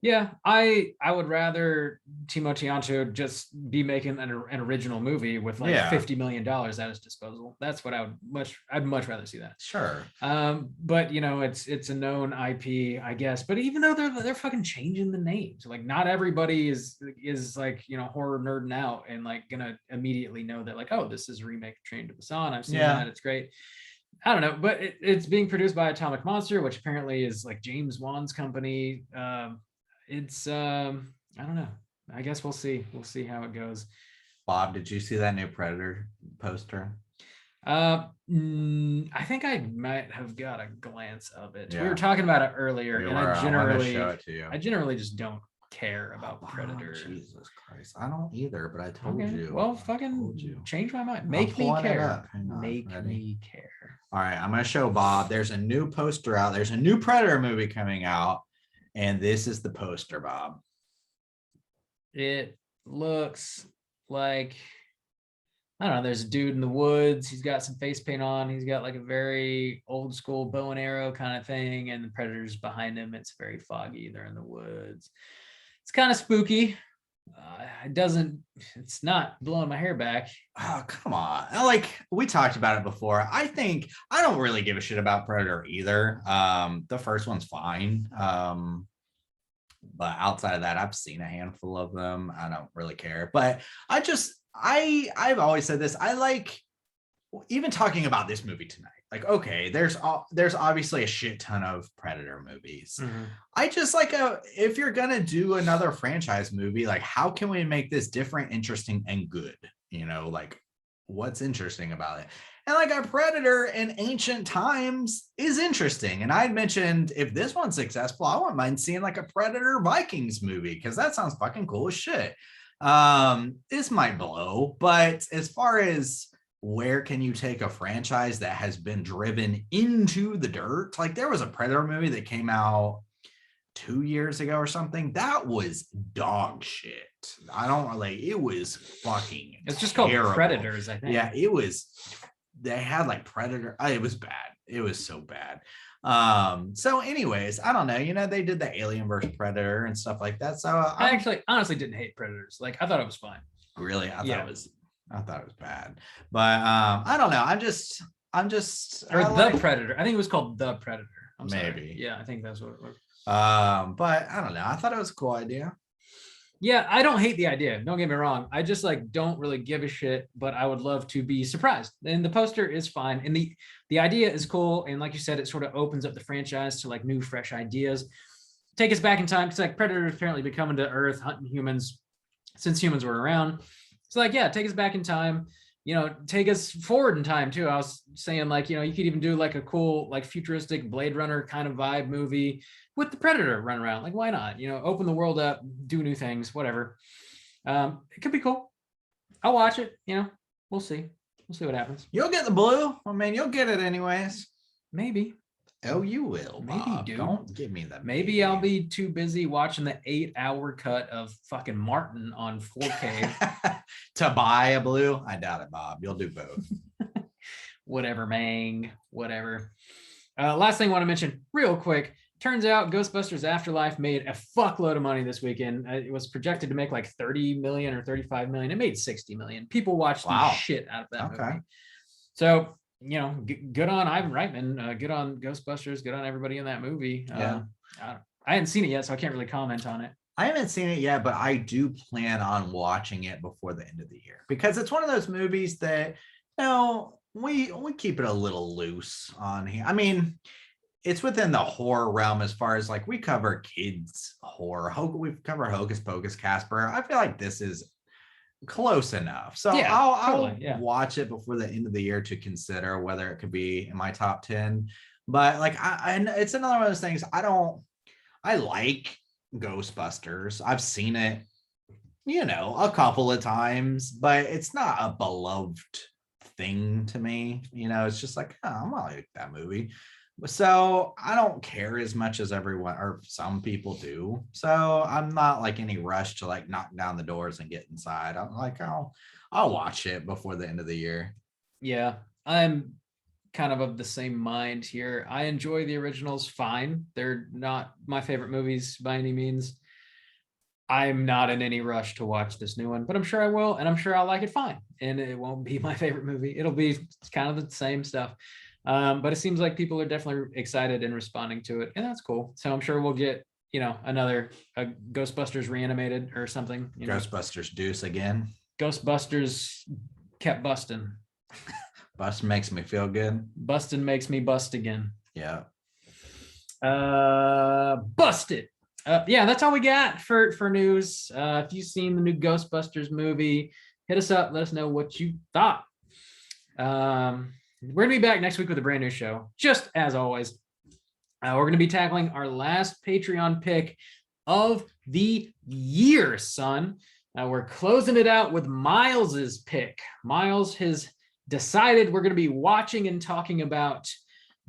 Yeah, I would rather Timo Tihantto just be making an original movie with like $50 million at his disposal. That's what I'd much rather see that. Sure. But you know, it's a known IP, I guess. But even though they're fucking changing the names, like not everybody is like, you know, horror nerding out and like gonna immediately know that like, oh, this is a remake of Train to Busan. I've seen that. It's great. I don't know, but it's being produced by Atomic Monster, which apparently is like James Wan's company. It's I don't know. I guess we'll see. We'll see how it goes. Bob, did you see that new Predator poster? I think I might have got a glance of it. We were talking about it earlier, and I generally just don't care about Predator. Jesus Christ, I don't either. But I told you. Well, fucking change my mind. Make me care. Make me care. All right, I'm gonna show Bob. There's a new poster out. There's a new Predator movie coming out. And this is the poster, Bob. It looks like, I don't know, there's a dude in the woods. He's got some face paint on. He's got like a very old school bow and arrow kind of thing. And the Predator's behind him. It's very foggy. They're in the woods. It's kind of spooky. It's not blowing my hair back. Oh, come on. Like, we talked about it before. I think I don't really give a shit about Predator either. The first one's fine. But outside of that, I've seen a handful of them. I don't really care. But I've always said this. I like, even talking about this movie tonight, like, okay, there's obviously a shit ton of Predator movies. Mm-hmm. I just like, if you're gonna do another franchise movie, like, how can we make this different, interesting, and good? You know, like, what's interesting about it? And like, a Predator in ancient times is interesting. And I'd mentioned, if this one's successful, I wouldn't mind seeing like a Predator Vikings movie, because that sounds fucking cool as shit. This might blow, but as far as where can you take a franchise that has been driven into the dirt? Like, there was a Predator movie that came out 2 years ago or something. That was dog shit. I don't like, it was fucking It's just terrible. Called Predators, I think. Yeah, it was. They had like Predator. It was bad. It was so bad. So anyways, I don't know. You know, they did the Alien vs. Predator and stuff like that. So I actually honestly didn't hate Predators. Like, I thought it was fine. Really? I thought it was I thought it was bad, but I don't know. Or I Predator. I think it was called The Predator. I'm maybe. Sorry. Yeah, I think that's what it was. But I don't know. I thought it was a cool idea. Yeah, I don't hate the idea. Don't get me wrong. I just like don't really give a shit, but I would love to be surprised. And the poster is fine. And the idea is cool. And like you said, it sort of opens up the franchise to like new, fresh ideas. Take us back in time because like Predators apparently been coming to Earth hunting humans since humans were around. So like, yeah, take us back in time. You know, take us forward in time too. I was saying like, you know, you could even do like a cool, like futuristic Blade Runner kind of vibe movie with the Predator run around. Like, why not? You know, open the world up, do new things, whatever. It could be cool. I'll watch it. You know, we'll see. We'll see what happens. You'll get the blue. I mean, you'll get it anyways. Maybe. Oh, you will. Maybe, Bob. dude. Don't give me that. Maybe I'll be too busy watching the 8-hour cut of fucking Martin on 4K to buy a blue. I doubt it, Bob. You'll do both. Whatever, Mang. Whatever. Last thing I want to mention real quick. Turns out Ghostbusters Afterlife made a fuckload of money this weekend. It was projected to make like 30 million or 35 million. It made 60 million. People watched the shit out of that movie. So, you know, good on Ivan Reitman, good on Ghostbusters, good on everybody in that movie. Yeah. I hadn't seen it yet, so I can't really comment on it. I haven't seen it yet, but I do plan on watching it before the end of the year because it's one of those movies that, you know, we keep it a little loose on here. I mean, it's within the horror realm as far as like we cover kids horror. We cover Hocus Pocus, Casper. I feel like this is close enough. So yeah, I'll watch it before the end of the year to consider whether it could be in my top 10. But like and it's another one of those things. I like Ghostbusters. I've seen it, you know, a couple of times, but it's not a beloved thing to me. You know, it's just like, oh, I like that movie. So I don't care as much as everyone or some people do. So I'm not like any rush to like knock down the doors and get inside. I'm like, I'll watch it before the end of the year. Yeah, I'm kind of the same mind here. I enjoy the originals fine. They're not my favorite movies by any means. I'm not in any rush to watch this new one, but I'm sure I will, and I'm sure I'll like it fine. And it won't be my favorite movie. It'll be kind of the same stuff. But it seems like people are definitely excited and responding to it, and that's cool. So I'm sure we'll get, you know, another Ghostbusters reanimated or something. Ghostbusters Deuce again. Ghostbusters kept busting. Bust makes me feel good. Busting makes me bust again. Yeah. Busted. Yeah, that's all we got for news. If you've seen the new Ghostbusters movie, hit us up. Let us know what you thought. We're going to be back next week with a brand new show, just as always. We're going to be tackling our last Patreon pick of the year, son. We're closing it out with Miles's pick. Miles has decided we're going to be watching and talking about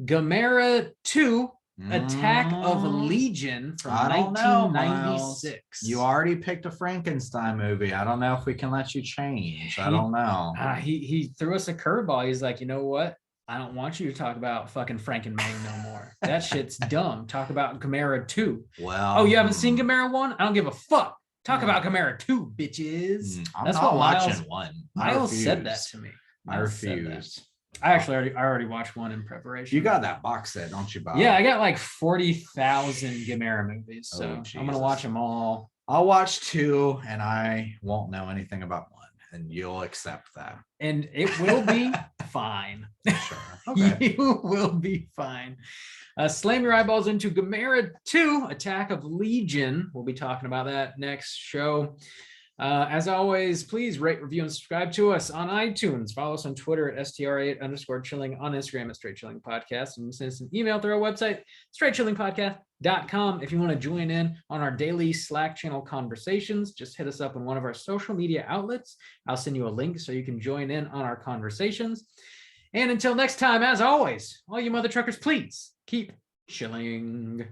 Gamera 2, Attack of Legion from 1996. You already picked a Frankenstein movie. I don't know if we can let you change. I don't know. He threw us a curveball. He's like, you know what? I don't want you to talk about fucking Frankenmang no more. That shit's dumb. Talk about Gamera 2. Well, oh, you haven't seen Gamera 1? I don't give a fuck. Talk about Gamera 2, bitches. That's not watching 1. Miles said that to me. I refuse. I already watched 1 in preparation. You got that box set, don't you, Bob? Yeah, I got like 40,000 Gamera movies, so I'm gonna watch them all. I'll watch 2, and I won't know anything about 1, and you'll accept that. And it will be fine. Sure. Okay. You will be fine. Slam your eyeballs into Gamera 2, Attack of Legion. We'll be talking about that next show. As always, please rate, review, and subscribe to us on iTunes. Follow us on Twitter at str8_chilling, on Instagram at Straight Chilling Podcast, and send us an email through our website, straightchillingpodcast.com. If you want to join in on our daily Slack channel conversations, just hit us up on one of our social media outlets. I'll send you a link so you can join in on our conversations. And until next time, as always, all you mother truckers, please keep chilling.